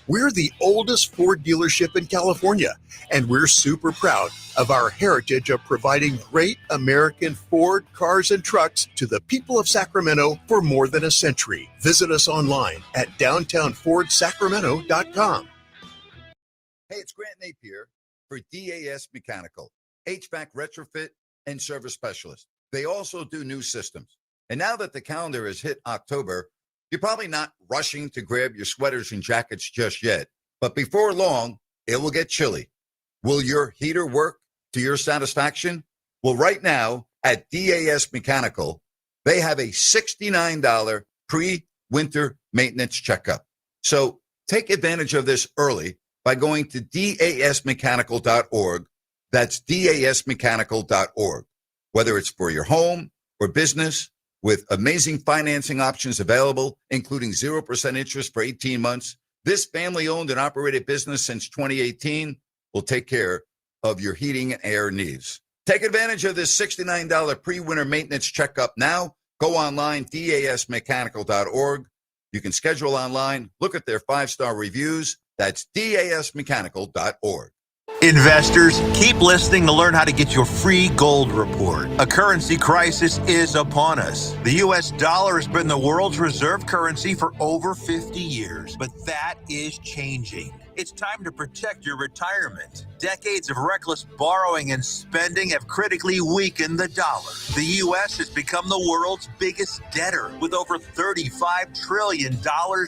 We're the oldest Ford dealership in California, and we're super proud of our heritage of providing great American Ford cars and trucks to the people of Sacramento for more than a century. Visit us online at downtownfordsacramento.com. Hey, it's Grant Napear for DAS Mechanical, HVAC retrofit and service specialist. They also do new systems. And now that the calendar has hit October, you're probably not rushing to grab your sweaters and jackets just yet. But before long, it will get chilly. Will your heater work to your satisfaction? Well, right now at DAS Mechanical, they have a $69 pre-winter maintenance checkup. So take advantage of this early by going to dasmechanical.org. That's dasmechanical.org. Whether it's for your home or business, with amazing financing options available, including 0% interest for 18 months, this family-owned and operated business since 2018 will take care of your heating and air needs. Take advantage of this $69 pre-winter maintenance checkup now. Go online, dasmechanical.org. You can schedule online, look at their 5-star reviews. That's dasmechanical.org. Investors, keep listening to learn how to get your free gold report. A currency crisis is upon us. The U.S. dollar has been the world's reserve currency for over 50 years, but that is changing. It's time to protect your retirement. Decades of reckless borrowing and spending have critically weakened the dollar. The U.S. has become the world's biggest debtor with over $35 trillion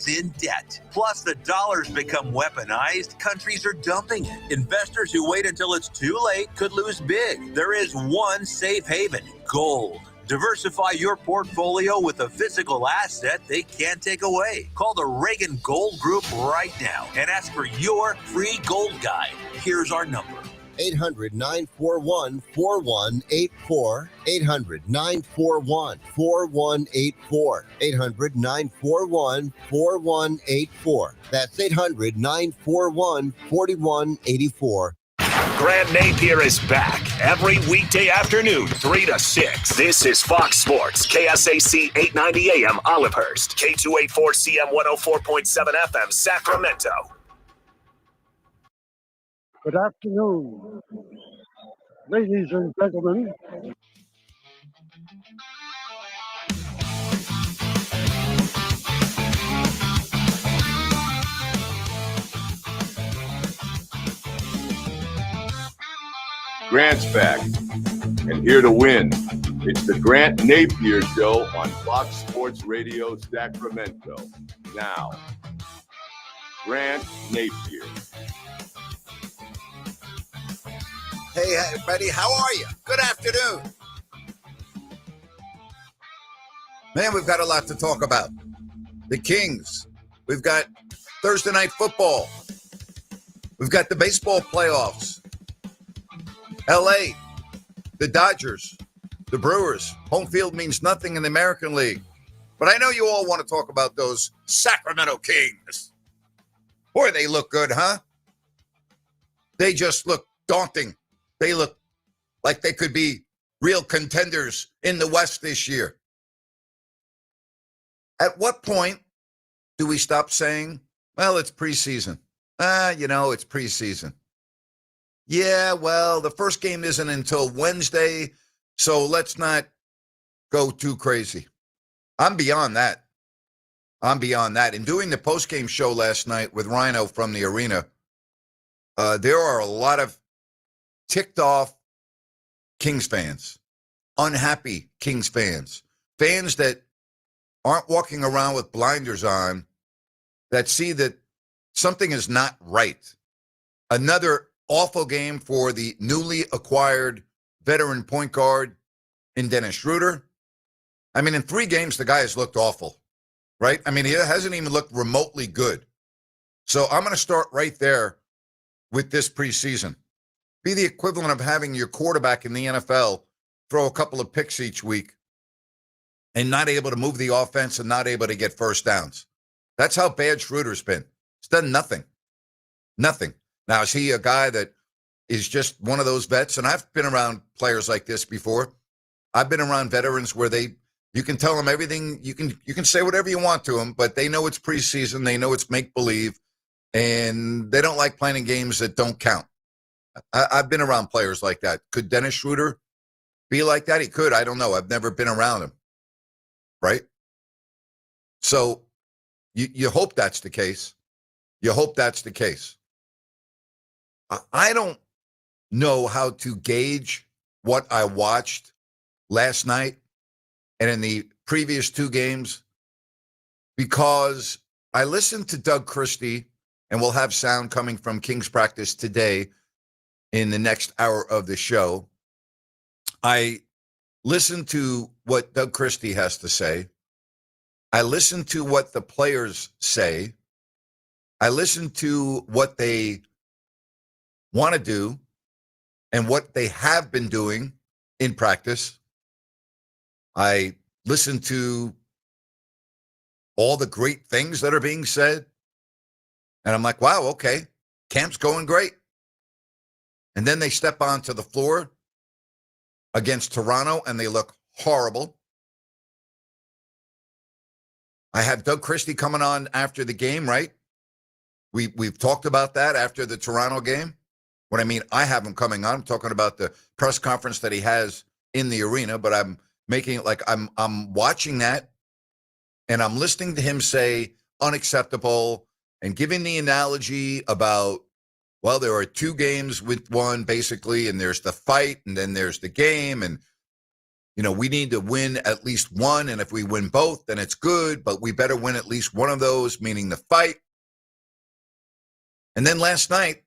in debt. Plus, the dollar's become weaponized. Countries are dumping it. Investors who wait until it's too late could lose big. There is one safe haven: gold. Diversify your portfolio with a physical asset they can't take away. Call the Reagan Gold Group right now and ask for your free gold guide. Here's our number: 800-941-4184. 800-941-4184. 800-941-4184. That's 800-941-4184. Grant Napear is back every weekday afternoon, 3 to 6. This is Fox Sports, KSAC 890 AM Olivehurst, K284CM 104.7 FM Sacramento. Good afternoon, ladies and gentlemen. Grant's back and here to win. It's the Grant Napear Show on Fox Sports Radio Sacramento. Now, Grant Napear. Hey, everybody, how are you? Good afternoon. Man, we've got a lot to talk about. The Kings. We've got Thursday night football. We've got the baseball playoffs. LA, the Dodgers, the Brewers. Home field means nothing in the American League. But I know you all want to talk about those Sacramento Kings. Boy, they look good, huh? They just look daunting. They look like they could be real contenders in the West this year. At what point do we stop saying, well, it's preseason? It's preseason. Yeah, well, the first game isn't until Wednesday, so let's not go too crazy. I'm beyond that. In doing the postgame show last night with Rhino from the arena, there are a lot of ticked off Kings fans, unhappy Kings fans, fans that aren't walking around with blinders on, that see that something is not right. Another awful game for the newly acquired veteran point guard in Dennis Schroeder. I mean, in 3 games, the guy has looked awful, right? I mean, he hasn't even looked remotely good. So I'm going to start right there with this preseason. Be the equivalent of having your quarterback in the NFL throw a couple of picks each week and not able to move the offense and not able to get first downs. That's how bad Schroeder's been. He's done nothing. Nothing. Now, is he a guy that is just one of those vets? And I've been around players like this before. I've been around veterans where you can tell them everything. You can say whatever you want to them, but they know it's preseason. They know it's make-believe. and they don't like playing in games that don't count. I've been around players like that. Could Dennis Schroeder be like that? He could. I don't know. I've never been around him, right? So you hope that's the case. You hope that's the case. I don't know how to gauge what I watched last night and in the previous two games because I listened to Doug Christie, and we'll have sound coming from King's practice today in the next hour of the show. I listened to what Doug Christie has to say. I listened to what the players say. I listened to what they want to do and what they have been doing in practice. I listened to all the great things that are being said. And I'm like, wow, okay, camp's going great. And then they step onto the floor against Toronto and they look horrible. I have Doug Christie coming on after the game, right? We've talked about that after the Toronto game. What I mean, I have him coming on. I'm talking about the press conference that he has in the arena, but I'm making it like I'm watching that and I'm listening to him say unacceptable and giving the analogy about, well, there are two games with one basically, and there's the fight and then there's the game. And, you know, we need to win at least one. And if we win both, then it's good, but we better win at least one of those, meaning the fight. And then last night,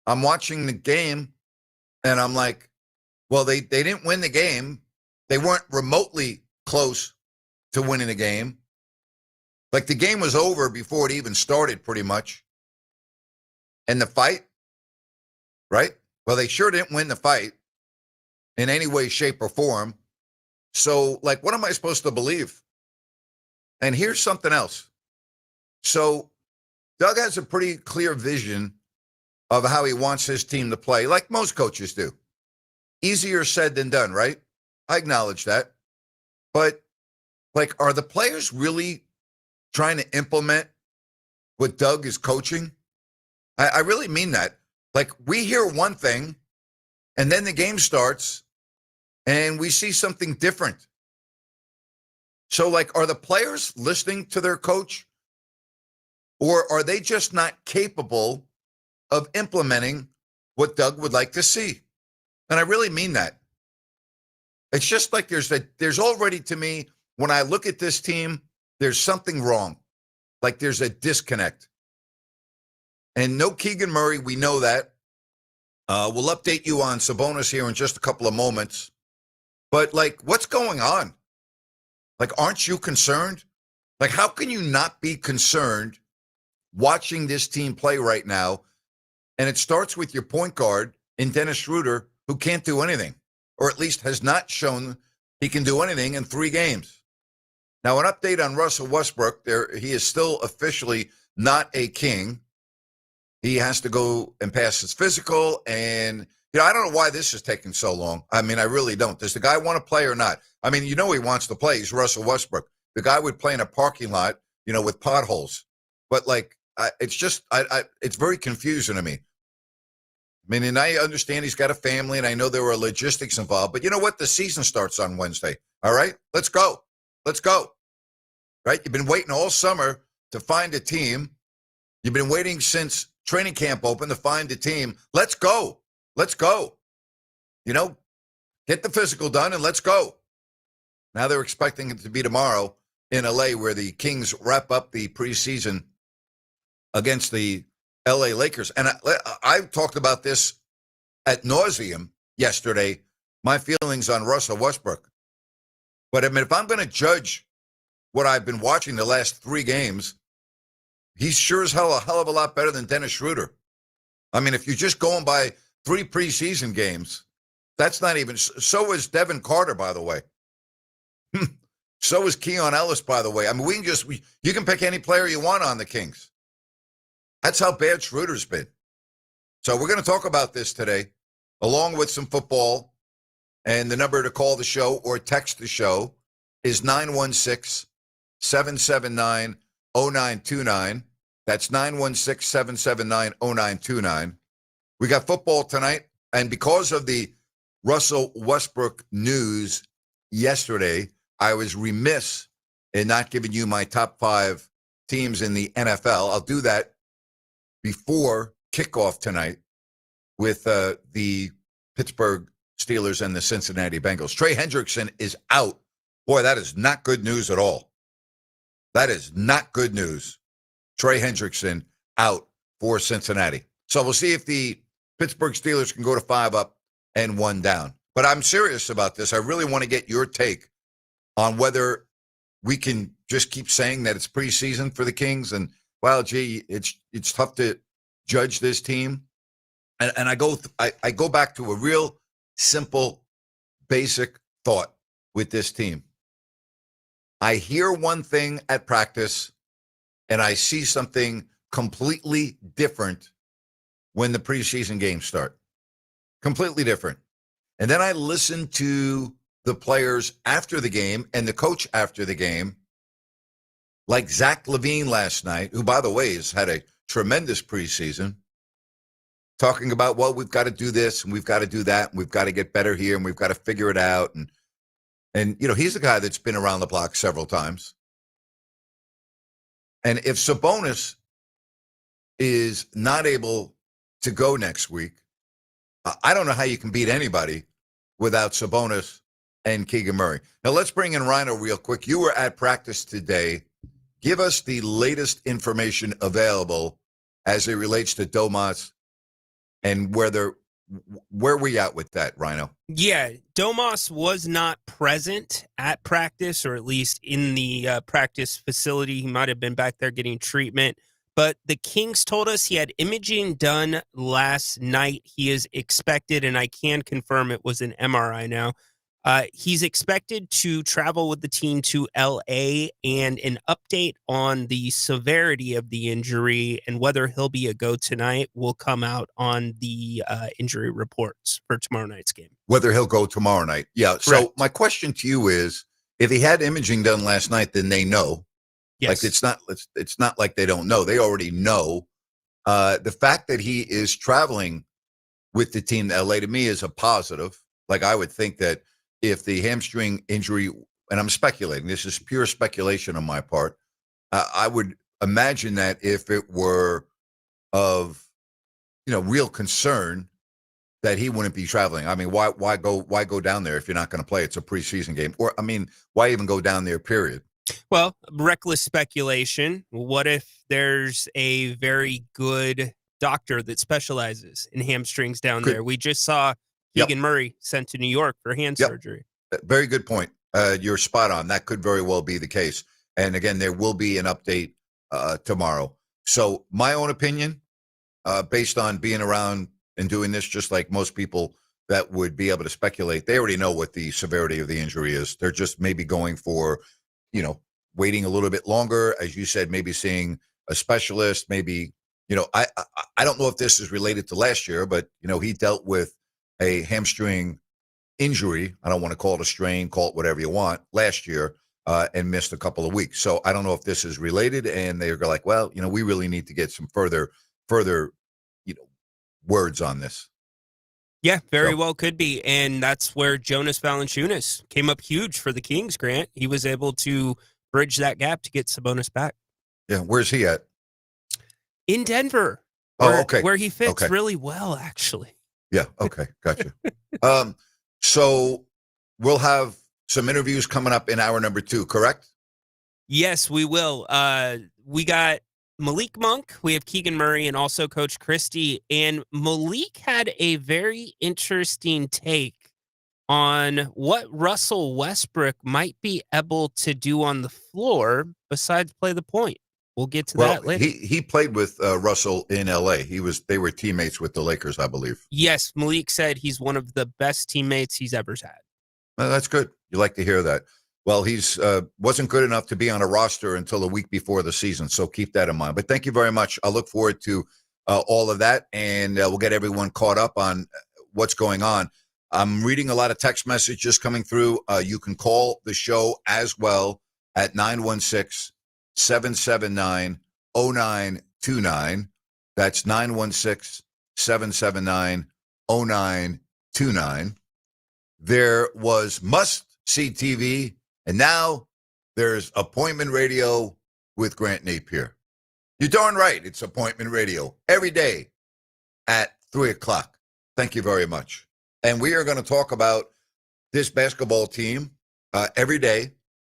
I'm watching the game and I'm like, well, they didn't win the game. They weren't remotely close to winning the game. Like the game was over before it even started pretty much. And the fight, right? Well, they sure didn't win the fight in any way, shape, or form. So, like, what am I supposed to believe? And here's something else. So, Doug has a pretty clear vision of how he wants his team to play, like most coaches do. Easier said than done, right? I acknowledge that. But, like, are the players really trying to implement what Doug is coaching? I really mean that. Like, we hear one thing, and then the game starts, and we see something different. So, like, are the players listening to their coach? Or are they just not capable of implementing what Doug would like to see? And I really mean that. It's just like there's already, to me, when I look at this team, there's something wrong. Like there's a disconnect. And no Keegan Murray, we know that. We'll update you on Sabonis here in just a couple of moments. But, like, what's going on? Like, aren't you concerned? Like, how can you not be concerned watching this team play right now? And it starts with your point guard in Dennis Schroeder, who can't do anything, or at least has not shown he can do anything in 3 games. Now, an update on Russell Westbrook. He is still officially not a King. He has to go and pass his physical. And, you know, I don't know why this is taking so long. I mean, I really don't. Does the guy want to play or not? I mean, you know he wants to play. He's Russell Westbrook. The guy would play in a parking lot, you know, with potholes. But, like, it's just, it's very confusing to me. I mean, and I understand he's got a family, and I know there were logistics involved. But you know what? The season starts on Wednesday. All right? Let's go. Let's go. Right? You've been waiting all summer to find a team. You've been waiting since training camp opened to find a team. Let's go. Let's go. You know, get the physical done and let's go. Now they're expecting it to be tomorrow in LA, where the Kings wrap up the preseason against the LA Lakers. And I talked about this ad nauseum yesterday, my feelings on Russell Westbrook. But I mean, if I'm going to judge what I've been watching the last 3 games, he's sure as hell a hell of a lot better than Dennis Schroeder. I mean, if you're just going by 3 preseason games, that's not even. So is Devin Carter, by the way. So is Keon Ellis, by the way. I mean, you can pick any player you want on the Kings. That's how bad Schroeder's been. So we're going to talk about this today, along with some football. And the number to call the show or text the show is 916-779-0929. That's 916-779-0929. We got football tonight, and because of the Russell Westbrook news yesterday, I was remiss in not giving you my top 5 teams in the NFL. I'll do that before kickoff tonight with the Pittsburgh Steelers and the Cincinnati Bengals. Trey Hendrickson is out. Boy, that is not good news at all. That is not good news. Trey Hendrickson out for Cincinnati. So we'll see if the Pittsburgh Steelers can go to 5 up and 1 down. But I'm serious about this. I really want to get your take on whether we can just keep saying that it's preseason for the Kings and, well, gee, it's tough to judge this team. And I go back to a real simple, basic thought with this team. I hear one thing at practice, and I see something completely different when the preseason games start. Completely different. And then I listen to the players after the game and the coach after the game, like Zach LaVine last night, who, by the way, has had a tremendous preseason, talking about, well, we've got to do this and we've got to do that and we've got to get better here and we've got to figure it out. And you know, he's a guy that's been around the block several times. And if Sabonis is not able to go next week, I don't know how you can beat anybody without Sabonis and Keegan Murray. Now, let's bring in Rhino real quick. You were at practice today. Give us the latest information available as it relates to Domas and where we at with that, Rhino? Yeah, Domas was not present at practice, or at least in the practice facility. He might have been back there getting treatment. But the Kings told us he had imaging done last night. He is expected, and I can confirm it was an MRI now. He's expected to travel with the team to L.A., and an update on the severity of the injury and whether he'll be a go tonight will come out on the injury reports for tomorrow night's game. Whether he'll go tomorrow night. Yeah. So Correct. my question to you is, if he had imaging done last night, then they know. Yes. Like it's not like they don't know. They already know. The fact that he is traveling with the team to LA to me is a positive. Like, I would think that if the hamstring injury, and I'm speculating, this is pure speculation on my part, I would imagine that if it were of, real concern, that he wouldn't be traveling. I mean, why go down there if you're not going to play? It's a preseason game. Or, I mean, why even go down there, period? Well, reckless speculation. What if there's a very good doctor that specializes in hamstrings down there? We just saw Keegan Murray sent to New York for hand surgery. Very good point. You're spot on. That could very well be the case. And again, there will be an update tomorrow. So my own opinion, based on being around and doing this, just like most people that would be able to speculate, they already know what the severity of the injury is. They're just maybe going for, waiting a little bit longer. As you said, maybe seeing a specialist, maybe, I don't know if this is related to last year, but, he dealt with a hamstring injury. I don't want to call it a strain, call it whatever you want, last year, and missed a couple of weeks. So I don't know if this is related, and they're like, well, we really need to get some further, words on this. Yeah, very well could be. And that's where Jonas Valanciunas came up huge for the Kings, Grant. He was able to bridge that gap to get Sabonis back. Yeah, where's he at? In Denver. Okay. Where he fits really well, actually. Yeah, okay, gotcha. So we'll have some interviews coming up in hour number 2, correct? Yes, we will. We got Malik Monk, we have Keegan Murray, and also Coach Christie. And Malik had a very interesting take on what Russell Westbrook might be able to do on the floor besides play the point. We'll get to that later. He played with Russell in L.A. They were teammates with the Lakers, I believe. Yes, Malik said he's one of the best teammates he's ever had. Well, that's good. You like to hear that. Well, he's wasn't good enough to be on a roster until a week before the season, so keep that in mind. But thank you very much. I look forward to all of that, and we'll get everyone caught up on what's going on. I'm reading a lot of text messages coming through. You can call the show as well at 916-779-0929. 0929. That's 916-779-0929. There was must-see TV, and now there's appointment radio with Grant Napear. You're darn right, it's appointment radio every day at 3 o'clock. Thank you very much. And we are going to talk about this basketball team every day,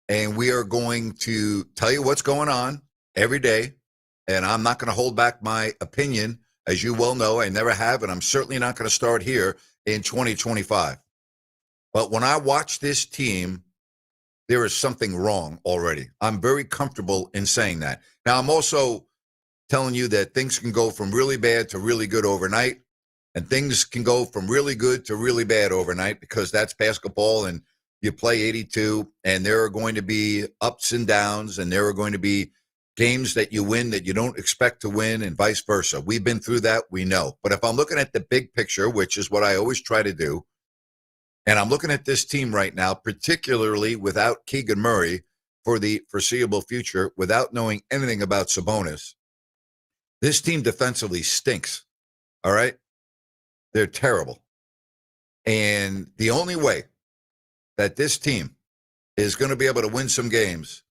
and we are going to tell you what's going on every day, and I'm not going to hold back my opinion. As you well know, I never have, and I'm certainly not going to start here in 2025. But when I watch this team, there is something wrong already. I'm very comfortable in saying that. Now, I'm also telling you that things can go from really bad to really good overnight, and things can go from really good to really bad overnight, because that's basketball, and you play 82, and there are going to be ups and downs, and there are going to be games that you win that you don't expect to win, and vice versa. We've been through that. We know. But if I'm looking at the big picture, which is what I always try to do, and I'm looking at this team right now, particularly without Keegan Murray for the foreseeable future, without knowing anything about Sabonis, this team defensively stinks. All right? They're terrible. And the only way that this team is going to be able to win some games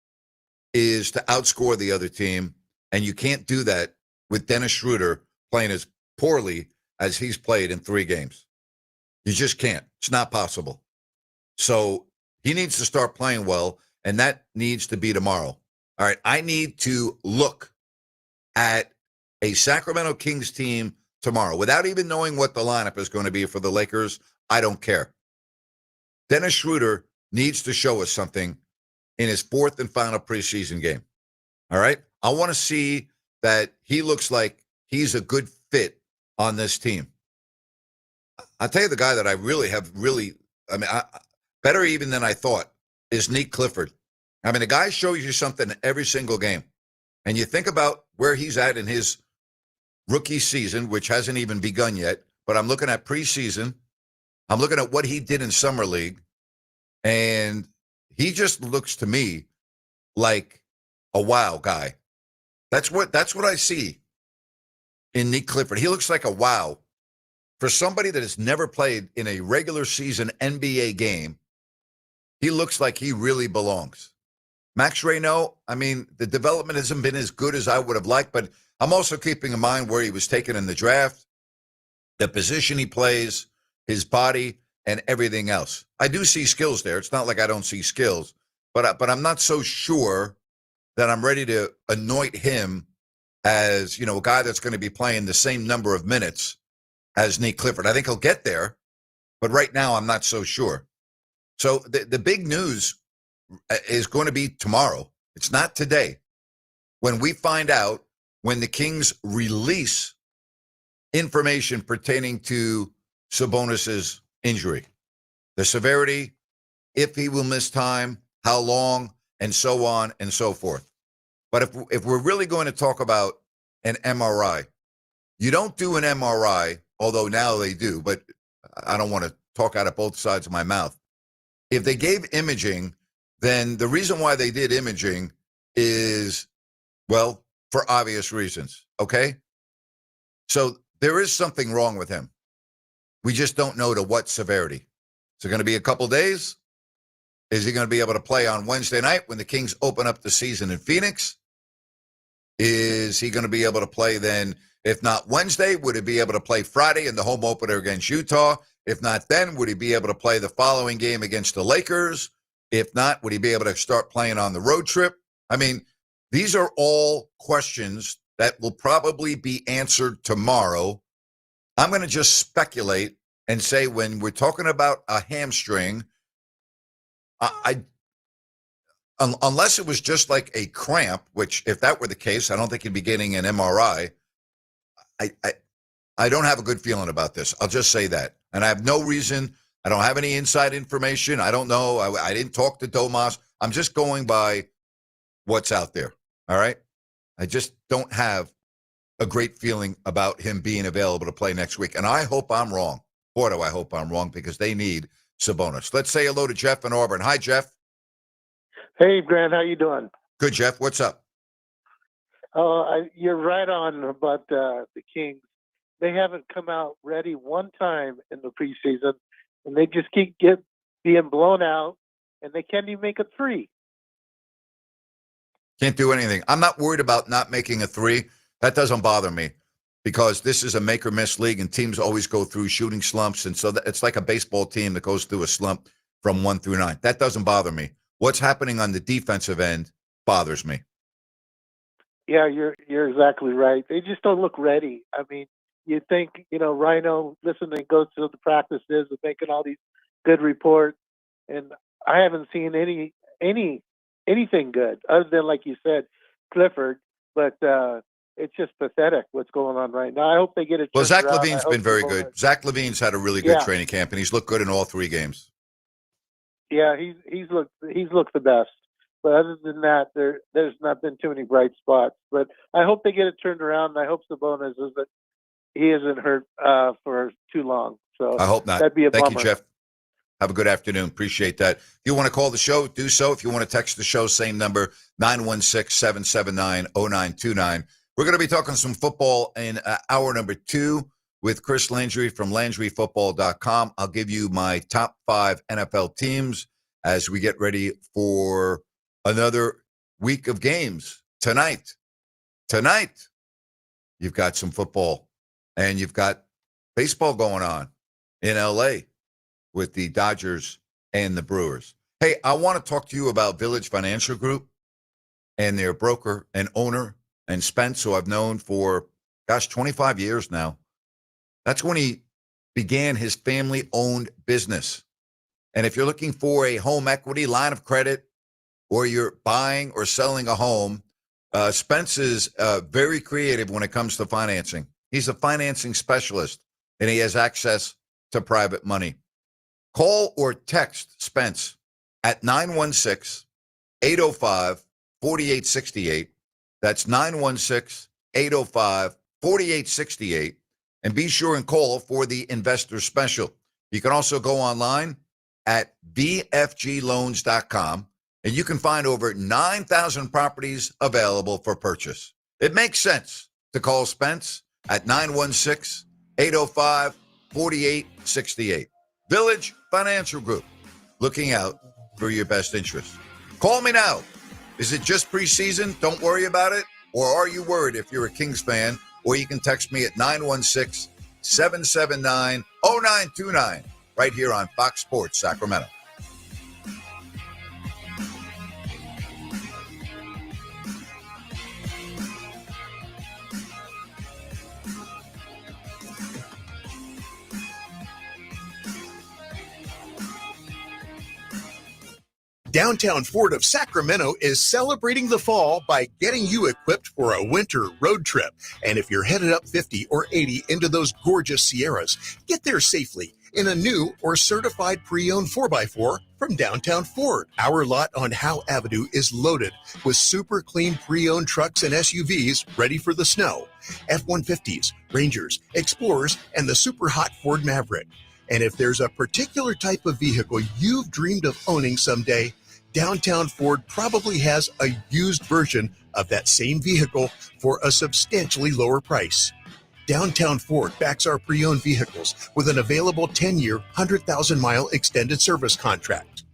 is to outscore the other team. And you can't do that with Dennis Schroeder playing as poorly as he's played in 3 games. You just can't. It's not possible. So he needs to start playing well, and that needs to be tomorrow. All right, I need to look at a Sacramento Kings team tomorrow without even knowing what the lineup is going to be for the Lakers. I don't care. Dennis Schroeder needs to show us something in his 4th and final preseason game. All right, I want to see that he looks like he's a good fit on this team. I'll tell you the guy that I better even than I thought is Nick Clifford. I mean, the guy shows you something every single game. And you think about where he's at in his rookie season, which hasn't even begun yet, but I'm looking at preseason. I'm looking at what he did in Summer League, and he just looks to me like a wow guy. That's what I see in Nick Clifford. He looks like a wow. For somebody that has never played in a regular season NBA game, he looks like he really belongs. Max Reynaud, I mean, the development hasn't been as good as I would have liked, but I'm also keeping in mind where he was taken in the draft, the position he plays, his body, and everything else. I do see skills there. It's not like I don't see skills, but I'm not so sure that I'm ready to anoint him as, a guy that's going to be playing the same number of minutes as Nick Clifford. I think he'll get there, but right now I'm not so sure. So the big news is going to be tomorrow. It's not today. When we find out, when the Kings release information pertaining to Sabonis's injury, the severity, if he will miss time, how long, and so on and so forth. But if we're really going to talk about an MRI, you don't do an MRI, although now they do, but I don't want to talk out of both sides of my mouth. If they gave imaging, then the reason why they did imaging is, well, for obvious reasons, okay? So there is something wrong with him. We just don't know to what severity. Is it going to be a couple days? Is he going to be able to play on Wednesday night when the Kings open up the season in Phoenix? Is he going to be able to play then? If not Wednesday, would he be able to play Friday in the home opener against Utah? If not then, would he be able to play the following game against the Lakers? If not, would he be able to start playing on the road trip? I mean, these are all questions that will probably be answered tomorrow. I'm going to just speculate and say when we're talking about a hamstring, unless it was just like a cramp, which if that were the case, I don't think he'd be getting an MRI. I don't have a good feeling about this. I'll just say that. And I have no reason. I don't have any inside information. I don't know. I didn't talk to Domas. I'm just going by what's out there. All right. I just don't have a great feeling about him being available to play next week. And I hope I'm wrong. Boy, do I hope I'm wrong, because they need Sabonis. Let's say hello to Jeff in Auburn. Hi, Jeff. Hey, Grant. How you doing? Good, Jeff. What's up? You're right on about the Kings. They haven't come out ready one time in the preseason, and they just keep being blown out, and they can't even make a three. Can't do anything. I'm not worried about not making a three. That doesn't bother me because this is a make or miss league, and teams always go through shooting slumps, and so it's like a baseball team that goes through a slump from 1 through 9. That doesn't bother me. What's happening on the defensive end bothers me. Yeah, you're exactly right. They just don't look ready. I mean, you think, Rhino listening goes to the practices and making all these good reports, and I haven't seen anything good other than, like you said, Clifford. But it's just pathetic what's going on right now. I hope they get it. Well, Zach around. Levine's been very good. Zach Levine's had a really good training camp, and he's looked good in all 3 games. Yeah, he's looked the best. But other than that, there's not been too many bright spots. But I hope they get it turned around, and I hope Sabonis isn't hurt for too long. So I hope not. That'd be a bummer. Thank you, Jeff. Have a good afternoon. Appreciate that. If you want to call the show, do so. If you want to text the show, same number, 916-779-0929. We're going to be talking some football in hour number 2 with Chris Landry from LandryFootball.com. I'll give you my top 5 NFL teams as we get ready for another week of games. Tonight, you've got some football, and you've got baseball going on in L.A. with the Dodgers and the Brewers. Hey, I want to talk to you about Village Financial Group and their broker and owner, and Spence, who I've known for, 25 years now. That's when he began his family-owned business. And if you're looking for a home equity line of credit, or you're buying or selling a home, Spence is very creative when it comes to financing. He's a financing specialist, and he has access to private money. Call or text Spence at 916-805-4868. That's 916-805-4868. And be sure and call for the investor special. You can also go online at vfgloans.com, and you can find over 9,000 properties available for purchase. It makes sense to call Spence at 916-805-4868. Village Financial Group, looking out for your best interest. Call me now. Is it just preseason? Don't worry about it. Or are you worried if you're a Kings fan? Or you can text me at 916-779-0929 right here on Fox Sports Sacramento. Downtown Ford of Sacramento is celebrating the fall by getting you equipped for a winter road trip. And if you're headed up 50 or 80 into those gorgeous Sierras, get there safely in a new or certified pre-owned 4x4 from Downtown Ford. Our lot on Howe Avenue is loaded with super clean pre-owned trucks and SUVs ready for the snow. F-150s, Rangers, Explorers, and the super hot Ford Maverick. And if there's a particular type of vehicle you've dreamed of owning someday, Downtown Ford probably has a used version of that same vehicle for a substantially lower price. Downtown Ford backs our pre-owned vehicles with an available 10-year, 100,000-mile extended service contract.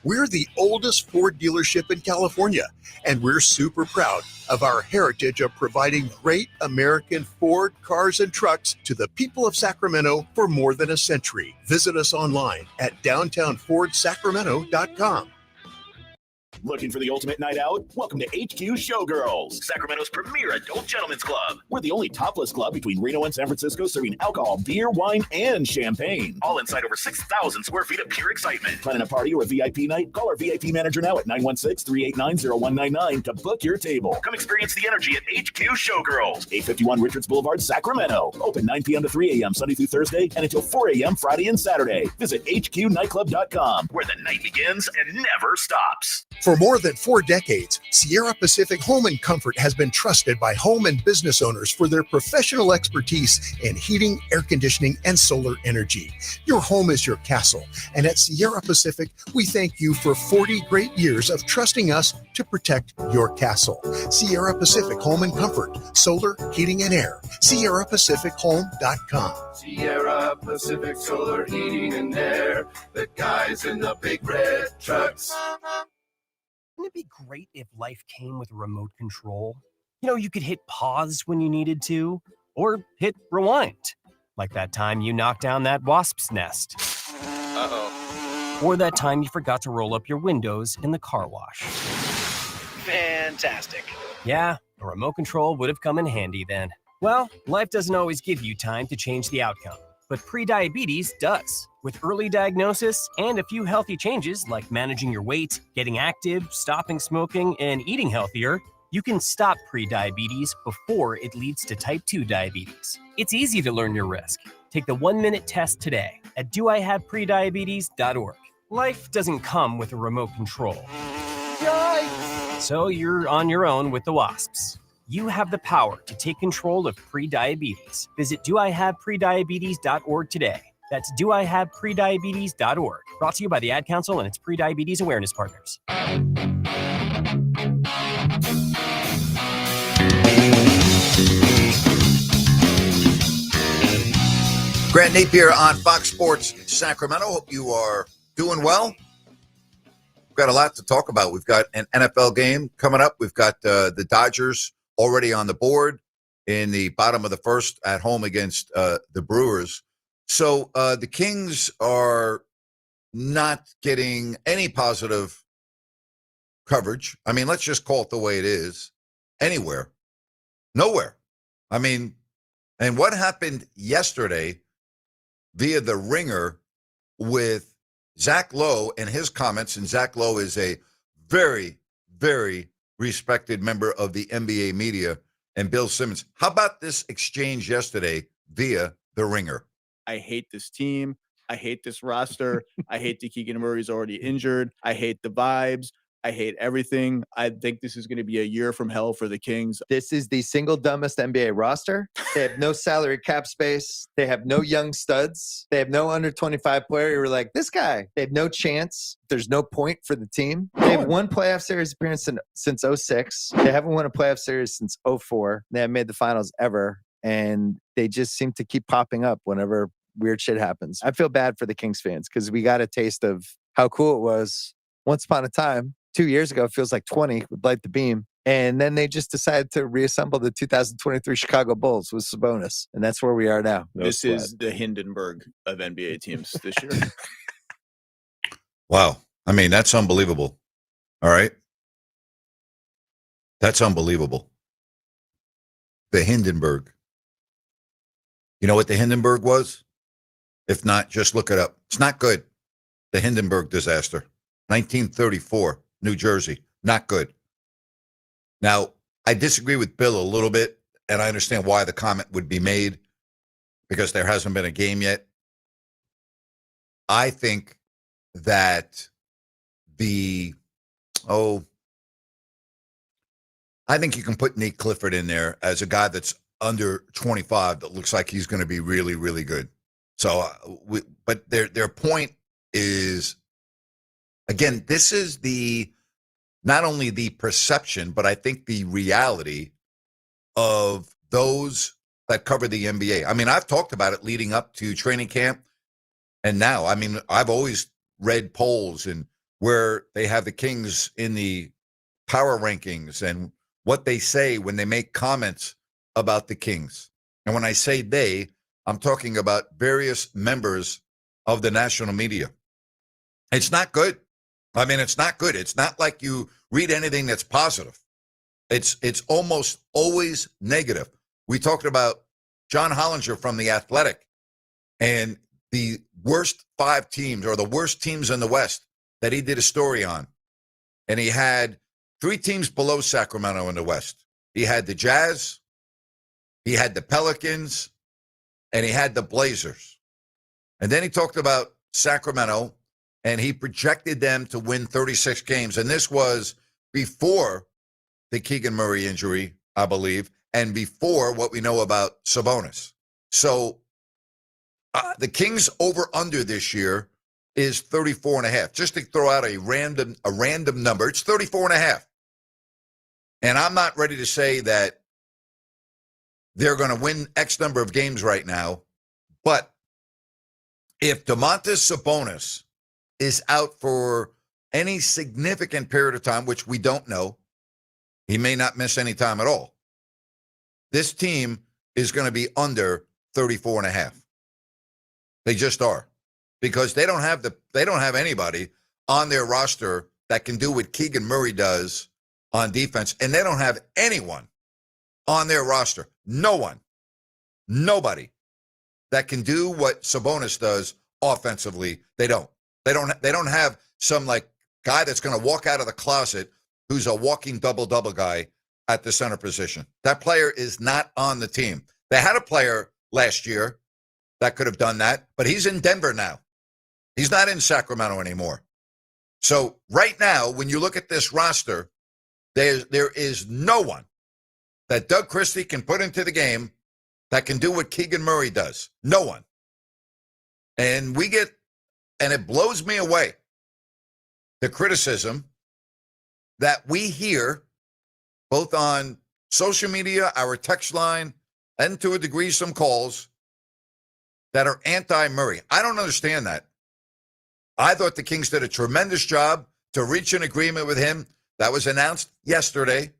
We're the oldest Ford dealership in California, and we're super proud of our heritage of providing great American Ford cars and trucks to the people of Sacramento for more than a century. Visit us online at downtownfordsacramento.com. Looking for the ultimate night out? Welcome to HQ Showgirls, Sacramento's premier adult gentlemen's club. We're the only topless club between Reno and San Francisco serving alcohol, beer, wine, and champagne. All inside over 6,000 square feet of pure excitement. Planning a party or a VIP night? Call our VIP manager now at 916-389-0199 to book your table. Come experience the energy at HQ Showgirls, 851 Richards Boulevard, Sacramento. Open 9 p.m. to 3 a.m. Sunday through Thursday and until 4 a.m. Friday and Saturday. Visit HQNightclub.com, where the night begins and never stops. For For more than 4 decades, Sierra Pacific Home and Comfort has been trusted by home and business owners for their professional expertise in heating, air conditioning, and solar energy. Your home is your castle, and at Sierra Pacific, we thank you for 40 great years of trusting us to protect your castle. Sierra Pacific Home and Comfort, solar, heating, and air. SierraPacificHome.com. Sierra Pacific Solar Heating and Air. The guys in the big red trucks. Wouldn't it be great if life came with a remote control? You know, you could hit pause when you needed to, or hit rewind, like that time you knocked down that wasp's nest. Uh-oh. Or that time you forgot to roll up your windows in the car wash. Fantastic. Yeah, a remote control would have come in handy then. Well, life doesn't always give you time to change the outcome, but prediabetes does. With early diagnosis and a few healthy changes like managing your weight, getting active, stopping smoking, and eating healthier, you can stop prediabetes before it leads to type 2 diabetes. It's easy to learn your risk. Take the 1-minute test today at doihaveprediabetes.org. Life doesn't come with a remote control. Yikes! So you're on your own with the wasps. You have the power to take control of prediabetes. Visit doihaveprediabetes.org today. That's doihaveprediabetes.org. Brought to you by the Ad Council and its prediabetes awareness partners. Grant Napear on Fox Sports Sacramento. Hope you are doing well. We've got a lot to talk about. We've got an NFL game coming up. We've got the Dodgers already on the board in the bottom of the first at home against the Brewers. So the Kings are not getting any positive coverage. I mean, let's just call it the way it is. Anywhere. Nowhere. I mean, and what happened yesterday via the Ringer with Zach Lowe and his comments, and Zach Lowe is a very, very respected member of the NBA media, and Bill Simmons. How about this exchange yesterday via the Ringer? I hate this team. I hate this roster. I hate that Keegan Murray's already injured. I hate the vibes. I hate everything. I think this is going to be a year from hell for the Kings. This is the single dumbest NBA roster. They have no salary cap space. They have no young studs. They have no under 25 player. You were like, this guy. They have no chance. There's no point for the team. They have one playoff series appearance since 06. They haven't won a playoff series since 04. They haven't made the finals ever. And they just seem to keep popping up whenever weird shit happens. I feel bad for the Kings fans because we got a taste of how cool it was once upon a time. 2 years ago, it feels like 20 with Light the Beam. And then they just decided to reassemble the 2023 Chicago Bulls with Sabonis. And that's where we are now. This is the Hindenburg of NBA teams this year. Wow. I mean, that's unbelievable. All right. That's unbelievable. The Hindenburg. You know what the Hindenburg was? If not, just look it up. It's not good. The Hindenburg disaster. 1934, New Jersey. Not good. Now, I disagree with Bill a little bit, and I understand why the comment would be made because there hasn't been a game yet. I think that I think you can put Nate Clifford in there as a guy that's under 25 that looks like he's going to be really, really good. So, but their point is, again, this is not only the perception, but I think the reality of those that cover the NBA. I mean, I've talked about it leading up to training camp and now. I mean, I've always read polls and where they have the Kings in the power rankings and what they say when they make comments about the Kings. And when I say they, I'm talking about various members of the national media. It's not good. I mean, it's not good. It's not like you read anything that's positive. It's almost always negative. We talked about John Hollinger from The Athletic and the worst 5 teams or the worst teams in the West that he did a story on. And he had 3 teams below Sacramento in the West. He had the Jazz, he had the Pelicans, and he had the Blazers. And then he talked about Sacramento and he projected them to win 36 games. And this was before the Keegan Murray injury, I believe, and before what we know about Sabonis. So the Kings over-under this year is 34.5. Just to throw out a random number, it's 34.5. And I'm not ready to say that they're going to win X number of games right now. But if Domantas Sabonis is out for any significant period of time, which we don't know, he may not miss any time at all. This team is going to be under 34.5. They just are, because they don't have anybody on their roster that can do what Keegan Murray does on defense, and they don't have anyone on their roster. Nobody that can do what Sabonis does offensively. They don't have some like guy that's going to walk out of the closet who's a walking double-double guy at the center position. That player is not on the team. They had a player last year that could have done that, but he's in Denver now. He's not in Sacramento anymore. So right now, when you look at this roster, there is no one that Doug Christie can put into the game that can do what Keegan Murray does. No one. And it blows me away, the criticism that we hear both on social media, our text line, and to a degree some calls that are anti-Murray. I don't understand that. I thought the Kings did a tremendous job to reach an agreement with him. That was announced yesterday.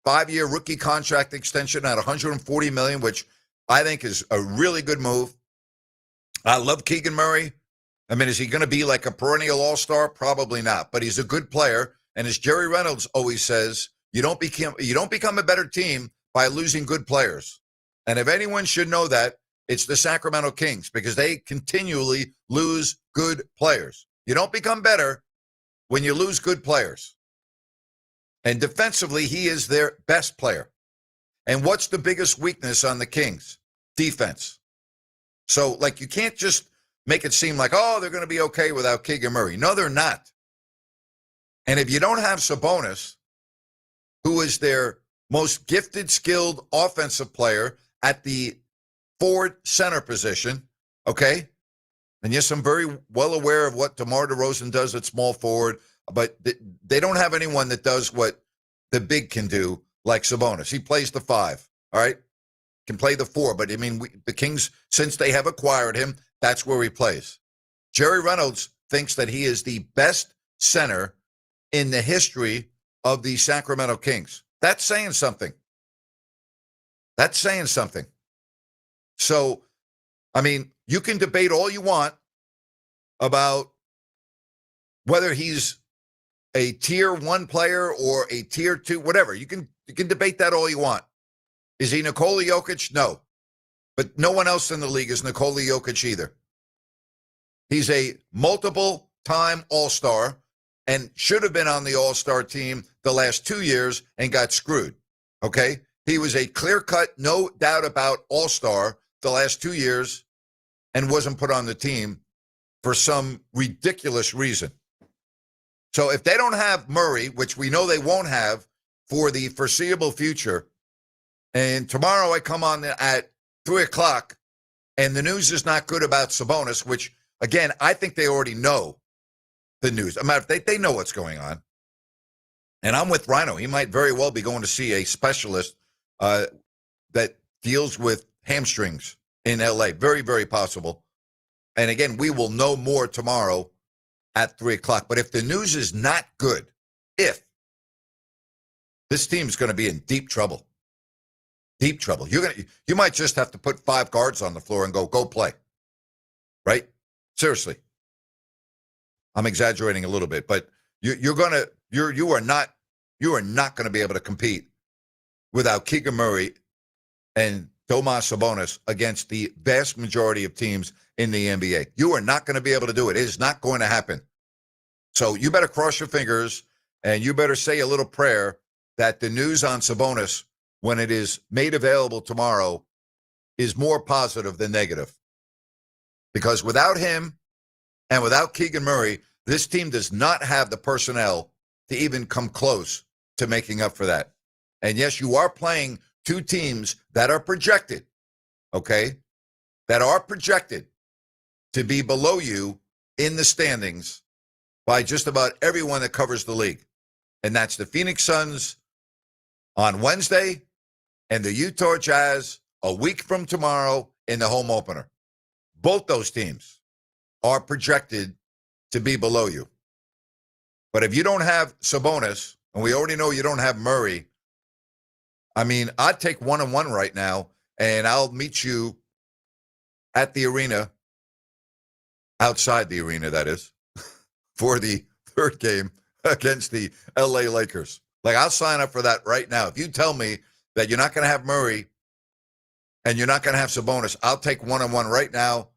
5-year rookie contract extension at $140 million, which I think is a really good move. I love Keegan Murray. I mean, is he going to be like a perennial all-star? Probably not, but he's a good player. And as Jerry Reynolds always says, you don't become a better team by losing good players. And if anyone should know that, it's the Sacramento Kings, because they continually lose good players. You don't become better when you lose good players. And defensively, he is their best player. And what's the biggest weakness on the Kings? Defense. So, like, you can't just make it seem like, oh, they're going to be okay without Keegan Murray. No, they're not. And if you don't have Sabonis, who is their most gifted, skilled offensive player at the forward center position, okay? And yes, I'm very well aware of what DeMar DeRozan does at small forward, but they don't have anyone that does what the big can do like Sabonis. He plays the 5, all right? Can play the 4, but I mean, the Kings, since they have acquired him, that's where he plays. Jerry Reynolds thinks that he is the best center in the history of the Sacramento Kings. That's saying something. That's saying something. So, I mean, you can debate all you want about whether he's a tier 1 player or a tier 2, whatever. You can debate that all you want. Is he Nikola Jokic? No. But no one else in the league is Nikola Jokic either. He's a multiple-time All-Star and should have been on the All-Star team the last 2 years and got screwed, okay? He was a clear-cut, no doubt about All-Star the last 2 years and wasn't put on the team for some ridiculous reason. So if they don't have Murray, which we know they won't have for the foreseeable future, and tomorrow I come on at 3 o'clock and the news is not good about Sabonis, which, again, I think they already know the news. I mean, they know what's going on. And I'm with Rhino. He might very well be going to see a specialist that deals with hamstrings in L.A. Very, very possible. And again, we will know more tomorrow at 3 o'clock. But if the news is not good, this team's going to be in deep trouble. Deep trouble. You might just have to put 5 guards on the floor and go play. Right? Seriously. I'm exaggerating a little bit, but you are not going to be able to compete without Keegan Murray and Domas Sabonis against the vast majority of teams in the NBA. You are not going to be able to do it. It is not going to happen. So you better cross your fingers and you better say a little prayer that the news on Sabonis, when it is made available tomorrow, is more positive than negative. Because without him and without Keegan Murray, This team does not have the personnel to even come close to making up for that. And yes, you are playing two teams that are projected, okay, that are projected to be below you in the standings by just about everyone that covers the league. And that's the Phoenix Suns on Wednesday and the Utah Jazz a week from tomorrow in the home opener. Both those teams are projected to be below you. But if you don't have Sabonis, and we already know you don't have Murray, I mean, I'd take 1-1 right now, and I'll meet you at the arena, outside the arena, that is, for the third game against the LA Lakers. Like, I'll sign up for that right now. If you tell me that you're not going to have Murray and you're not going to have Sabonis, I'll take 1-1 right now,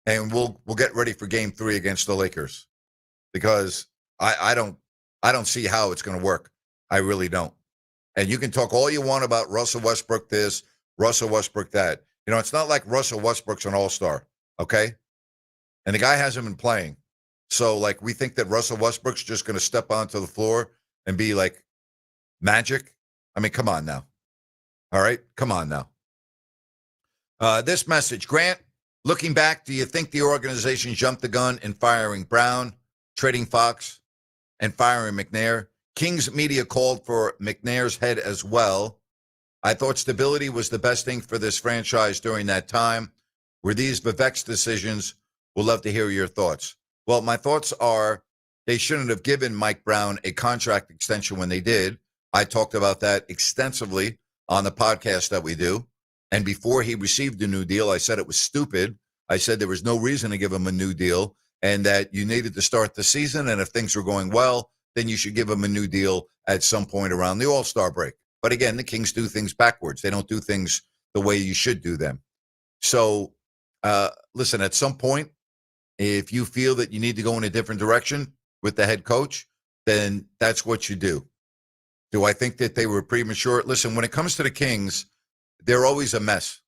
and we'll get ready for game 3 against the Lakers, because I don't see how it's going to work. I really don't. And you can talk all you want about Russell Westbrook this, Russell Westbrook that. You know, it's not like Russell Westbrook's an all-star, okay? And the guy hasn't been playing. So, like, we think that Russell Westbrook's just going to step onto the floor and be like magic? I mean, come on now. All right? Come on now. This message, Grant, looking back, do you think the organization jumped the gun in firing Brown, trading Fox, and firing McNair? Kings media called for McNair's head as well. I thought stability was the best thing for this franchise during that time. Were these Vivek's decisions? We'll love to hear your thoughts. Well, my thoughts are they shouldn't have given Mike Brown a contract extension when they did. I talked about that extensively on the podcast that we do. And before he received a new deal, I said it was stupid. I said there was no reason to give him a new deal and that you needed to start the season. And if things were going well, then you should give him a new deal at some point around the All-Star break. But again, the Kings do things backwards. They don't do things the way you should do them. So, listen, at some point, if you feel that you need to go in a different direction with the head coach, then that's what you do. Do I think that they were premature? Listen, when it comes to the Kings, they're always a mess.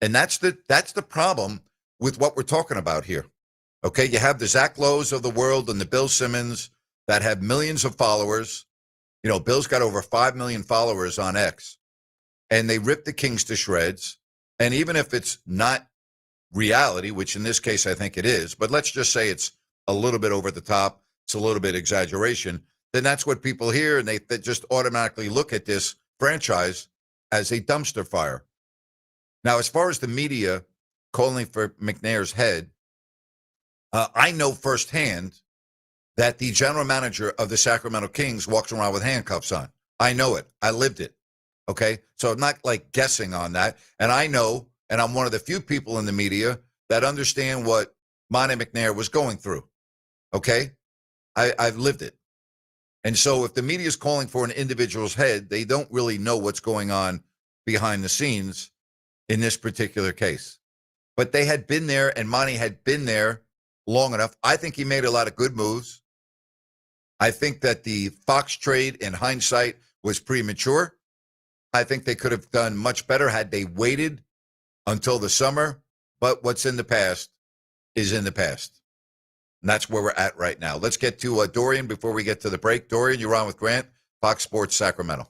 And that's the problem with what we're talking about here. Okay, you have the Zach Lowe's of the world and the Bill Simmons that have millions of followers. You know, Bill's got over 5 million followers on X. And they rip the Kings to shreds. And even if it's not reality, which in this case I think it is, but let's just say it's a little bit over the top, it's a little bit exaggeration, then that's what people hear, and they just automatically look at this franchise as a dumpster fire. Now, as far as the media calling for McNair's head, I know firsthand that the general manager of the Sacramento Kings walks around with handcuffs on. I know it. I lived it. Okay? So I'm not like guessing on that. And I know, and I'm one of the few people in the media that understand what Monte McNair was going through. Okay? I've lived it. And so if the media is calling for an individual's head, they don't really know what's going on behind the scenes in this particular case. But they had been there, and Monte had been there long enough. I think he made a lot of good moves. I think that the Fox trade, in hindsight, was premature. I think they could have done much better had they waited until the summer. But what's in the past is in the past. And that's where we're at right now. Let's get to Dorian before we get to the break. Dorian, you're on with Grant, Fox Sports Sacramento.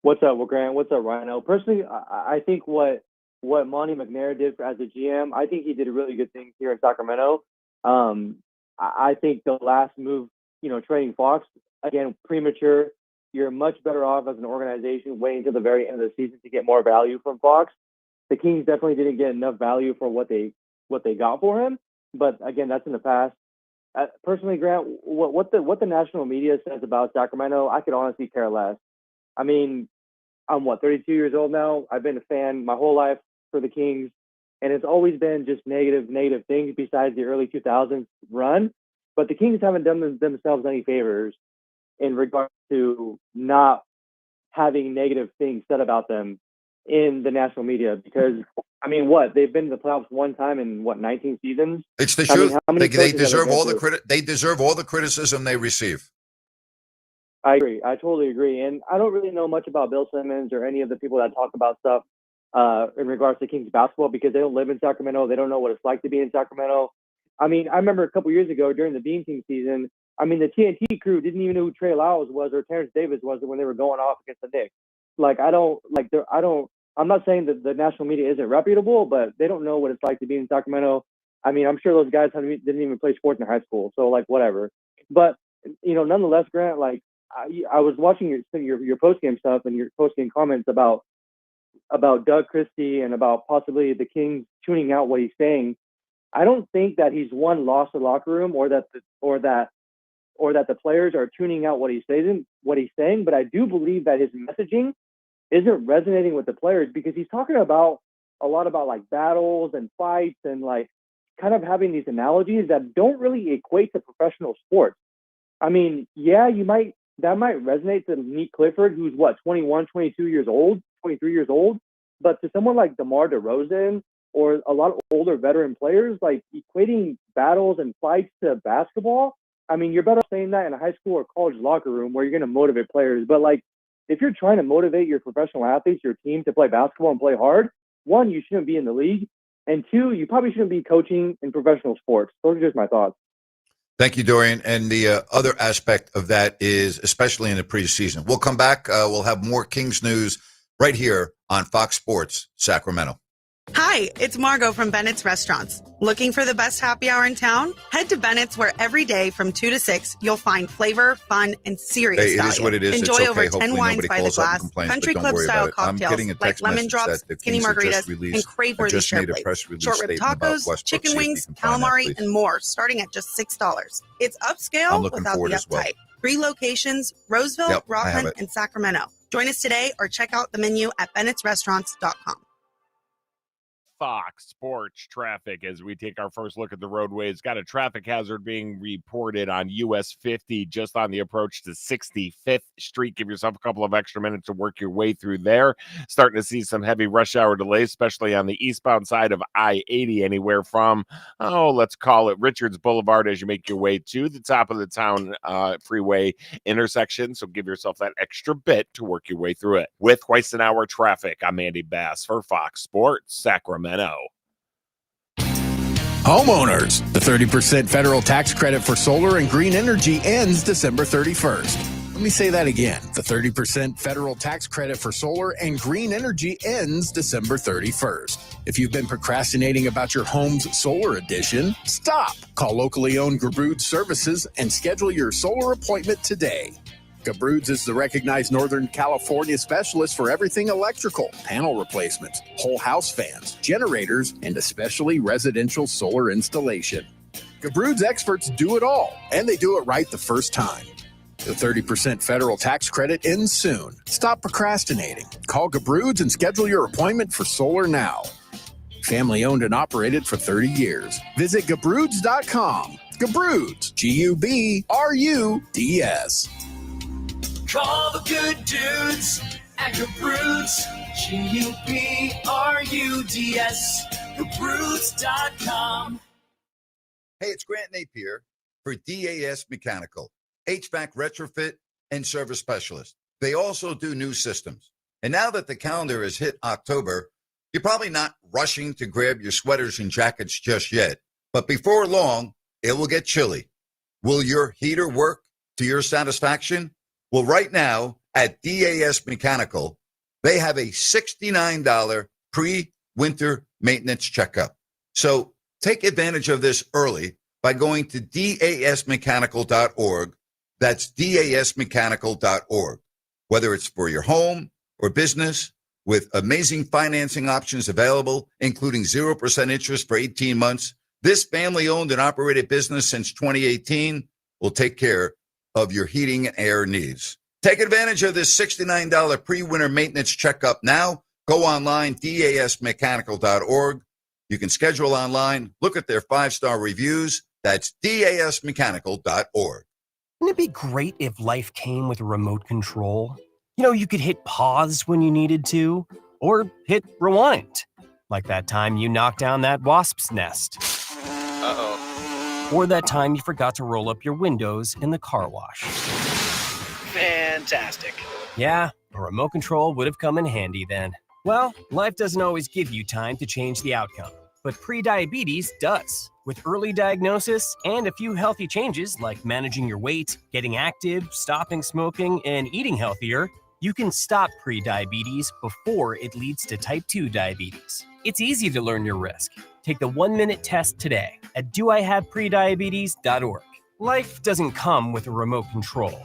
What's up, Grant? What's up, Rhino? Personally, I think what Monte McNair did as a GM, I think he did a really good thing here in Sacramento. I think the last move, trading Fox, again, premature. You're much better off as an organization waiting till the very end of the season to get more value from Fox. The Kings definitely didn't get enough value for what they got for him. But again, that's in the past. Personally, Grant, what the national media says about Sacramento, I could honestly care less. I mean, I'm 32 years old now. I've been a fan my whole life for the Kings, and it's always been just negative things besides the early 2000s run. But the Kings haven't done themselves any favors in regard to not having negative things said about them in the national media, because they've been to the playoffs one time in 19 seasons. It's the truth. They deserve all the credit. They deserve all the criticism they receive. I agree. I totally agree. And I don't really know much about Bill Simmons or any of the people that talk about stuff in regards to Kings basketball, because they don't live in Sacramento. They don't know what it's like to be in Sacramento. I mean, I remember a couple years ago during the Beam Team season, I mean, the TNT crew didn't even know who Trey Lyles was or Terrence Davis was when they were going off against the Knicks. Like, I'm not saying that the national media isn't reputable, but they don't know what it's like to be in Sacramento. I mean, I'm sure those guys didn't even play sports in high school, so like whatever. But nonetheless, Grant, like I was watching your post game stuff and your post game comments about Doug Christie and about possibly the Kings tuning out what he's saying. I don't think that he's lost the locker room or that the players are tuning out what he's saying. But I do believe that his messaging isn't resonating with the players because he's talking about a lot about like battles and fights and like kind of having these analogies that don't really equate to professional sports. I mean, yeah, that might resonate to Nick Clifford, who's 21, 22 years old, 23 years old. But to someone like DeMar DeRozan or a lot of older veteran players, like equating battles and fights to basketball, I mean, you're better saying that in a high school or college locker room where you're going to motivate players. But like, if you're trying to motivate your professional athletes, your team to play basketball and play hard, one, you shouldn't be in the league. And two, you probably shouldn't be coaching in professional sports. Those are just my thoughts. Thank you, Dorian. And the other aspect of that is, especially in the preseason. We'll come back. We'll have more Kings news right here on Fox Sports Sacramento. Hi, it's Margot from Bennett's Restaurants. Looking for the best happy hour in town? Head to Bennett's, where every day from 2 to 6, you'll find flavor, fun, and serious value. It is what it is. Enjoy it's okay. over 10 Hopefully wines by the glass, country club style cocktails like lemon drops, skinny margaritas, and crave-worthy share plates, short rib tacos, chicken wings, calamari, and more, starting at just $6. It's upscale without the uptight. 3 locations: Roseville, Rockland, and Sacramento. Join us today or check out the menu at bennettsrestaurants.com. Fox Sports Traffic as we take our first look at the roadways. Got a traffic hazard being reported on US 50 just on the approach to 65th Street. Give yourself a couple of extra minutes to work your way through there. Starting to see some heavy rush hour delays, especially on the eastbound side of I-80, anywhere from, let's call it Richards Boulevard as you make your way to the top of the town freeway intersection. So give yourself that extra bit to work your way through it. With twice an hour traffic, I'm Andy Bass for Fox Sports Sacramento. Homeowners, the 30% federal tax credit for solar and green energy ends December 31st. Let me say that again. The 30% federal tax credit for solar and green energy ends December 31st. If you've been procrastinating about your home's solar addition, stop. Call locally owned Gabroods Services and schedule your solar appointment today. Gabroods is the recognized Northern California specialist for everything electrical, panel replacements, whole house fans, generators, and especially residential solar installation. Gabroods experts do it all, and they do it right the first time. The 30% federal tax credit ends soon. Stop procrastinating. Call Gabroods and schedule your appointment for solar now. Family owned and operated for 30 years. Visit Gabroods.com. Gabroods, G-U-B-R-U-D-S. Call the good dudes at Gabroods, G-U-B-R-U-D-S, Gabroods.com. Hey, it's Grant Napear for DAS Mechanical, HVAC retrofit and service specialist. They also do new systems. And now that the calendar has hit October, you're probably not rushing to grab your sweaters and jackets just yet. But before long, it will get chilly. Will your heater work to your satisfaction? Well, right now at DAS Mechanical, they have a $69 pre-winter maintenance checkup. So take advantage of this early by going to dasmechanical.org. That's dasmechanical.org. Whether it's for your home or business, with amazing financing options available, including 0% interest for 18 months, this family-owned and operated business since 2018 will take care of your heating and air needs. Take advantage of this $69 pre-winter maintenance checkup now. Go online, dasmechanical.org. You can schedule online. Look at their 5-star reviews. That's dasmechanical.org. Wouldn't it be great if life came with a remote control? You could hit pause when you needed to, or hit rewind. Like that time you knocked down that wasp's nest. Uh-oh. Or that time you forgot to roll up your windows in the car wash. Fantastic. Yeah, a remote control would have come in handy then. Well, life doesn't always give you time to change the outcome. but prediabetes does. With early diagnosis and a few healthy changes like managing your weight, getting active, stopping smoking, and eating healthier, you can stop prediabetes before it leads to type 2 diabetes. It's easy to learn your risk. Take the 1-minute test today at doihaveprediabetes.org. Life doesn't come with a remote control.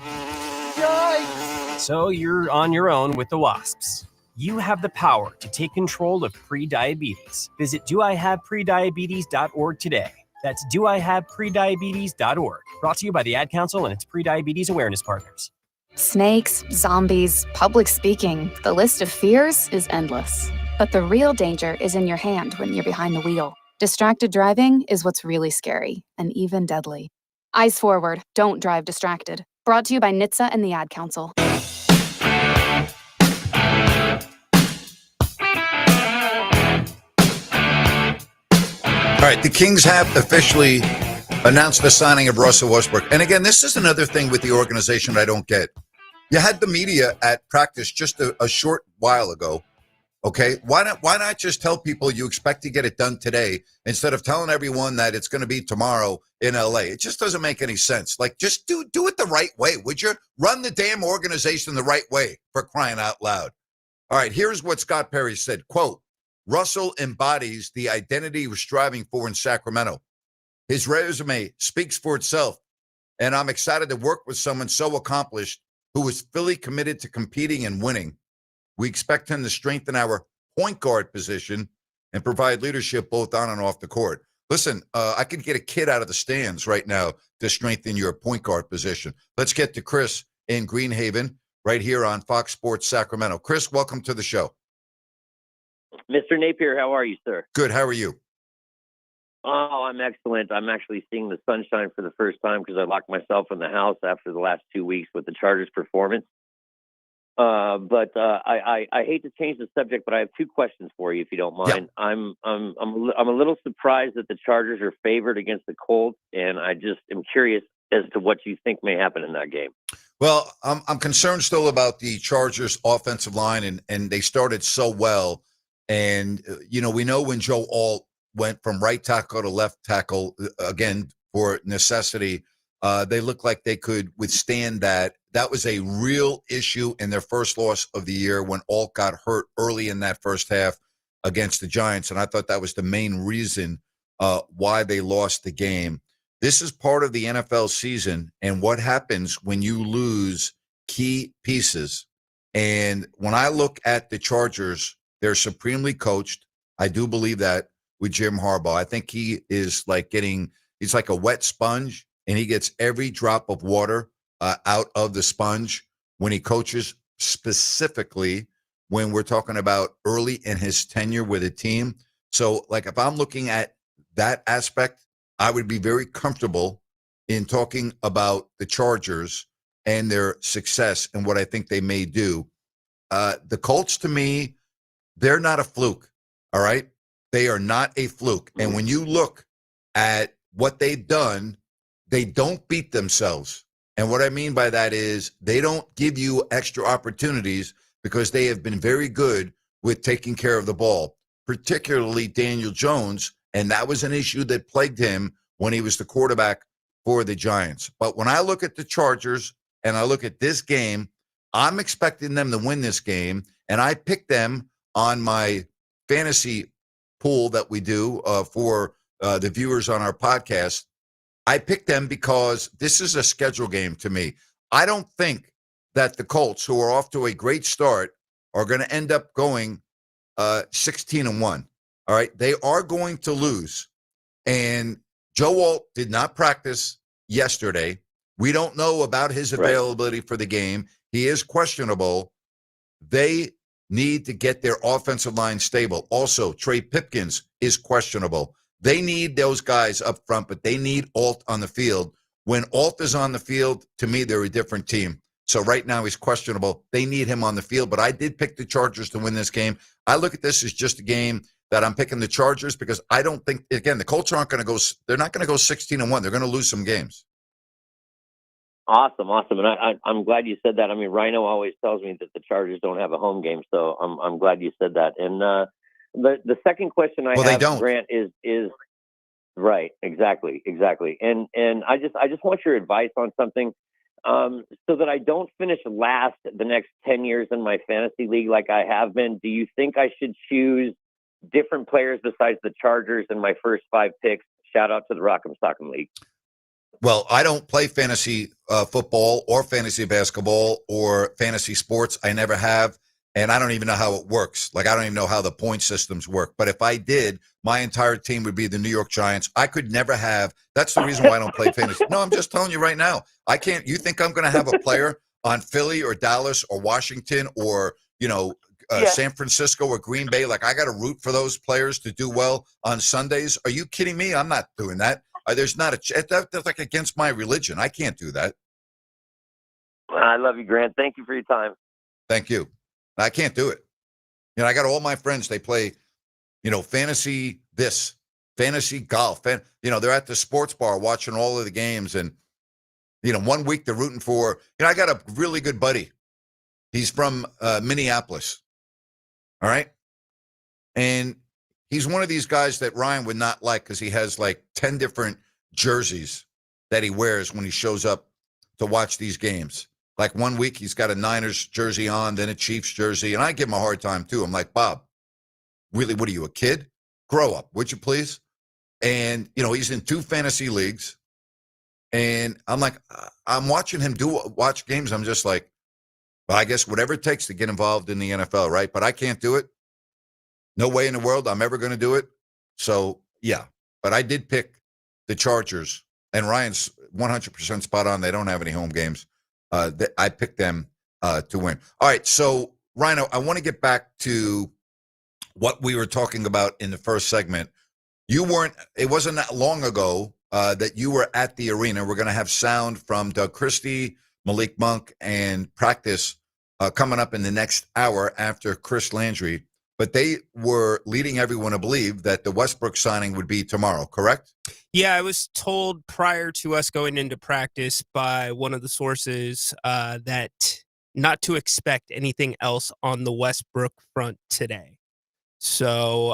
Yikes! So you're on your own with the wasps. You have the power to take control of prediabetes. Visit doihaveprediabetes.org today. That's doihaveprediabetes.org. Brought to you by the Ad Council and its prediabetes awareness partners. Snakes, zombies, public speaking. The list of fears is endless. But the real danger is in your hand when you're behind the wheel. Distracted driving is what's really scary and even deadly. Eyes forward, don't drive distracted. Brought to you by NHTSA and the Ad Council. All right, the Kings have officially announced the signing of Russell Westbrook. And again, this is another thing with the organization I don't get. You had the media at practice just a short while ago. Okay, why not just tell people you expect to get it done today instead of telling everyone that it's going to be tomorrow in LA? It just doesn't make any sense. Like, just do it the right way, would you? Run the damn organization the right way, for crying out loud. All right, here's what Scott Perry said, quote, Russell embodies the identity he was striving for in Sacramento. His resume speaks for itself, and I'm excited to work with someone so accomplished who is fully committed to competing and winning. We expect him to strengthen our point guard position and provide leadership both on and off the court. Listen, I could get a kid out of the stands right now to strengthen your point guard position. Let's get to Chris in Greenhaven right here on Fox Sports Sacramento. Chris, welcome to the show. Mr. Napier, how are you, sir? Good. How are you? Oh, I'm excellent. I'm actually seeing the sunshine for the first time because I locked myself in the house after the last 2 weeks with the Chargers' performance. But I hate to change the subject, but I have two questions for you, if you don't mind. Yeah. I'm a little surprised that the Chargers are favored against the Colts, and I just am curious as to what you think may happen in that game. Well, I'm concerned still about the Chargers' offensive line, and they started so well. And, we know when Joe Alt went from right tackle to left tackle, again, for necessity, they looked like they could withstand that. That was a real issue in their first loss of the year when Alt got hurt early in that first half against the Giants. And I thought that was the main reason why they lost the game. This is part of the NFL season and what happens when you lose key pieces. And when I look at the Chargers, they're supremely coached. I do believe that with Jim Harbaugh. I think he is he's like a wet sponge, and he gets every drop of water out of the sponge when he coaches, specifically when we're talking about early in his tenure with a team. So, if I'm looking at that aspect, I would be very comfortable in talking about the Chargers and their success and what I think they may do. The Colts, to me, they're not a fluke, all right? They are not a fluke. And when you look at what they've done, they don't beat themselves. And what I mean by that is they don't give you extra opportunities because they have been very good with taking care of the ball, particularly Daniel Jones. And that was an issue that plagued him when he was the quarterback for the Giants. But when I look at the Chargers and I look at this game, I'm expecting them to win this game. And I picked them on my fantasy pool that we do for the viewers on our podcast. I picked them because this is a schedule game to me. I don't think that the Colts, who are off to a great start, are going to end up going 16-1. All right. They are going to lose. And Joe Alt did not practice yesterday. We don't know about his availability for the game. He is questionable. They need to get their offensive line stable. Also, Trey Pipkins is questionable. They need those guys up front, but they need Alt on the field. When Alt is on the field, to me, they're a different team. So right now he's questionable. They need him on the field, but I did pick the Chargers to win this game. I look at this as just a game that I'm picking the Chargers because I don't think, again, the Colts aren't going to go, they're not going to go 16-1. They're going to lose some games. Awesome. And I'm glad you said that. I mean, Rhino always tells me that the Chargers don't have a home game, so I'm glad you said that. And The second question I Well, they have, don't. Grant, is right. Exactly. And I just want your advice on something, so that I don't finish last the next 10 years in my fantasy league like I have been. Do you think I should choose different players besides the Chargers in my first 5 picks? Shout out to the Rock'em Sock'em League. Well, I don't play fantasy football or fantasy basketball or fantasy sports. I never have. And I don't even know how it works. Like, I don't even know how the point systems work. But if I did, my entire team would be the New York Giants. I could never have. That's the reason why I don't play fantasy. No, I'm just telling you right now. I can't. You think I'm going to have a player on Philly or Dallas or Washington or, San Francisco or Green Bay? Like, I got to root for those players to do well on Sundays? Are you kidding me? I'm not doing that. There's not that's like against my religion. I can't do that. I love you, Grant. Thank you for your time. Thank you. I can't do it. I got all my friends, they play, fantasy this, fantasy golf. And, they're at the sports bar watching all of the games. And, 1 week they're rooting for, I got a really good buddy. He's from Minneapolis. All right. And he's one of these guys that Ryan would not like because he has like 10 different jerseys that he wears when he shows up to watch these games. Like 1 week, he's got a Niners jersey on, then a Chiefs jersey. And I give him a hard time, too. I'm like, Bob, really, what are you, a kid? Grow up, would you please? And, he's in 2 fantasy leagues. And I'm like, I'm watching him watch games. I'm just like, well, I guess whatever it takes to get involved in the NFL, right? But I can't do it. No way in the world I'm ever going to do it. So, yeah. But I did pick the Chargers. And Ryan's 100% spot on. They don't have any home games. I picked them to win. All right, so Rhino, I want to get back to what we were talking about in the first segment. It wasn't that long ago that you were at the arena. We're going to have sound from Doug Christie, Malik Monk, and practice coming up in the next hour after Chris Landry. But they were leading everyone to believe that the Westbrook signing would be tomorrow, correct? Yeah, I was told prior to us going into practice by one of the sources that not to expect anything else on the Westbrook front today. So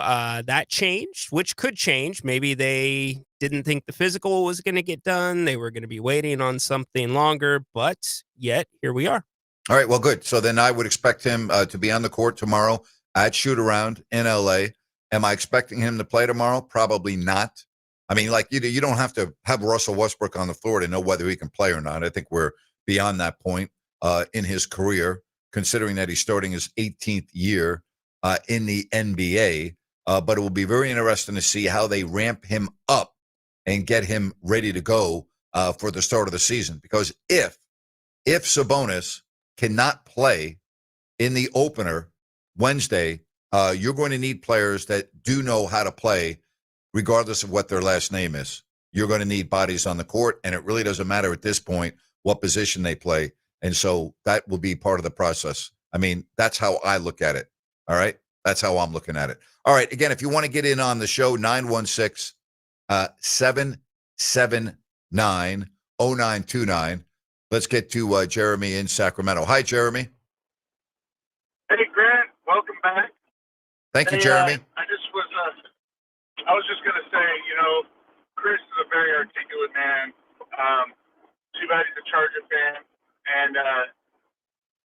that changed, which could change. Maybe they didn't think the physical was going to get done. They were going to be waiting on something longer, but yet here we are. All right, well, good. So then I would expect him to be on the court tomorrow at shoot-around in L.A. Am I expecting him to play tomorrow? Probably not. I mean, like, you don't have to have Russell Westbrook on the floor to know whether he can play or not. I think we're beyond that point in his career, considering that he's starting his 18th year in the NBA. But it will be very interesting to see how they ramp him up and get him ready to go for the start of the season. Because if Sabonis cannot play in the opener Wednesday, you're going to need players that do know how to play regardless of what their last name is. You're going to need bodies on the court, and it really doesn't matter at this point what position they play. And so that will be part of the process. I mean, that's how I look at it. All right? That's how I'm looking at it. All right. Again, if you want to get in on the show, 916-779-0929. Let's get to Jeremy in Sacramento. Hi, Jeremy. Hey, Grant. Welcome back. Thank you, Jeremy. I was just going to say, Chris is a very articulate man. Too bad he's a Charger fan. And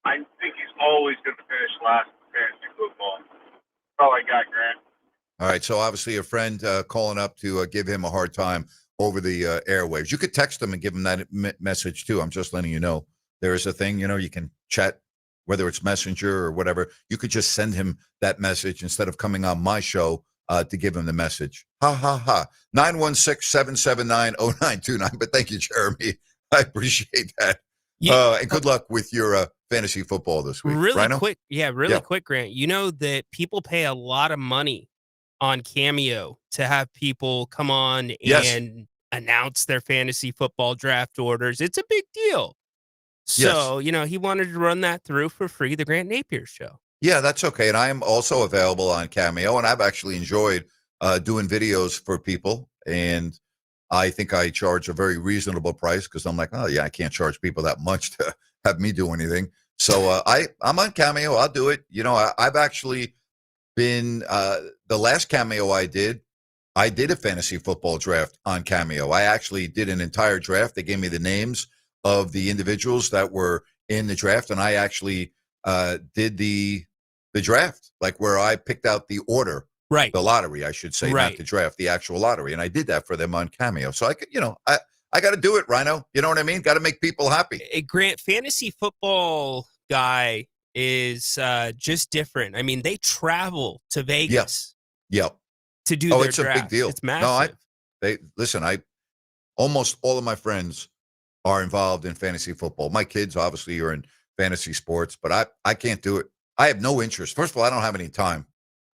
I think he's always going to finish last in fantasy football. That's all I got, Grant. All right. So obviously a friend calling up to give him a hard time over the airwaves. You could text him and give him that message too. I'm just letting you know. There is a thing, you can chat, whether it's Messenger or whatever. You could just send him that message instead of coming on my show to give him the message. Ha, ha, ha. 916-779-0929. But thank you, Jeremy. I appreciate that. Yeah. And good luck with your fantasy football this week. Really Rhino? quick. Yeah, quick, Grant. You know that people pay a lot of money on Cameo to have people come on and announce their fantasy football draft orders. It's a big deal. So, he wanted to run that through for free, the Grant Napear Show. Yeah, that's okay. And I am also available on Cameo, and I've actually enjoyed doing videos for people. And I think I charge a very reasonable price because I'm like, I can't charge people that much to have me do anything. So I'm on Cameo. I'll do it. I've actually been the last Cameo I did a fantasy football draft on Cameo. I actually did an entire draft. They gave me the names of the individuals that were in the draft, and I actually did the draft, like where I picked out the order, right? The lottery, I should say, right. not the draft, the actual lottery, and I did that for them on Cameo. So I could, I got to do it, Rhino. You know what I mean? Got to make people happy. Grant, fantasy football guy is just different. I mean, they travel to Vegas. Yep. To do their it's draft. A big deal. It's massive. No, almost all of my friends are involved in fantasy football. My kids obviously are in fantasy sports, but I can't do it. I have no interest. First of all, I don't have any time.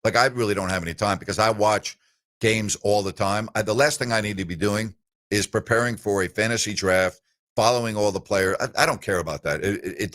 Like, I really don't have any time because I watch games all the time. The last thing I need to be doing is preparing for a fantasy draft, following all the players. I don't care about that. It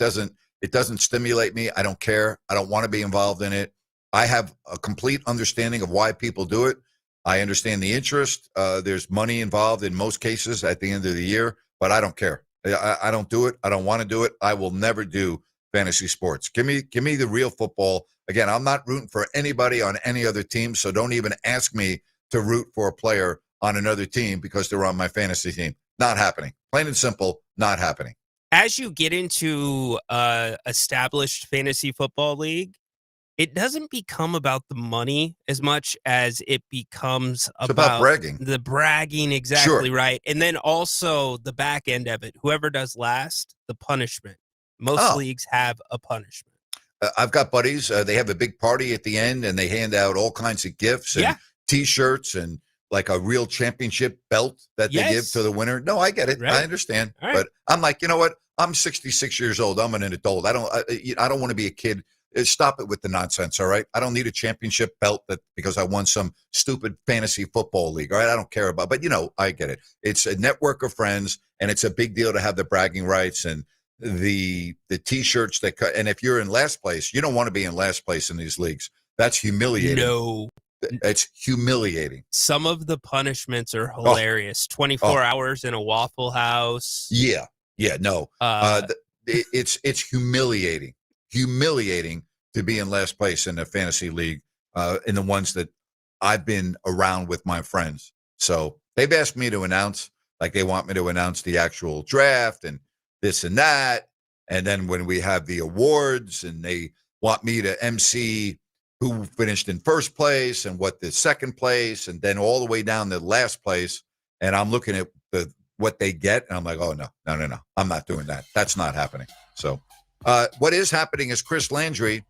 doesn't stimulate me. I don't care. I don't want to be involved in it. I have a complete understanding of why people do it. I understand the interest. There's money involved in most cases at the end of the year, but I don't care. I don't do it. I don't want to do it. I will never do fantasy sports. Give me the real football. Again, I'm not rooting for anybody on any other team, so don't even ask me to root for a player on another team because they're on my fantasy team. Not happening. Plain and simple, not happening. As you get into established fantasy football league, it doesn't become about the money as much as it becomes about bragging. The bragging, exactly sure. Right. And then also the back end of it. Whoever does last, the punishment. Most leagues have a punishment. I've got buddies. They have a big party at the end, and they hand out all kinds of gifts and T-shirts and like a real championship belt that they give to the winner. No, I get it. Right. I understand. Right. But I'm like, you know what? I'm 66 years old. I'm an adult. I don't want to be a kid. Stop it with the nonsense, all right? I don't need a championship belt because I won some stupid fantasy football league, all right? I don't care about, but I get it. It's a network of friends, and it's a big deal to have the bragging rights and the T-shirts that cut. And if you're in last place, you don't want to be in last place in these leagues. That's humiliating. No. It's humiliating. Some of the punishments are hilarious. 24 hours in a Waffle House. Yeah, no. It's humiliating. Humiliating to be in last place in the fantasy league, in the ones that I've been around with my friends. So they've asked me to announce, like they want me to announce the actual draft and this and that. And then when we have the awards, and they want me to MC who finished in first place and what the second place, and then all the way down to last place. And I'm looking at what they get, and I'm like, oh, no. I'm not doing that. That's not happening. So what is happening is Chris Landry,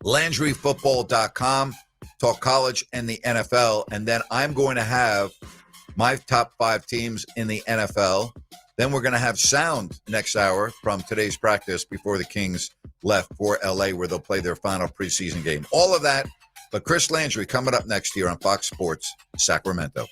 LandryFootball.com, talk college and the NFL. And then I'm going to have my top 5 teams in the NFL. Then we're going to have sound next hour from today's practice before the Kings left for LA, where they'll play their final preseason game. All of that. But Chris Landry coming up next year on Fox Sports Sacramento.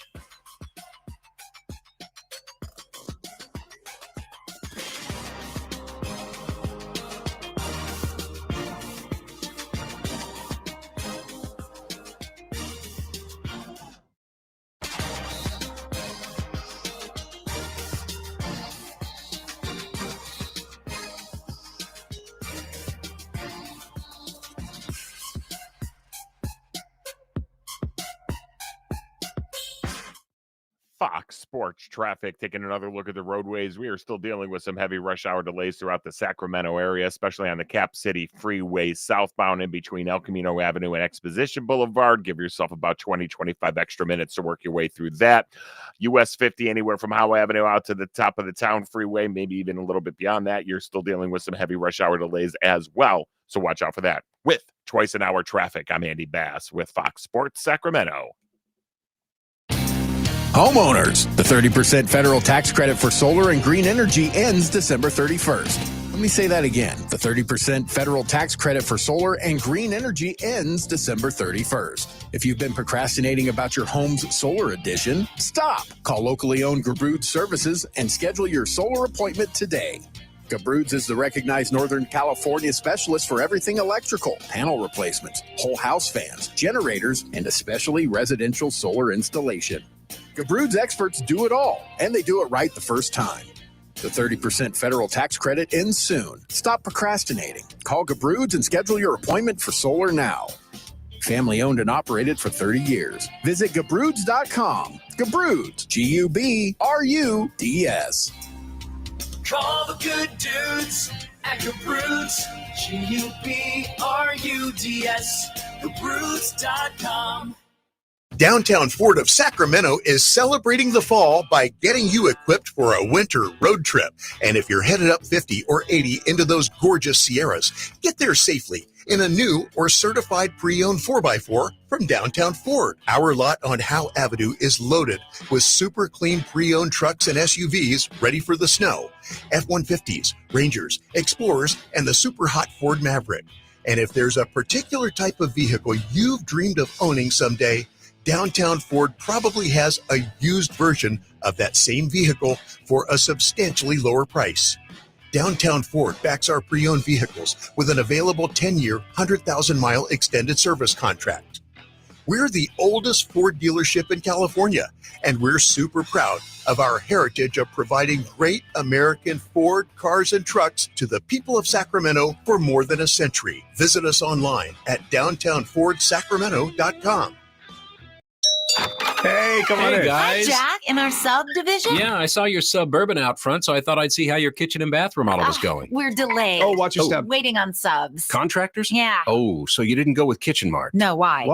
Fox Sports traffic, taking another look at the roadways. We are still dealing with some heavy rush hour delays throughout the Sacramento area, especially on the Cap City Freeway southbound in between El Camino Avenue and Exposition Boulevard. Give yourself about 20-25 extra minutes to work your way through that. US 50 anywhere from Howe Avenue out to the top of the town freeway, maybe even a little bit beyond that. You're still dealing with some heavy rush hour delays as well, so watch out for that. With twice an hour traffic, I'm Andy Bass with Fox Sports Sacramento. Homeowners, the 30% federal tax credit for solar and green energy ends December 31st. Let me say that again. The 30% federal tax credit for solar and green energy ends December 31st. If you've been procrastinating about your home's solar addition, stop. Call locally owned Gabroods Services and schedule your solar appointment today. Gabroods is the recognized Northern California specialist for everything electrical, panel replacements, whole house fans, generators, and especially residential solar installation. Gabroods experts do it all, and they do it right the first time. The 30% federal tax credit ends soon. Stop procrastinating. Call Gabroods and schedule your appointment for solar now. Family owned and operated for 30 years. Visit Gabroods.com. Gabroods, Gubruds. Call the good dudes at Gabroods, Gubruds, Gabroods.com. Downtown Ford of Sacramento is celebrating the fall by getting you equipped for a winter road trip. And if you're headed up 50 or 80 into those gorgeous Sierras, get there safely in a new or certified pre-owned 4x4 from Downtown Ford. Our lot on Howe Avenue is loaded with super clean pre-owned trucks and SUVs ready for the snow, F-150s, Rangers, Explorers, and the super hot Ford Maverick. And if there's a particular type of vehicle you've dreamed of owning someday, Downtown Ford probably has a used version of that same vehicle for a substantially lower price. Downtown Ford backs our pre-owned vehicles with an available 10-year, 100,000-mile extended service contract. We're the oldest Ford dealership in California, and we're super proud of our heritage of providing great American Ford cars and trucks to the people of Sacramento for more than a century. Visit us online at downtownfordsacramento.com. Hey, come on in. Guys. Hi, Jack. In our subdivision? Yeah, I saw your Suburban out front, so I thought I'd see how your kitchen and bath remodel was going. We're delayed. Oh, watch your step. Waiting on subs. Contractors? Yeah. Oh, so you didn't go with Kitchen Mart? No, why?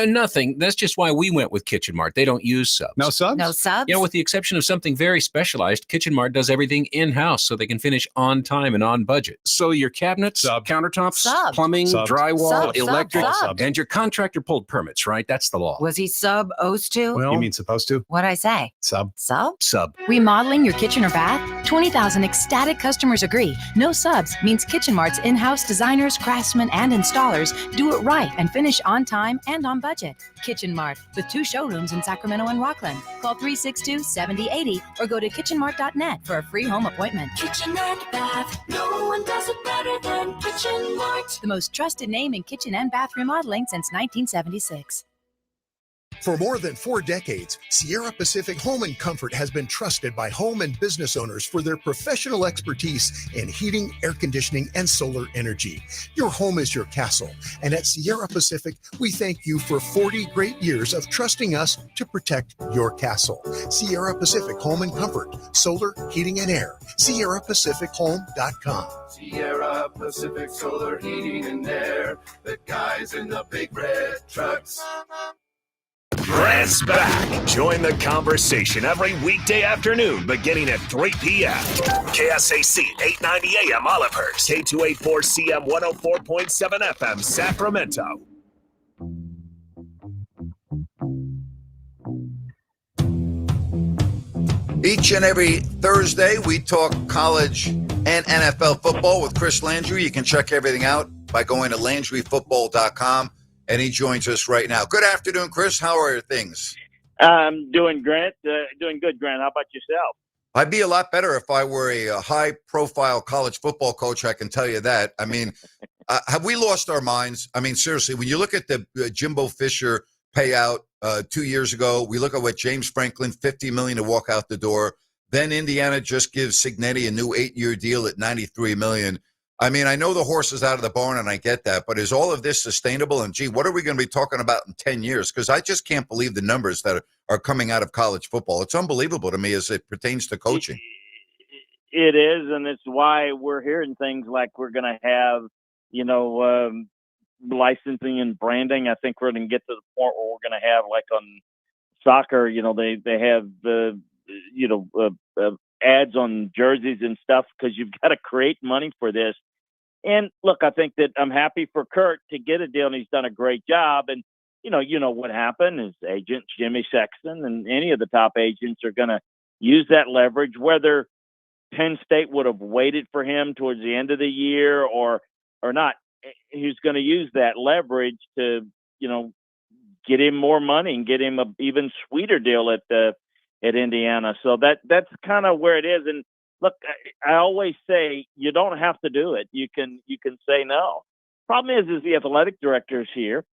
Nothing. That's just why we went with Kitchen Mart. They don't use subs. No subs? No subs? You know, with the exception of something very specialized, Kitchen Mart does everything in-house so they can finish on time and on budget. So your cabinets, countertops, plumbing, drywall, electric, and your contractor pulled permits, right? That's the law. Was he supposed to? Well, you mean supposed to? What'd I say? Sub. Sub? Sub. Remodeling your kitchen or bath? 20,000 ecstatic customers agree. No subs means Kitchen Mart's in-house designers, craftsmen, and installers do it right and finish on time and on budget. Kitchen Mart, with 2 showrooms in Sacramento and Rockland. Call 362-7080 or go to kitchenmart.net for a free home appointment. Kitchen and bath, no one does it better than Kitchen Mart. The most trusted name in kitchen and bath remodeling since 1976. For more than 4 decades, Sierra Pacific Home and Comfort has been trusted by home and business owners for their professional expertise in heating, air conditioning, and solar energy. Your home is your castle, and at Sierra Pacific, we thank you for 40 great years of trusting us to protect your castle. Sierra Pacific Home and Comfort, solar, heating, and air. SierraPacificHome.com. Sierra Pacific Solar Heating and Air. The guys in the big red trucks. Grant's back. Join the conversation every weekday afternoon beginning at 3 p.m. KSAC 890 AM Olivehurst, K284CM 104.7 FM Sacramento. Each and every Thursday, we talk college and NFL football with Chris Landry. You can check everything out by going to LandryFootball.com. And he joins us right now. Good afternoon, Chris. How are things? I'm doing great. Doing good, Grant. How about yourself? I'd be a lot better if I were a high-profile college football coach, I can tell you that. I mean, have we lost our minds? I mean, seriously, when you look at the Jimbo Fisher payout 2 years ago, we look at what James Franklin, $50 million to walk out the door. Then Indiana just gives Cignetti a new 8-year deal at $93 million. I mean, I know the horse is out of the barn, and I get that, but is all of this sustainable? And, gee, what are we going to be talking about in 10 years? Because I just can't believe the numbers that are coming out of college football. It's unbelievable to me as it pertains to coaching. It is, and it's why we're hearing things like we're going to have, licensing and branding. I think we're going to get to the point where we're going to have, like on soccer, they have the, ads on jerseys and stuff because you've got to create money for this. And look, I think that I'm happy for Kurt to get a deal, and he's done a great job. And you know what happened is agent Jimmy Sexton and any of the top agents are going to use that leverage. Whether Penn State would have waited for him towards the end of the year or not, he's going to use that leverage to get him more money and get him a even sweeter deal at Indiana. So that's kind of where it is. And look, I always say you don't have to do it. You can say no. Problem is the athletic directors here,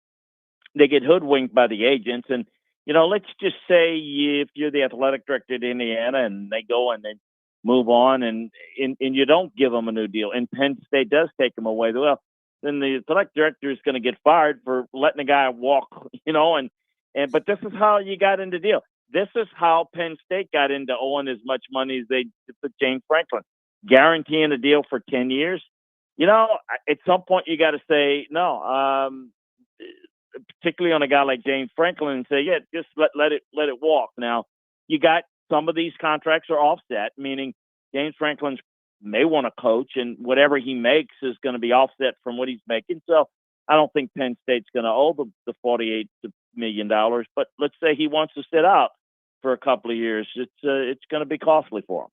they get hoodwinked by the agents. And, let's just say if you're the athletic director at Indiana and they go and they move on and you don't give them a new deal and Penn State does take them away. Well, then the athletic director is going to get fired for letting the guy walk, but this is how you got into the deal. This is how Penn State got into owing as much money as they did with James Franklin, guaranteeing a deal for 10 years. At some point you got to say no, particularly on a guy like James Franklin, and say, yeah, just let it walk. Now, you got some of these contracts are offset, meaning James Franklin may want to coach, and whatever he makes is going to be offset from what he's making. So I don't think Penn State's going to owe the $48 million. But let's say he wants to sit out for a couple of years. It's going to be costly for him.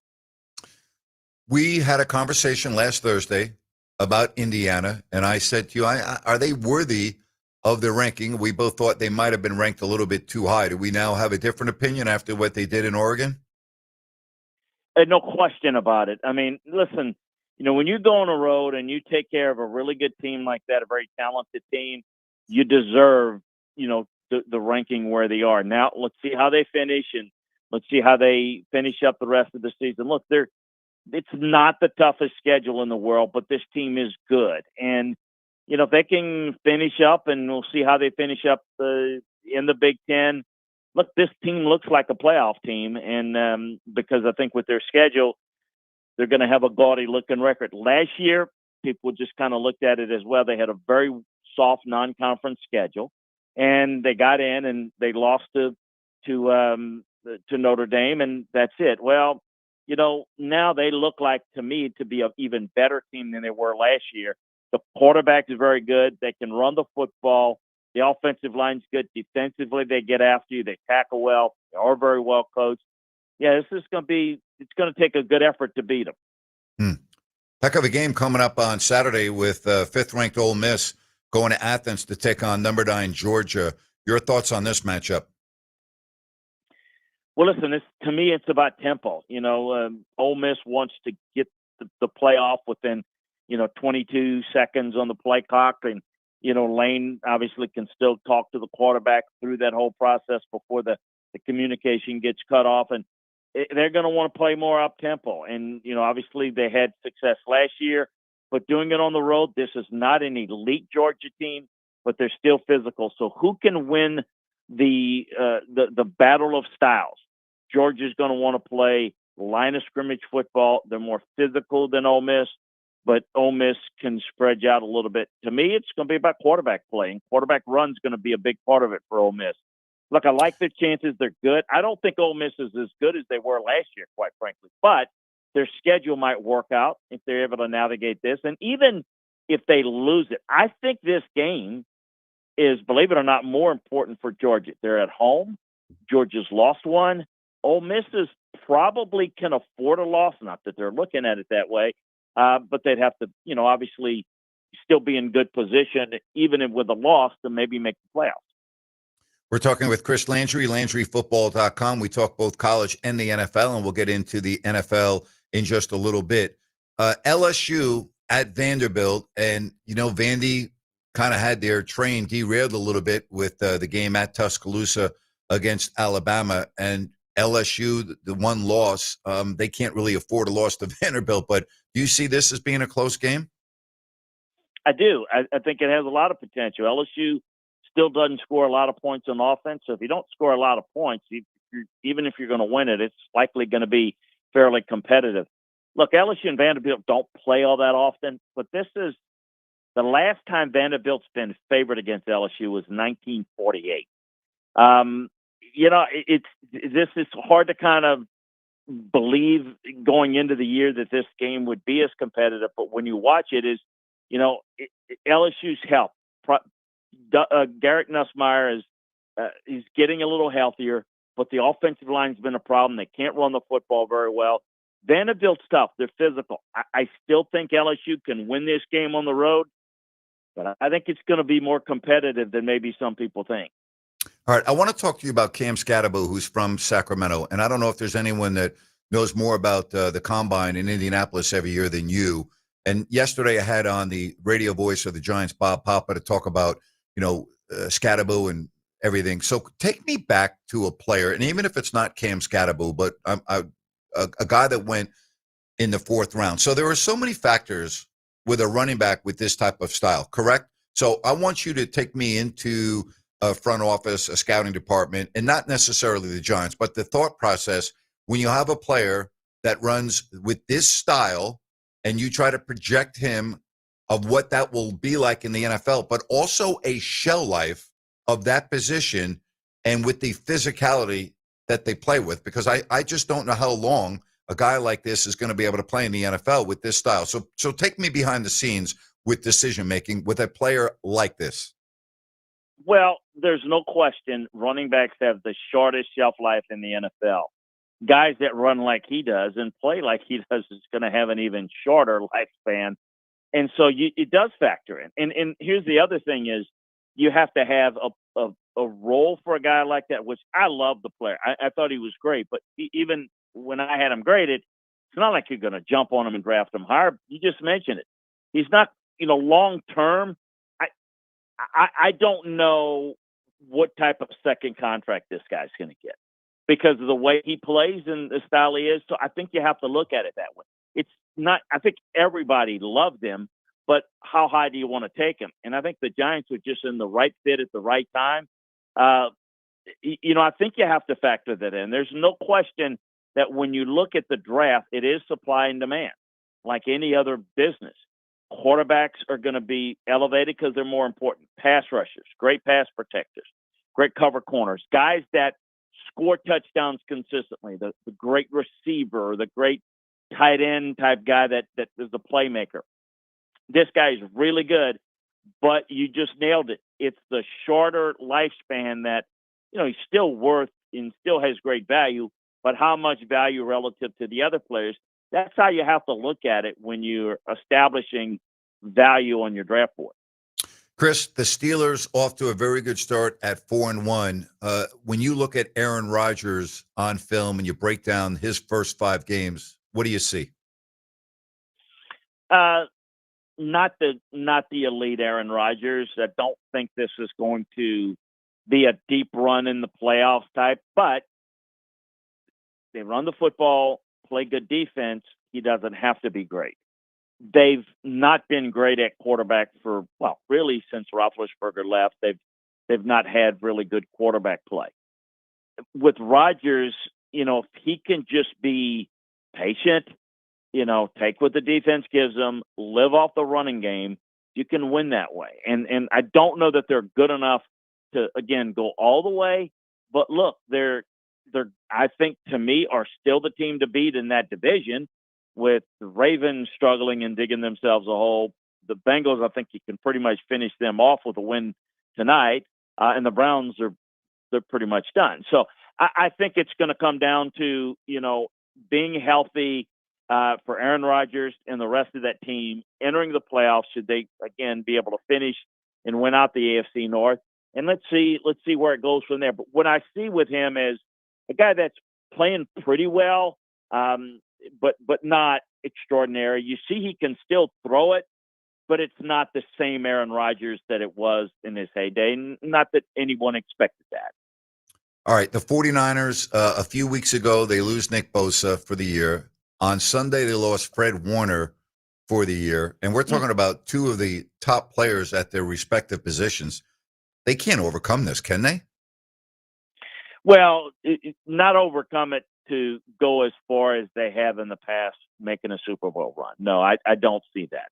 We had a conversation last Thursday about Indiana, and I said to you, are they worthy of the ranking? We both thought they might have been ranked a little bit too high. Do we now have a different opinion after what they did in Oregon? No question about it. I mean, listen, when you go on a road and you take care of a really good team like that, a very talented team, you deserve, the ranking where they are. Now, let's see how they finish, and let's see how they finish up the rest of the season. Look, it's not the toughest schedule in the world, but this team is good. And, if they can finish up, and we'll see how they finish up in the Big Ten. Look, this team looks like a playoff team, and because I think with their schedule, they're going to have a gaudy-looking record. Last year, people just kind of looked at it as well. They had a very soft non-conference schedule, and they got in and they lost to Notre Dame, and that's it. Well, now they look like, to me, to be an even better team than they were last year. The quarterback is very good. They can run the football. The offensive line's good. Defensively, they get after you. They tackle well. They are very well coached. Yeah, it's going to take a good effort to beat them. Heck of a game coming up on Saturday with fifth-ranked Ole Miss going to Athens to take on number 9 Georgia. Your thoughts on this matchup? Well, listen, to me, it's about tempo. Ole Miss wants to get the playoff within, 22 seconds on the play clock. And, Lane obviously can still talk to the quarterback through that whole process before the communication gets cut off. And they're going to want to play more up-tempo. And, obviously they had success last year, but doing it on the road, this is not an elite Georgia team, but they're still physical. So who can win the battle of styles? Georgia's going to want to play line of scrimmage football. They're more physical than Ole Miss, but Ole Miss can spread you out a little bit. To me, it's going to be about quarterback play, and quarterback run's going to be a big part of it for Ole Miss. Look, I like their chances. They're good. I don't think Ole Miss is as good as they were last year, quite frankly, but their schedule might work out if they're able to navigate this. And even if they lose it, I think this game is, believe it or not, more important for Georgia. They're at home. Georgia's lost one. Ole Miss is probably can afford a loss. Not that they're looking at it that way, but they'd have to, obviously still be in good position, even with a loss, to maybe make the playoffs. We're talking with Chris Landry, LandryFootball.com. We talk both college and the NFL, and we'll get into the NFL in just a little bit. LSU at Vanderbilt, and, Vandy kind of had their train derailed a little bit with the game at Tuscaloosa against Alabama, and LSU, the one loss, they can't really afford a loss to Vanderbilt, but do you see this as being a close game? I do. I think it has a lot of potential. LSU still doesn't score a lot of points on offense, so if you don't score a lot of points, even if you're going to win it, it's likely going to be fairly competitive. Look, LSU and Vanderbilt don't play all that often, but this is the last time Vanderbilt's been favored against LSU was 1948. This is hard to kind of believe going into the year that this game would be as competitive, but when you watch it, LSU's help. Garrett Nussmeier is getting a little healthier, but the offensive line's been a problem. They can't run the football very well. Vanderbilt's tough. They're physical. I still think LSU can win this game on the road, but I think it's going to be more competitive than maybe some people think. All right, I want to talk to you about Cam Scatterbo, who's from Sacramento, and I don't know if there's anyone that knows more about the Combine in Indianapolis every year than you. And yesterday I had on the radio voice of the Giants, Bob Papa, to talk about, Scatterbo and everything. So take me back to a player, and even if it's not Cam Scatterbo, but a guy that went in the 4th round. So there were so many factors with a running back with this type of style, correct? So I want you to take me into a front office, a scouting department, and not necessarily the Giants, but the thought process when you have a player that runs with this style and you try to project him of what that will be like in the NFL, but also a shell life of that position and with the physicality that they play with, because I just don't know how long a guy like this is going to be able to play in the NFL with this style. So take me behind the scenes with decision-making with a player like this. Well, there's no question running backs have the shortest shelf life in the NFL. Guys that run like he does and play like he does is going to have an even shorter lifespan. And so it does factor in. And here's the other thing is you have to have a role for a guy like that, which I love the player. I thought he was great. But even when I had him graded, it's not like you're going to jump on him and draft him higher. You just mentioned it. He's not, long term. I don't know what type of second contract this guy's going to get because of the way he plays and the style he is. So I think you have to look at it that way. It's not, I think everybody loved him, but how high do you want to take him? And I think the Giants were just in the right fit at the right time. I think you have to factor that in. There's no question that when you look at the draft, it is supply and demand, like any other business. Quarterbacks are going to be elevated because they're more important. Pass rushers, great pass protectors, great cover corners, guys that score touchdowns consistently, the great receiver, the great tight end type guy that is the playmaker. This guy is really good, but you just nailed it. It's the shorter lifespan that, he's still worth and still has great value, but how much value relative to the other players? That's how you have to look at it when you're establishing value on your draft board. Chris, the Steelers off to a very good start at 4-1. When you look at Aaron Rodgers on film and you break down his first 5 games, what do you see? Not the elite Aaron Rodgers. I don't think this is going to be a deep run in the playoffs type, but they run the football, play good defense. He doesn't have to be great. They've not been great at quarterback for, really since Roethlisberger left. They've not had really good quarterback play. With Rodgers, if he can just be patient, take what the defense gives him, live off the running game, you can win that way. And I don't know that they're good enough to, again, go all the way. But look, they're I think, to me, are still the team to beat in that division, with the Ravens struggling and digging themselves a hole. The Bengals, I think you can pretty much finish them off with a win tonight. And the Browns they're pretty much done. So I think it's going to come down to, being healthy for Aaron Rodgers and the rest of that team entering the playoffs. Should they, again, be able to finish and win out the AFC North? And let's see where it goes from there. But what I see with him is a guy that's playing pretty well, but not extraordinary. You see he can still throw it, but it's not the same Aaron Rodgers that it was in his heyday. Not that anyone expected that. All right, the 49ers, a few weeks ago, they lose Nick Bosa for the year. On Sunday, they lost Fred Warner for the year. And we're talking about 2 of the top players at their respective positions. They can't overcome this, can they? Well, not overcome it to go as far as they have in the past, making a Super Bowl run. No, I don't see that.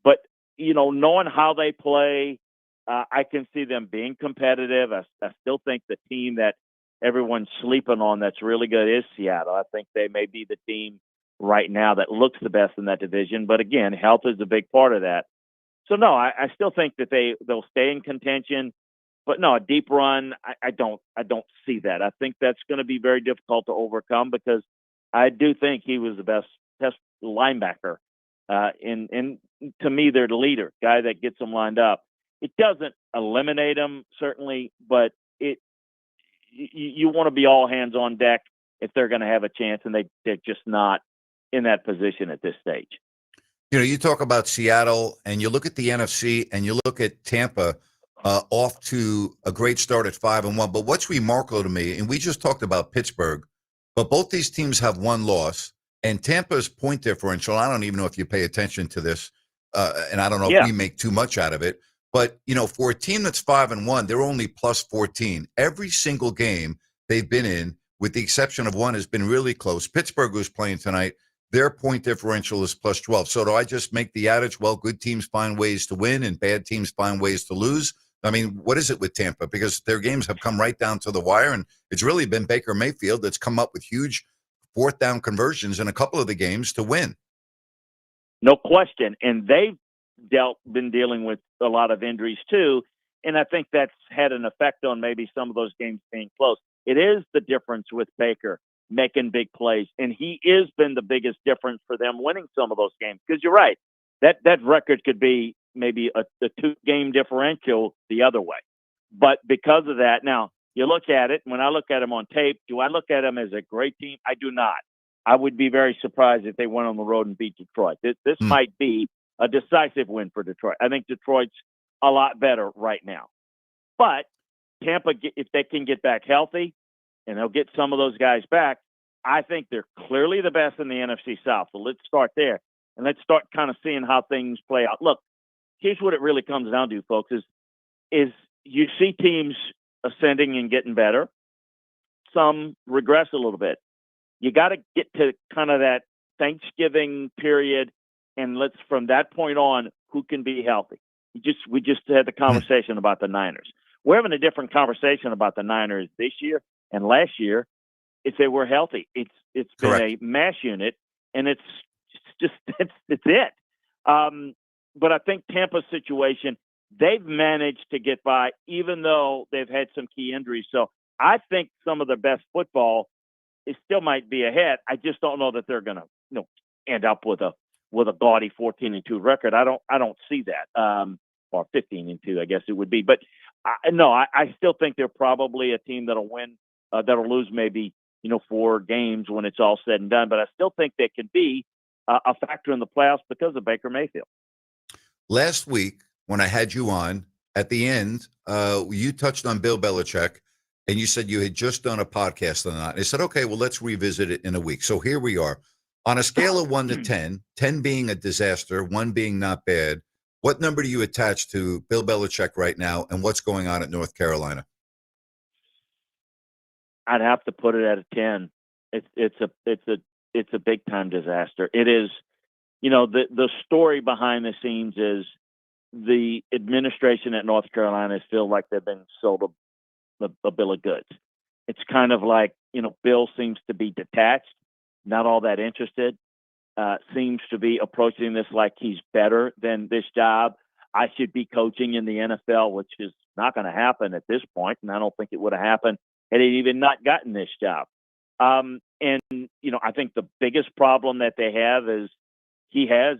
But, knowing how they play, I can see them being competitive. I still think the team that everyone's sleeping on that's really good is Seattle. I think they may be the team right now that looks the best in that division. But, again, health is a big part of that. So, no, I still think that they'll stay in contention. But no, a deep run, I don't see that. I think that's going to be very difficult to overcome because I do think he was the best linebacker. And to me, they're the leader, guy that gets them lined up. It doesn't eliminate them, certainly, but you want to be all hands on deck if they're going to have a chance, and they're just not in that position at this stage. You talk about Seattle, and you look at the NFC, and you look at Tampa, off to a great start at 5-1. But what's remarkable to me, and we just talked about Pittsburgh, but both these teams have one loss. And Tampa's point differential, I don't even know if you pay attention to this, and I don't know if we make too much out of it, but, for a team that's 5-1, they're only plus 14. Every single game they've been in, with the exception of one, has been really close. Pittsburgh, who's playing tonight, their point differential is plus 12. So do I just make the adage, well, good teams find ways to win and bad teams find ways to lose? I mean, what is it with Tampa? Because their games have come right down to the wire, and it's really been Baker Mayfield that's come up with huge fourth down conversions in a couple of the games to win. No question. And they've been dealing with a lot of injuries too. And I think that's had an effect on maybe some of those games being close. It is the difference with Baker making big plays. And he has been the biggest difference for them winning some of those games. Because you're right. That record could be maybe a 2-game differential the other way. But because of that, now, you look at it, when I look at them on tape, do I look at them as a great team? I do not. I would be very surprised if they went on the road and beat Detroit. This might be a decisive win for Detroit. I think Detroit's a lot better right now. But Tampa, if they can get back healthy, and they'll get some of those guys back, I think they're clearly the best in the NFC South. So let's start there. And let's start kind of seeing how things play out. Look, here's what it really comes down to, folks, is you see teams ascending and getting better. Some regress a little bit. You got to get to kind of that Thanksgiving period, and from that point on, who can be healthy? We just had the conversation about the Niners. We're having a different conversation about the Niners this year and last year if they were healthy. It's been a mash unit, and it's it. But I think Tampa's situation, they've managed to get by, even though they've had some key injuries. So I think some of the best football still might be ahead. I just don't know that they're going to, end up with a gaudy 14-2 record. I don't see that, or 15-2, I guess it would be. But I still think they're probably a team that'll win, that'll lose maybe 4 games when it's all said and done. But I still think they can be a factor in the playoffs because of Baker Mayfield. Last week, when I had you on, at the end, you touched on Bill Belichick, and you said you had just done a podcast on that. I said, okay, well, let's revisit it in a week. So here we are. On a scale of 1 to 10, 10 being a disaster, 1 being not bad, what number do you attach to Bill Belichick right now, and what's going on at North Carolina? I'd have to put it at a 10. It's a big time disaster. It is, the story behind the scenes is the administration at North Carolina feel like they've been sold a bill of goods. It's kind of like, Bill seems to be detached, not all that interested, seems to be approaching this like he's better than this job. I should be coaching in the NFL, which is not going to happen at this point, and I don't think it would have happened had he even not gotten this job. I think the biggest problem that they have is he has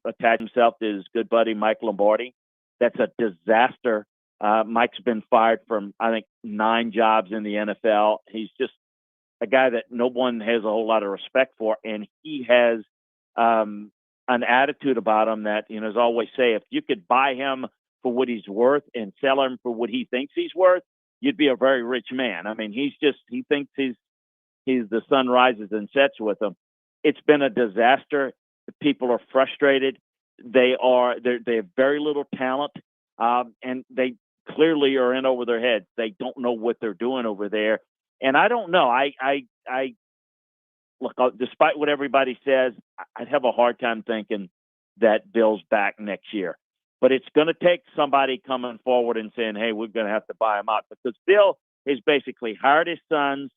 attached himself to his good buddy Mike Lombardi. That's a disaster. Mike's been fired from, I think, 9 jobs in the NFL. He's just a guy that no one has a whole lot of respect for, and he has an attitude about him that, as I always say, if you could buy him for what he's worth and sell him for what he thinks he's worth, you'd be a very rich man. I mean, he thinks he's the sun rises and sets with him. It's been a disaster. People are frustrated. They have very little talent, and they clearly are in over their heads. They don't know what they're doing over there. And I don't know. I look, despite what everybody says, I'd have a hard time thinking that Bill's back next year. But it's going to take somebody coming forward and saying, hey, we're going to have to buy him out. Because Bill has basically hired his sons,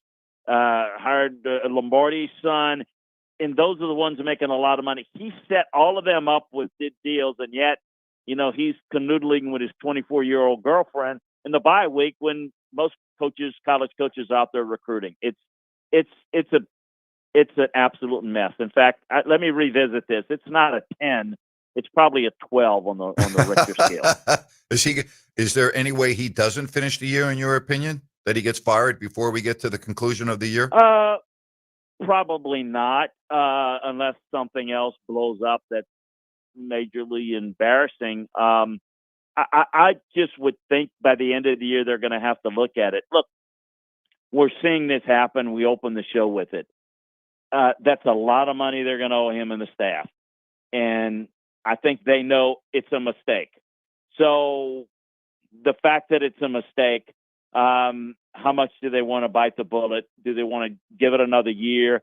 hired Lombardi's son, and those are the ones making a lot of money. He set all of them up with good deals, and yet, he's canoodling with his 24-year-old girlfriend in the bye week when most college coaches out there recruiting. It's an absolute mess. In fact, let me revisit this. It's not a 10. It's probably a 12 on the Richter scale. Is there any way he doesn't finish the year, in your opinion, that he gets fired before we get to the conclusion of the year? Probably not, unless something else blows up that's majorly embarrassing. I just would think by the end of the year they're going to have to look at it. Look, we're seeing this happen. We opened the show with it. that's a lot of money they're going to owe him and the staff. And I think they know it's a mistake. So the fact that it's a mistake, how much do they want to bite the bullet? Do they want to give it another year?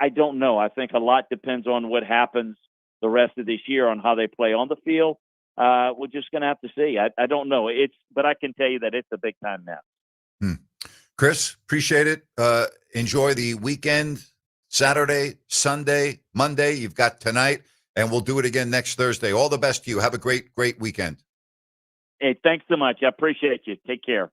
I don't know. I think a lot depends on what happens the rest of this year on how they play on the field. We're just going to have to see. I don't know. But I can tell you that it's a big time now. Chris, appreciate it. Enjoy the weekend, Saturday, Sunday, Monday. You've got tonight, and we'll do it again next Thursday. All the best to you. Have a great, great weekend. Hey, thanks so much. I appreciate you. Take care.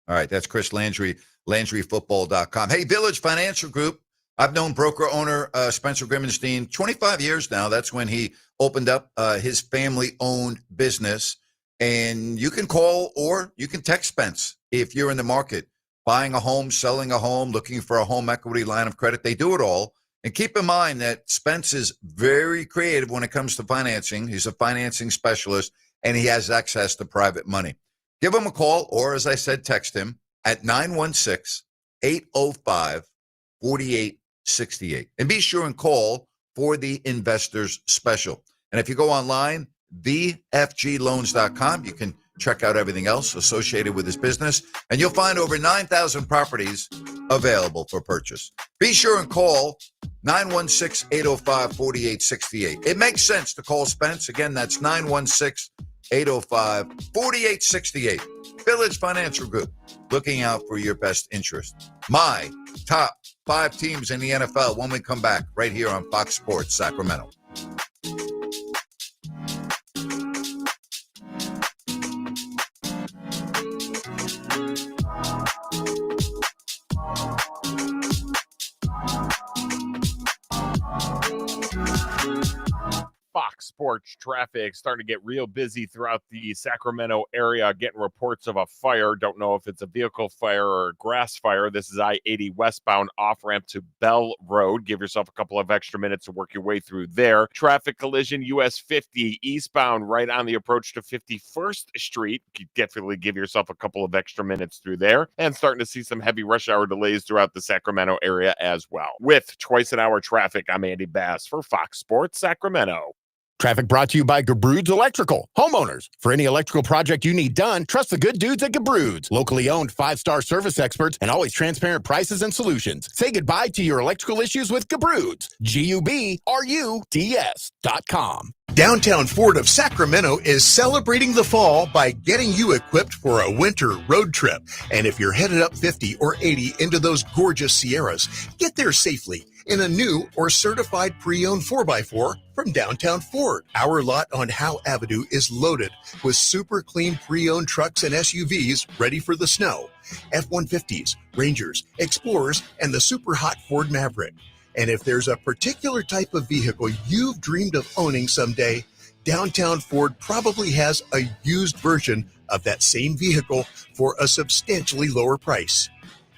All right, that's Chris Landry, LandryFootball.com. Hey, Village Financial Group. I've known broker owner Spencer Grimmenstein 25 years now. That's when he opened up his family-owned business. And you can call or you can text Spence if you're in the market, buying a home, selling a home, looking for a home equity line of credit. They do it all. And keep in mind that Spence is very creative when it comes to financing. He's a financing specialist, and he has access to private money. Give him a call or, as I said, text him at 916-805-4868. And be sure and call for the Investors Special. And if you go online, vfgloans.com, you can check out everything else associated with his business, and you'll find over 9,000 properties available for purchase. Be sure and call 916-805-4868. It makes sense to call Spence. Again, that's 916-805-4868. Village Financial Group, looking out for your best interest. My top 5 teams in the NFL when we come back right here on Fox Sports Sacramento. Fox Sports traffic starting to get real busy throughout the Sacramento area, getting reports of a fire. Don't know if it's a vehicle fire or a grass fire. This is I-80 westbound off-ramp to Bell Road. Give yourself a couple of extra minutes to work your way through there. Traffic collision, US 50 eastbound right on the approach to 51st Street. You definitely give yourself a couple of extra minutes through there. And starting to see some heavy rush hour delays throughout the Sacramento area as well. With twice an hour traffic, I'm Andy Bass for Fox Sports Sacramento. Traffic brought to you by Gabroods Electrical. Homeowners, for any electrical project you need done, trust the good dudes at Gabroods. Locally owned, 5-star service experts, and always transparent prices and solutions. Say goodbye to your electrical issues with Gabroods. GUBRUDS.com. Downtown Ford of Sacramento is celebrating the fall by getting you equipped for a winter road trip. And if you're headed up 50 or 80 into those gorgeous Sierras, get there safely in a new or certified pre-owned 4x4 from Downtown Ford. Our lot on Howe Avenue is loaded with super clean pre-owned trucks and SUVs ready for the snow. F-150s, Rangers, Explorers, and the super hot Ford Maverick. And if there's a particular type of vehicle you've dreamed of owning someday, Downtown Ford probably has a used version of that same vehicle for a substantially lower price.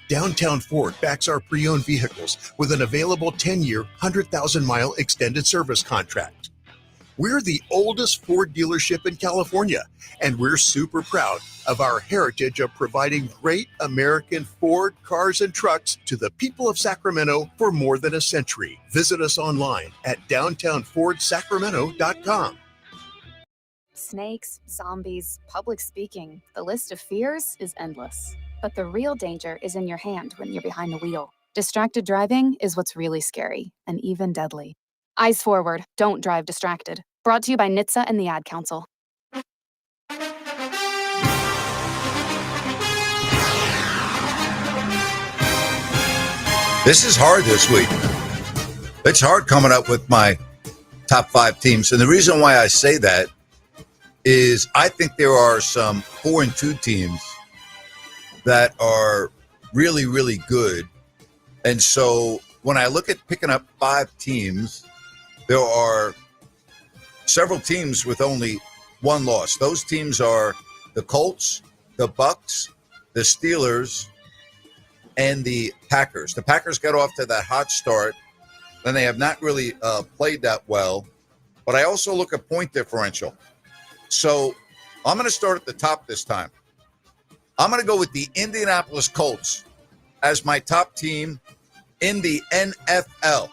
Downtown Ford backs our pre-owned vehicles with an available 10-year, 100,000-mile extended service contract. We're the oldest Ford dealership in California, and we're super proud of our heritage of providing great American Ford cars and trucks to the people of Sacramento for more than a century. Visit us online at downtownfordsacramento.com. Snakes, zombies, public speaking. The list of fears is endless. But the real danger is in your hand when you're behind the wheel. Distracted driving is what's really scary and even deadly. Eyes forward, don't drive distracted. Brought to you by NHTSA and the Ad Council. This is hard this week. It's hard coming up with my top 5 teams. And the reason why I say that is I think there are some 4-2 teams that are really, really good. And so when I look at picking up 5 teams, there are several teams with only 1 loss. Those teams are the Colts, the Bucks, the Steelers, and the Packers. The Packers got off to that hot start, and they have not really played that well. But I also look at point differential. So I'm going to start at the top this time. I'm going to go with the Indianapolis Colts as my top team in the NFL.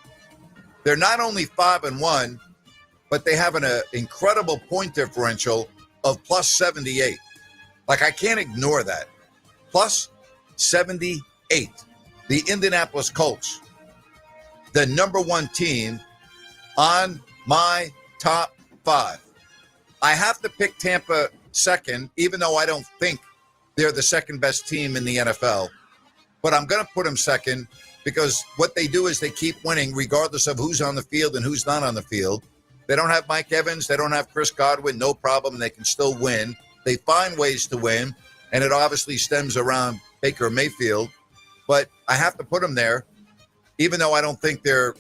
They're not only 5-1, but they have an incredible point differential of plus 78. Like, I can't ignore that. Plus 78. The Indianapolis Colts, the number one team on my top 5. I have to pick Tampa second, even though I don't think they're the second best team in the NFL. But I'm going to put them second because what they do is they keep winning regardless of who's on the field and who's not on the field. They don't have Mike Evans. They don't have Chris Godwin. No problem. They can still win. They find ways to win, and it obviously stems around Baker Mayfield. But I have to put them there, even though I don't think they're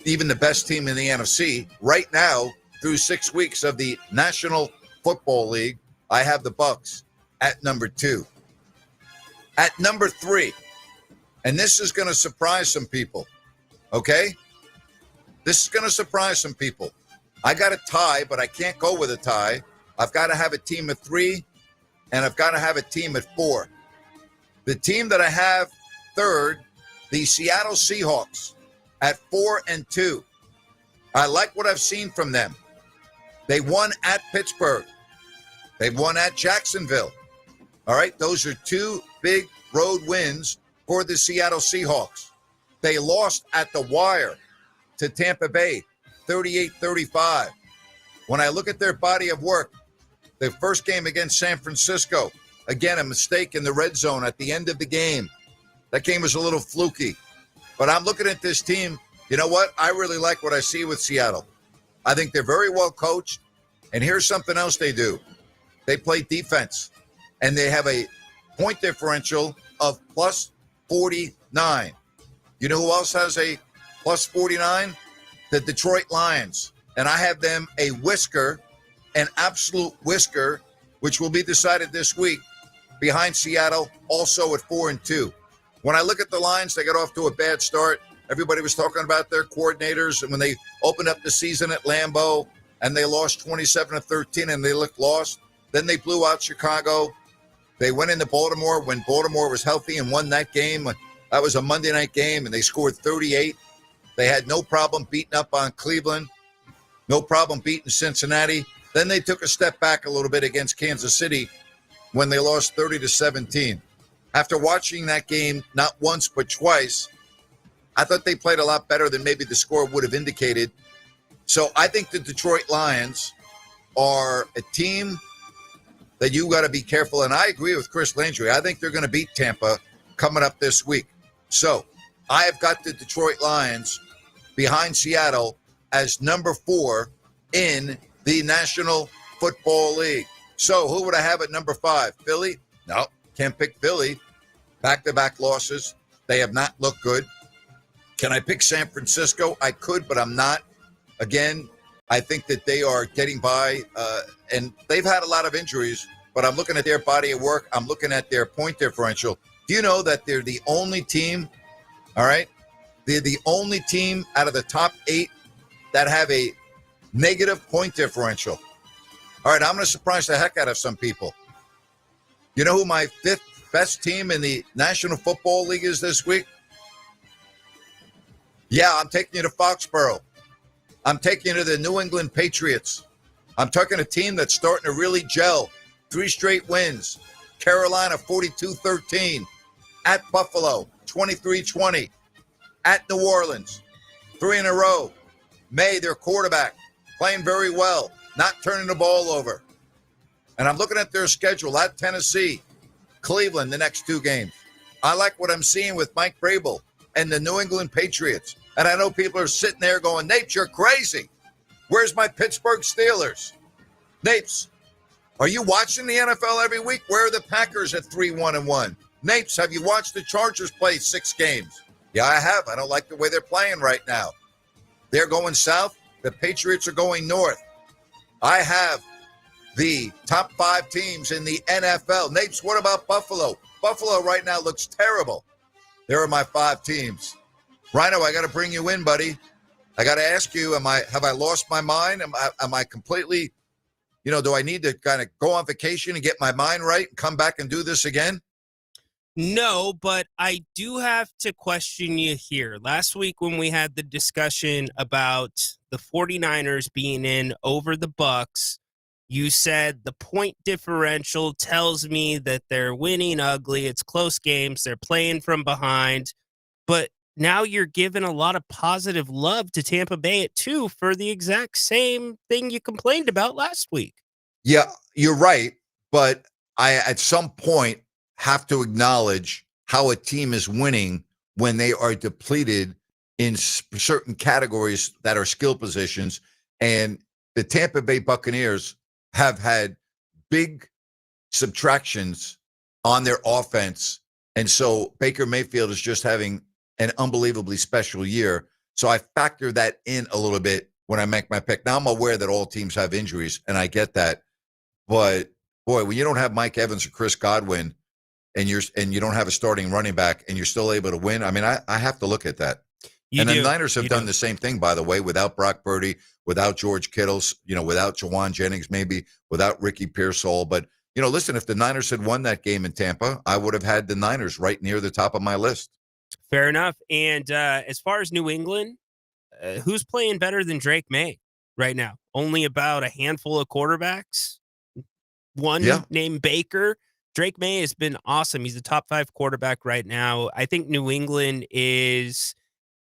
even the best team in the NFC. Right now, through 6 weeks of the National Football League, I have the Bucs at number 2. At number 3, and this is going to surprise some people, okay? This is going to surprise some people. I got a tie, but I can't go with a tie. I've got to have a team of 3, and I've got to have a team at 4. The team that I have third, the Seattle Seahawks, at 4-2. I like what I've seen from them. They won at Pittsburgh. They won at Jacksonville. All right, those are 2 big road wins for the Seattle Seahawks. They lost at the wire to Tampa Bay, 38-35. When I look at their body of work, the first game against San Francisco, again, a mistake in the red zone at the end of the game. That game was a little fluky. But I'm looking at this team. You know what? I really like what I see with Seattle. I think they're very well coached. And here's something else they do. They play defense. And they have a point differential of plus 49. You know who else has a plus 49? The Detroit Lions. And I have them a whisker, an absolute whisker, which will be decided this week behind Seattle, also at 4-2. When I look at the Lions, they got off to a bad start. Everybody was talking about their coordinators, and when they opened up the season at Lambeau and they lost 27-13 and they looked lost, then they blew out Chicago. They went into Baltimore when Baltimore was healthy and won that game. That was a Monday night game, and they scored 38. They had no problem beating up on Cleveland, no problem beating Cincinnati. Then they took a step back a little bit against Kansas City when they lost 30-17. After watching that game not once but twice, I thought they played a lot better than maybe the score would have indicated. So I think the Detroit Lions are a team that you got to be careful. And I agree with Chris Landry. I think they're going to beat Tampa coming up this week. So I have got the Detroit Lions behind Seattle as number 4 in the National Football League. So who would I have at number 5? Philly? No, can't pick Philly. Back-to-back losses. They have not looked good. Can I pick San Francisco? I could, but I'm not. Again, I think that they are getting by, and they've had a lot of injuries, but I'm looking at their body of work. I'm looking at their point differential. Do you know that they're the only team, all right? They're the only team out of the top 8 that have a negative point differential. All right, I'm going to surprise the heck out of some people. You know who my 5th best team in the National Football League is this week? Yeah, I'm taking you to Foxborough. I'm taking you to the New England Patriots. I'm taking a team that's starting to really gel. 3 straight wins. Carolina, 42-13. At Buffalo, 23-20. At New Orleans, 3 in a row. May, their quarterback, playing very well, not turning the ball over. And I'm looking at their schedule at Tennessee, Cleveland, the next 2 games. I like what I'm seeing with Mike Vrabel and the New England Patriots. And I know people are sitting there going, Napes, you're crazy. Where's my Pittsburgh Steelers? Napes, are you watching the NFL every week? Where are the Packers at 3-1-1? Napes, have you watched the Chargers play 6 games? Yeah, I have. I don't like the way they're playing right now. They're going south. The Patriots are going north. I have the top 5 teams in the NFL. Napes, what about Buffalo? Buffalo right now looks terrible. There are my 5 teams. Rhino, I got to bring you in, buddy. I got to ask you, have I lost my mind? Am I completely, do I need to kind of go on vacation and get my mind right and come back and do this again? No, but I do have to question you here. Last week when we had the discussion about the 49ers being in over the Bucks, you said the point differential tells me that they're winning ugly. It's close games. They're playing from behind. But now you're giving a lot of positive love to Tampa Bay at 2 for the exact same thing you complained about last week. Yeah, you're right. But I, at some point, have to acknowledge how a team is winning when they are depleted in certain categories that are skill positions. And the Tampa Bay Buccaneers have had big subtractions on their offense. And so Baker Mayfield is just having an unbelievably special year. So I factor that in a little bit when I make my pick. Now I'm aware that all teams have injuries, and I get that. But boy, when you don't have Mike Evans or Chris Godwin, and you don't have a starting running back, and you're still able to win, I mean, I have to look at that. The Niners have done the same thing, by the way, without Brock Purdy, without George Kittle's, without Jawan Jennings, maybe without Ricky Pearsall. But, listen, if the Niners had won that game in Tampa, I would have had the Niners right near the top of my list. Fair enough. And as far as New England, who's playing better than Drake May right now? Only about a handful of quarterbacks. One named Baker. Drake May has been awesome. He's a top 5 quarterback right now. I think New England is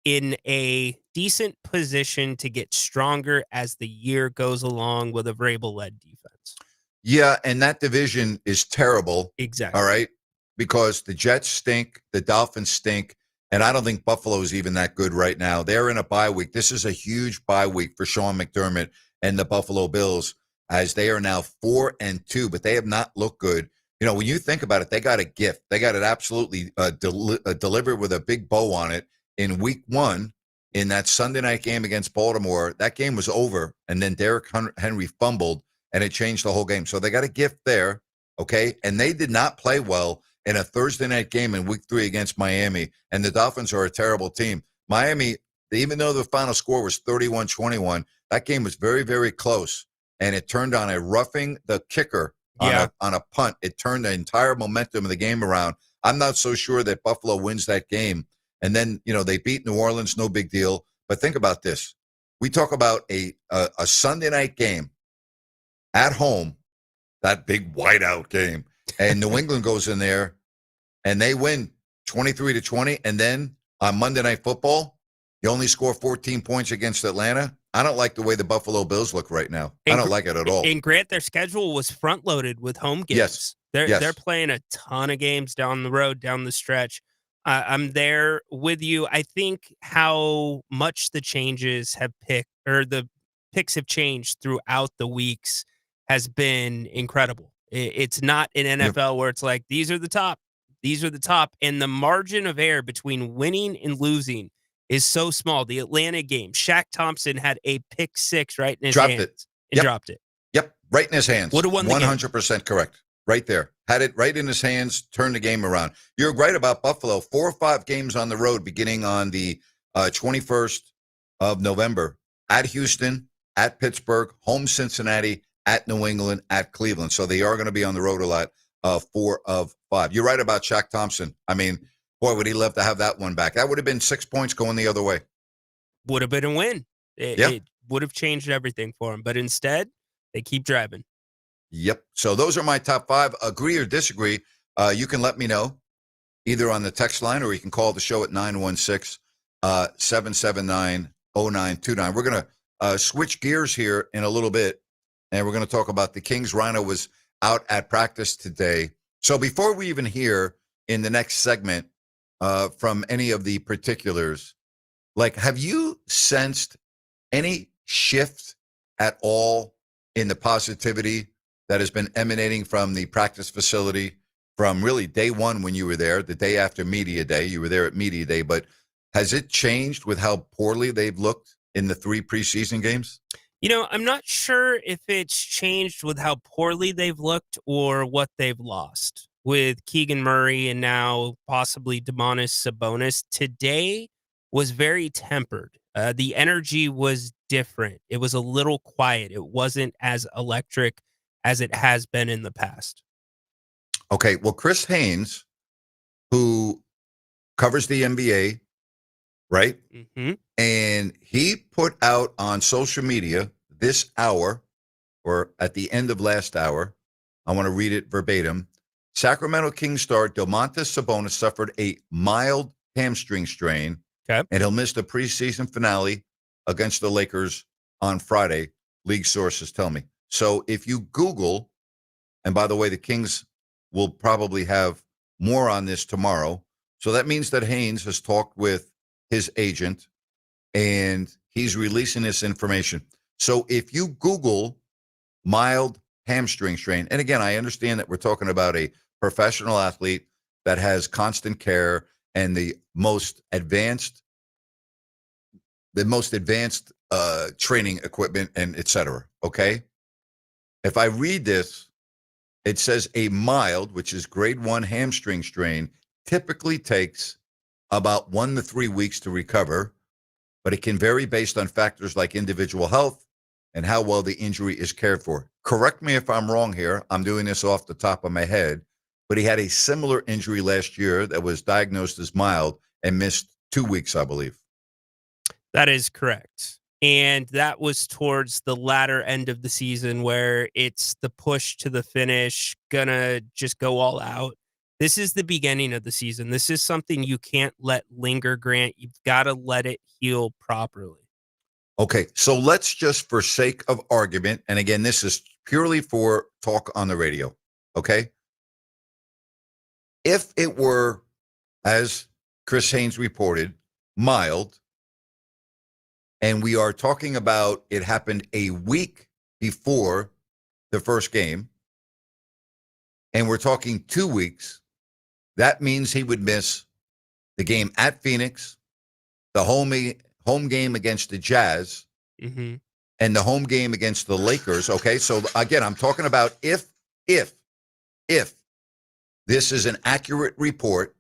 in a decent position to get stronger as the year goes along with a Vrabel-led defense. Yeah, and that division is terrible. Exactly. All right, because the Jets stink, the Dolphins stink, and I don't think Buffalo is even that good right now. They're in a bye week. This is a huge bye week for Sean McDermott and the Buffalo Bills, as they are now 4-2, but they have not looked good. When you think about it, they got a gift. They got it absolutely delivered with a big bow on it in week 1 in that Sunday night game against Baltimore. That game was over, and then Derrick Henry fumbled, and it changed the whole game. So they got a gift there, okay? And they did not play well in a Thursday night game in week 3 against Miami, and the Dolphins are a terrible team. Miami, even though the final score was 31-21, that game was very, very close, and it turned on a roughing the kicker on a punt. It turned the entire momentum of the game around. I'm not so sure that Buffalo wins that game. And then, they beat New Orleans, no big deal. But think about this. We talk about a Sunday night game at home, that big whiteout game. And New England goes in there and they win 23-20. And then on Monday Night Football, you only score 14 points against Atlanta. I don't like the way the Buffalo Bills look right now. I don't like it at all. And Grant, their schedule was front-loaded with home games. Yes. They're playing a ton of games down the road, down the stretch. I'm there with you. I think how much the changes the picks have changed throughout the weeks has been incredible. It's not an NFL where it's like, these are the top. And the margin of error between winning and losing is so small. The Atlanta game, Shaq Thompson had a pick 6 right in his hands. Dropped it. Yep, right in his hands. Would have won the 100% correct. Right there. Had it right in his hands, turned the game around. You're right about Buffalo. 4 or 5 games on the road beginning on the 21st of November. At Houston, at Pittsburgh, home Cincinnati, at New England, at Cleveland. So they are going to be on the road a lot, 4 of 5. You're right about Shaq Thompson. I mean, boy, would he love to have that one back. That would have been 6 points going the other way. Would have been a win. It would have changed everything for him. But instead, they keep driving. Yep. So those are my top 5. Agree or disagree, you can let me know either on the text line or you can call the show at 916-779-0929. We're going to switch gears here in a little bit, and we're going to talk about the Kings. Rhino was out at practice today. So before we even hear in the next segment from any of the particulars, have you sensed any shift at all in the positivity that has been emanating from the practice facility from really day one when you were there, the day after media day? You were there at media day, but has it changed with how poorly they've looked in the 3 preseason games? I'm not sure if it's changed with how poorly they've looked or what they've lost with Keegan Murray and now possibly Domantas Sabonis. Today was very tempered. The energy was different. It was a little quiet. It wasn't as electric as it has been in the past. Okay, well, Chris Haynes who covers the NBA, right? Mm-hmm. And he put out on social media this hour, or at the end of last hour, I want to read it verbatim. Sacramento Kings star Domantas Sabonis suffered a mild hamstring strain, and he'll miss the preseason finale against the Lakers on Friday, league sources tell me. So if you Google, and by the way, the Kings will probably have more on this tomorrow. So that means that Haynes has talked with his agent, and he's releasing this information. So if you Google mild hamstring strain, and again, I understand that we're talking about a professional athlete that has constant care and the most advanced training equipment and et cetera. Okay. If I read this, it says a mild, which is grade 1 hamstring strain, typically takes about 1 to 3 weeks to recover, but it can vary based on factors like individual health and how well the injury is cared for. Correct me if I'm wrong here. I'm doing this off the top of my head, but he had a similar injury last year that was diagnosed as mild and missed 2 weeks, I believe. That is correct. And that was towards the latter end of the season where it's the push to the finish, gonna just go all out. This is the beginning of the season. This is something you can't let linger, Grant. You've got to let it heal properly. Okay, so let's just, for sake of argument, and again, this is purely for talk on the radio, okay? If it were, as Chris Haynes reported, mild, and we are talking about it happened a week before the first game, and we're talking 2 weeks, that means he would miss the game at Phoenix, the home game against the Jazz, mm-hmm. and the home game against the Lakers. Okay, so again, I'm talking about if this is an accurate report,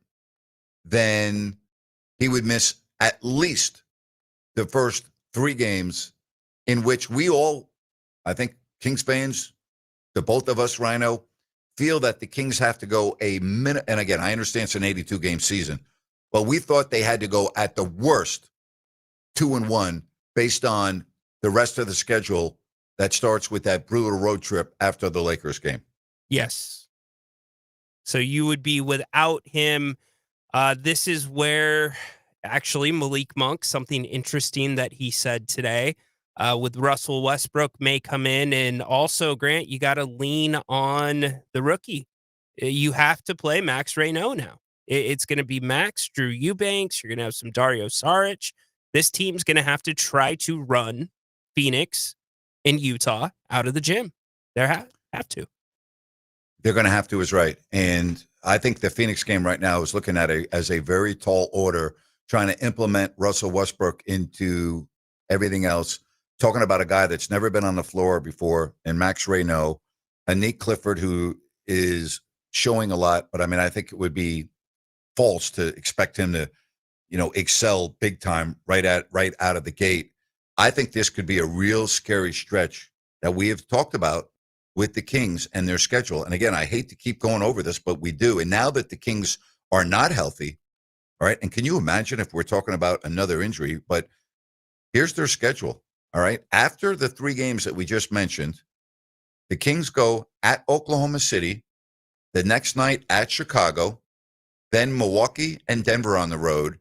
then he would miss at least the first 3 games, in which we all, I think Kings fans, the both of us, Rhino, feel that the Kings have to go a minute. And again, I understand it's an 82-game season, but we thought they had to go at the worst 2-1 based on the rest of the schedule that starts with that brutal road trip after the Lakers game. Yes. So you would be without him. This is where actually Malik Monk, something interesting that he said today, with Russell Westbrook may come in. And also, Grant, you got to lean on the rookie. You have to play Max Reynaud now. It's going to be Max, Drew Eubanks. You're going to have some Dario Saric. This team's going to have to try to run Phoenix and Utah out of the gym. They have to. They're going to have to, is right. And I think the Phoenix game right now is looking at it as a very tall order, trying to implement Russell Westbrook into everything else. Talking about a guy that's never been on the floor before, and Max Reynaud, Anik Clifford, who is showing a lot, but I mean, I think it would be false to expect him to, excel big time right out of the gate. I think this could be a real scary stretch that we have talked about with the Kings and their schedule. And again, I hate to keep going over this, but we do. And now that the Kings are not healthy, all right, and can you imagine if we're talking about another injury? But here's their schedule, all right? After the 3 games that we just mentioned, the Kings go at Oklahoma City, the next night at Chicago, then Milwaukee and Denver on the road,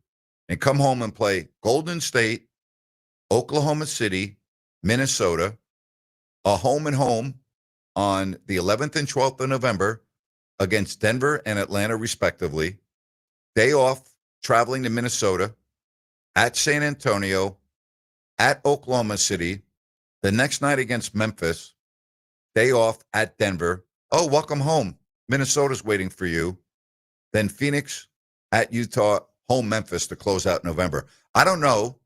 and come home and play Golden State, Oklahoma City, Minnesota, a home and home on the 11th and 12th of November against Denver and Atlanta, respectively. Day off traveling to Minnesota, at San Antonio, at Oklahoma City, the next night against Memphis, day off at Denver. Oh, welcome home. Minnesota's waiting for you. Then Phoenix, at Utah, home Memphis to close out November. I don't know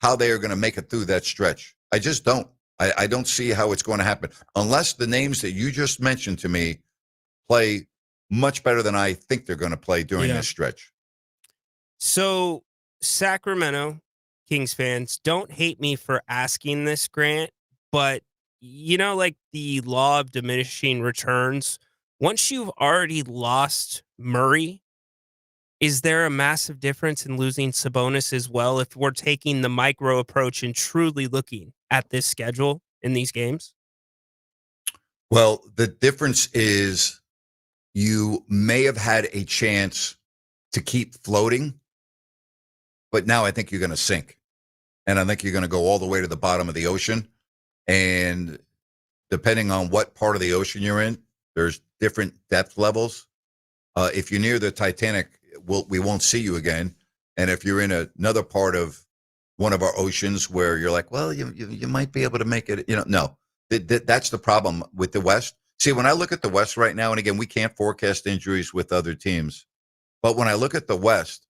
how they are going to make it through that stretch. I just don't. I don't see how it's going to happen unless the names that you just mentioned to me play much better than I think they're going to play during this stretch. So, Sacramento Kings fans, don't hate me for asking this, Grant, but like the law of diminishing returns, once you've already lost Murray, Is there a massive difference in losing Sabonis as well if we're taking the micro approach and truly looking at this schedule in these games? Well, the difference is you may have had a chance to keep floating, but now I think you're going to sink. And I think you're going to go all the way to the bottom of the ocean. And depending on what part of the ocean you're in, there's different depth levels. If you're near the Titanic, we won't see you again. And if you're in another part of one of our oceans where you're like, well, you might be able to make it, no. That's the problem with the West. See, when I look at the West right now, and again, we can't forecast injuries with other teams, but when I look at the West,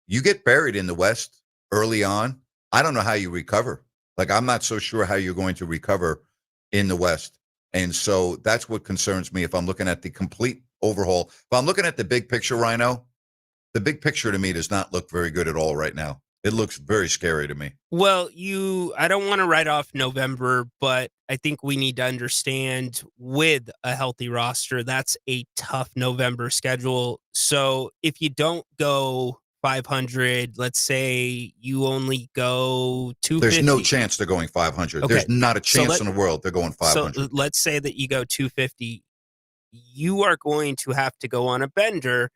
you get buried in the West early on. I don't know how you recover. Like, I'm not so sure how you're going to recover in the West. And so that's what concerns me if I'm looking at the complete overhaul. If I'm looking at the big picture, Rhino, the big picture to me does not look very good at all right now. It looks very scary to me. Well, I don't want to write off November, but I think we need to understand with a healthy roster, that's a tough November schedule. So if you don't go 500, let's say you only go 250. There's no chance they're going 500. Okay. There's not a chance in the world they're going 500. So let's say that you go 250. You are going to have to go on a bender.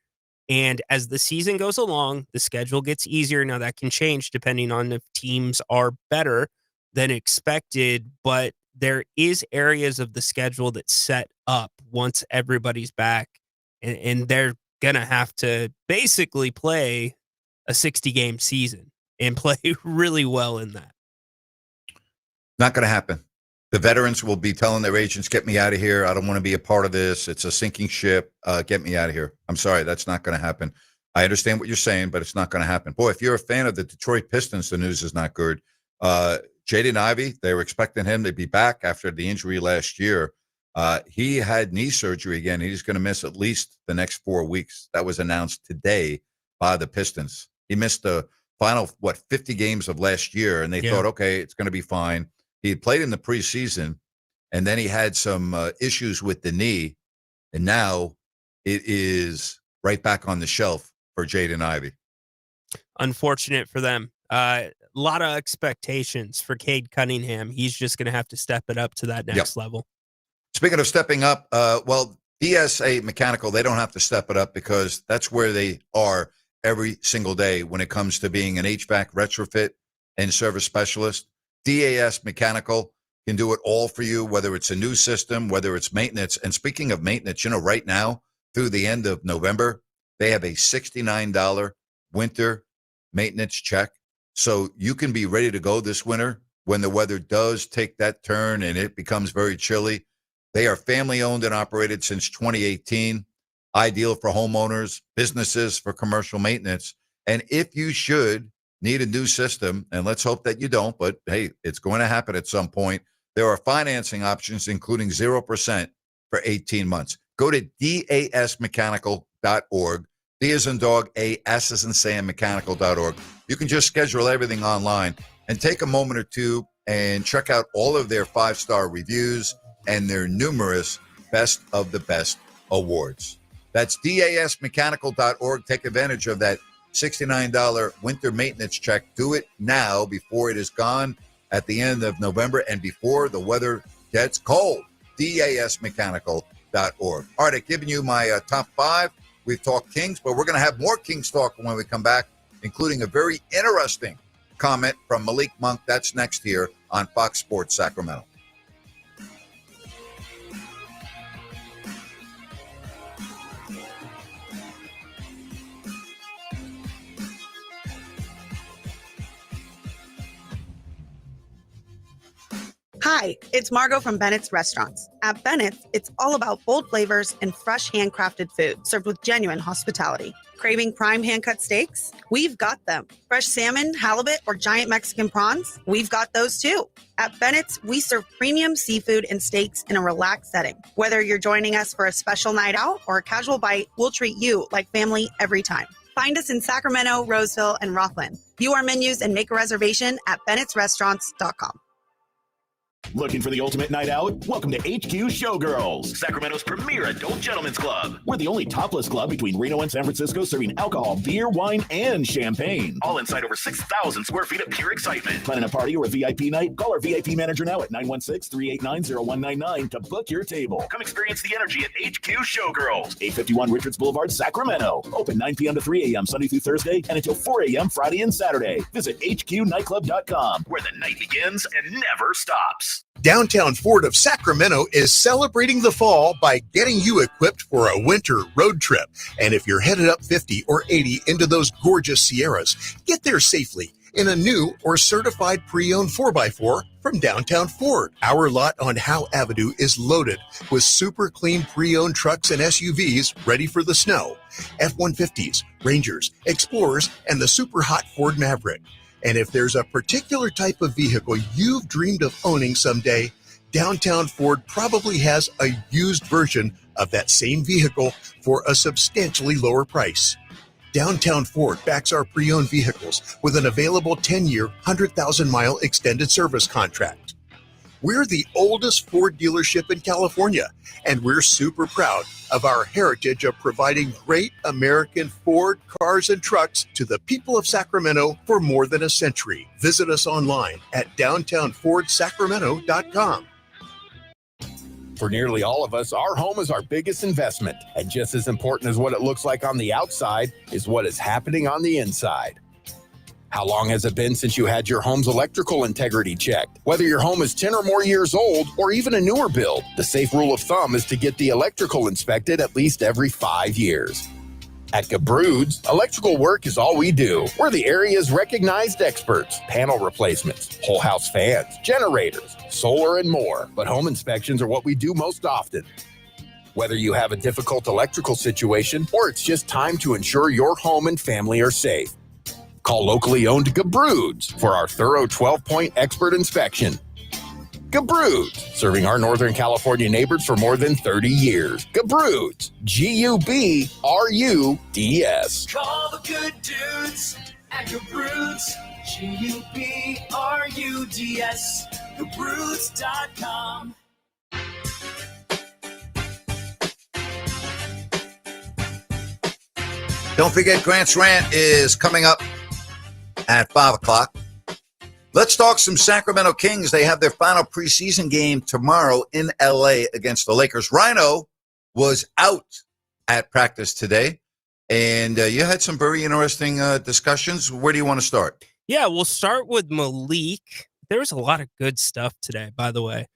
And as the season goes along, the schedule gets easier. Now, that can change depending on if teams are better than expected, but there is areas of the schedule that set up once everybody's back, and they're going to have to basically play a 60-game season and play really well in that. Not going to happen. The veterans will be telling their agents, get me out of here. I don't want to be a part of this. It's a sinking ship. Get me out of here. I'm sorry. That's not going to happen. I understand what you're saying, but it's not going to happen. Boy, if you're a fan of the Detroit Pistons, the news is not good. Jaden Ivey, they were expecting him to be back after the injury last year. He had knee surgery again. He's going to miss at least the next 4 weeks. That was announced today by the Pistons. He missed the final, 50 games of last year, and they thought, okay, it's going to be fine. He had played in the preseason, and then he had some issues with the knee, and now it is right back on the shelf for Jaden Ivey. Unfortunate for them. A lot of expectations for Cade Cunningham. He's just going to have to step it up to that next level. Speaking of stepping up, DSA Mechanical, they don't have to step it up because that's where they are every single day when it comes to being an HVAC retrofit and service specialist. DAS Mechanical can do it all for you, whether it's a new system, whether it's maintenance. And speaking of maintenance, right now through the end of November, they have a $69 winter maintenance check. So you can be ready to go this winter when the weather does take that turn and it becomes very chilly. They are family owned and operated since 2018, ideal for homeowners, businesses, for commercial maintenance. And if you should need a new system, and let's hope that you don't, but hey, it's going to happen at some point. There are financing options, including 0% for 18 months. Go to dasmechanical.org. D as in dog, A, S as in Sam, mechanical.org. You can just schedule everything online and take a moment or two and check out all of their 5-star reviews and their numerous Best of the Best awards. That's dasmechanical.org. Take advantage of that $69 winter maintenance check. Do it now before it is gone at the end of November and before the weather gets cold. dasmechanical.org. All right, I've given you my top 5. We've talked Kings, but we're going to have more Kings talk when we come back, including a very interesting comment from Malik Monk. That's next here on Fox Sports Sacramento. Hi, it's Margot from Bennett's Restaurants. At Bennett's, it's all about bold flavors and fresh handcrafted food served with genuine hospitality. Craving prime hand-cut steaks? We've got them. Fresh salmon, halibut, or giant Mexican prawns? We've got those too. At Bennett's, we serve premium seafood and steaks in a relaxed setting. Whether you're joining us for a special night out or a casual bite, we'll treat you like family every time. Find us in Sacramento, Roseville, and Rockland. View our menus and make a reservation at bennettsrestaurants.com. Looking for the ultimate night out? Welcome to HQ Showgirls, Sacramento's premier adult gentlemen's club. We're the only topless club between Reno and San Francisco serving alcohol, beer, wine, and champagne. All inside over 6,000 square feet of pure excitement. Planning a party or a VIP night? Call our VIP manager now at 916-389-0199 to book your table. Come experience the energy at HQ Showgirls, 851 Richards Boulevard, Sacramento. Open 9 p.m. to 3 a.m. Sunday through Thursday and until 4 a.m. Friday and Saturday. Visit hqnightclub.com, where the night begins and never stops. Downtown Ford of Sacramento is celebrating the fall by getting you equipped for a winter road trip. And if you're headed up 50 or 80 into those gorgeous Sierras, get there safely in a new or certified pre-owned 4x4 from Downtown Ford. Our lot on Howe Avenue is loaded with super clean pre-owned trucks and SUVs ready for the snow. F-150s, Rangers, Explorers, and the super hot Ford Maverick. And if there's a particular type of vehicle you've dreamed of owning someday, Downtown Ford probably has a used version of that same vehicle for a substantially lower price. Downtown Ford backs our pre-owned vehicles with an available 10-year, 100,000-mile extended service contract. We're the oldest Ford dealership in California, and we're super proud of our heritage of providing great American Ford cars and trucks to the people of Sacramento for more than a century. Visit us online at downtownfordsacramento.com. For nearly all of us, our home is our biggest investment. And just as important as what it looks like on the outside is what is happening on the inside. How long has it been since you had your home's electrical integrity checked? Whether your home is 10 or more years old, or even a newer build, the safe rule of thumb is to get the electrical inspected at least every 5 years. At Gabroods, electrical work is all we do. We're the area's recognized experts. Panel replacements, whole house fans, generators, solar, and more. But home inspections are what we do most often. Whether you have a difficult electrical situation or it's just time to ensure your home and family are safe, call locally owned Gabroods for our thorough 12-point expert inspection. Gabroods, serving our Northern California neighbors for more than 30 years. Gabroods, G-U-B-R-U-D-S. Call the good dudes at Gabroods, G-U-B-R-U-D-S, Gabroods.com. Don't forget, Grant's Rant is coming up at 5 o'clock. Let's talk some Sacramento Kings. They have their final preseason game tomorrow in L.A. against the Lakers. Rhino was out at practice today, and you had some very interesting discussions. Where do you want to start? Yeah, we'll start with Malik. There was a lot of good stuff today, by the way,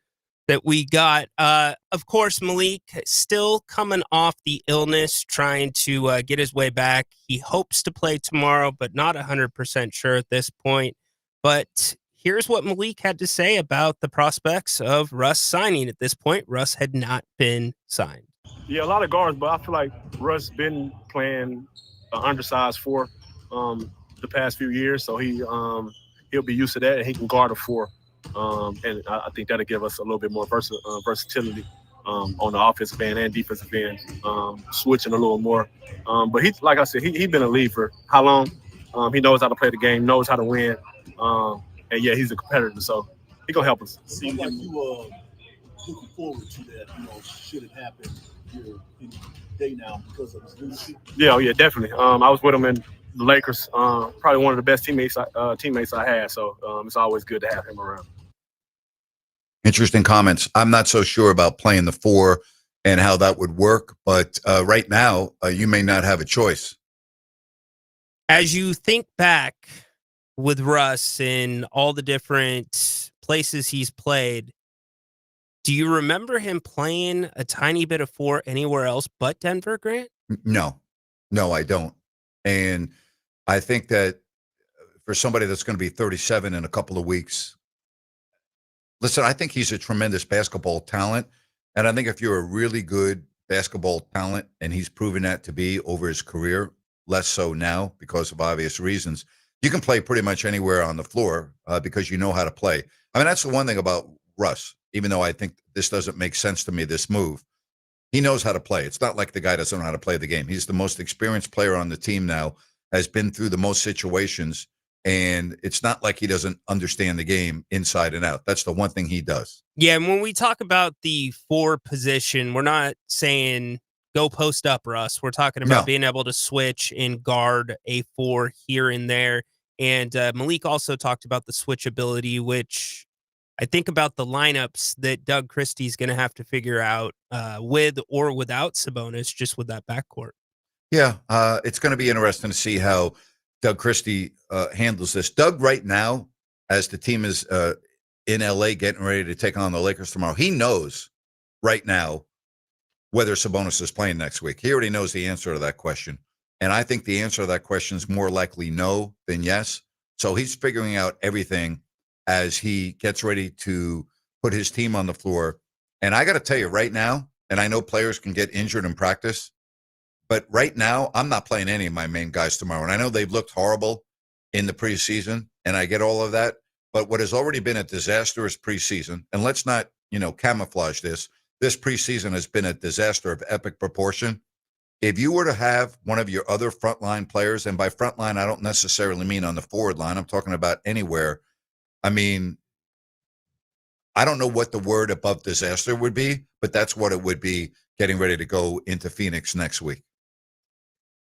that we got. Of course, Malik still coming off the illness, trying to get his way back. He hopes to play tomorrow, but not 100% sure at this point. But here's what Malik had to say about the prospects of Russ signing. At this point, Russ had not been signed. Yeah, a lot of guards, but I feel like Russ been playing an undersized four the past few years, so he'll be used to that, and he can guard a four. And I think that'll give us a little bit more versatility on the offensive end and defensive end, switching a little more. But he, like I said, he's been a lead for how long? He knows how to play the game, knows how to win. And yeah, he's a competitor, so he's gonna help us. Seems like you looking forward to that, should it happen here in day now because of his leadership. Yeah, definitely. I was with him in the Lakers, probably one of the best teammates I had, so it's always good to have him around. Interesting comments. I'm not so sure about playing the four and how that would work, but right now, you may not have a choice. As you think back with Russ in all the different places he's played, do you remember him playing a tiny bit of four anywhere else but Denver, Grant? No, I don't. And I think that for somebody that's going to be 37 in a couple of weeks, listen, I think he's a tremendous basketball talent. And I think if you're a really good basketball talent, and he's proven that to be over his career, less so now because of obvious reasons, you can play pretty much anywhere on the floor because you know how to play. I mean, that's the one thing about Russ, even though I think this doesn't make sense to me, this move. He knows how to play. It's not like the guy doesn't know how to play the game. He's the most experienced player on the team now, has been through the most situations. And it's not like he doesn't understand the game inside and out. That's the one thing he does. Yeah, and when we talk about the 4 position, we're not saying go post up, Russ. We're talking about being able to switch and guard a 4 here and there. And Malik also talked about the switchability, which I think about the lineups that Doug Christie's going to have to figure out with or without Sabonis, just with that backcourt. Yeah, it's going to be interesting to see how Doug Christie handles this. Doug, right now, as the team is in LA getting ready to take on the Lakers tomorrow, he knows right now whether Sabonis is playing next week. He already knows the answer to that question. And I think the answer to that question is more likely no than yes. So he's figuring out everything as he gets ready to put his team on the floor. And I got to tell you right now, and I know players can get injured in practice, but right now, I'm not playing any of my main guys tomorrow. And I know they've looked horrible in the preseason, and I get all of that. But what has already been a disastrous preseason, and let's not, camouflage this. This preseason has been a disaster of epic proportion. If you were to have one of your other frontline players, and by frontline, I don't necessarily mean on the forward line. I'm talking about anywhere. I mean, I don't know what the word above disaster would be, but that's what it would be getting ready to go into Phoenix next week.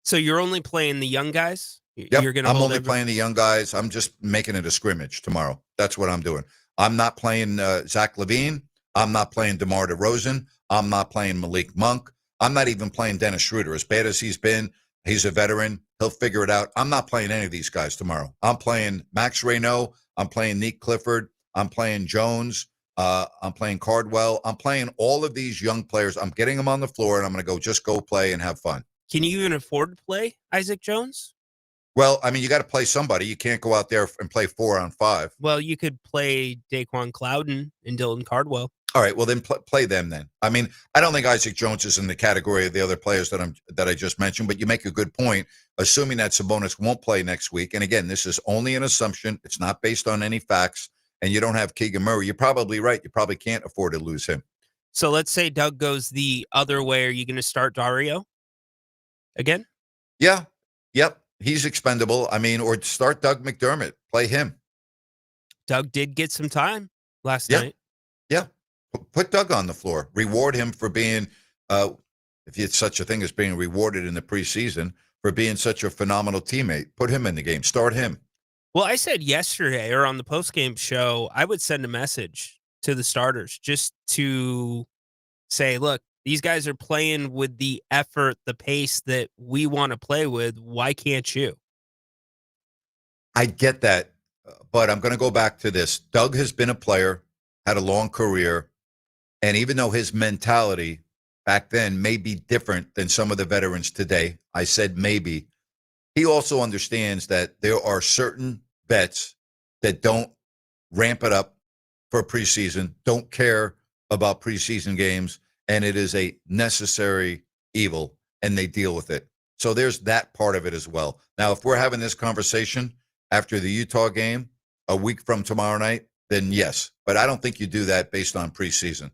So you're only playing the young guys? Yep, I'm only playing the young guys. I'm just making it a scrimmage tomorrow. That's what I'm doing. I'm not playing Zach LaVine. I'm not playing DeMar DeRozan. I'm not playing Malik Monk. I'm not even playing Dennis Schroeder. As bad as he's been, he's a veteran. He'll figure it out. I'm not playing any of these guys tomorrow. I'm playing Max Reynaud. I'm playing Nick Clifford. I'm playing Jones. I'm playing Cardwell. I'm playing all of these young players. I'm getting them on the floor, and I'm going to just go play and have fun. Can you even afford to play Isaac Jones? Well, I mean, you got to play somebody. You can't go out there and play 4-on-5. Well, you could play Daquan Clouden and Dylan Cardwell. All right, well then play them then. I mean, I don't think Isaac Jones is in the category of the other players that I just mentioned, but you make a good point. Assuming that Sabonis won't play next week, and again, this is only an assumption. It's not based on any facts, and you don't have Keegan Murray. You're probably right. You probably can't afford to lose him. So let's say Doug goes the other way. Are you going to start Dario again? Yeah. Yep. He's expendable. I mean, or start Doug McDermott. Play him. Doug did get some time last night. Yeah. Put Doug on the floor. Reward him for being, if it's such a thing as being rewarded in the preseason, for being such a phenomenal teammate. Put him in the game. Start him. Well, I said yesterday or on the postgame show, I would send a message to the starters just to say, look, these guys are playing with the effort, the pace that we want to play with. Why can't you? I get that, but I'm going to go back to this. Doug has been a player, had a long career, and even though his mentality back then may be different than some of the veterans today, I said maybe, he also understands that there are certain vets that don't ramp it up for preseason, don't care about preseason games, and it is a necessary evil, and they deal with it. So there's that part of it as well. Now, if we're having this conversation after the Utah game a week from tomorrow night, then yes. But I don't think you do that based on preseason.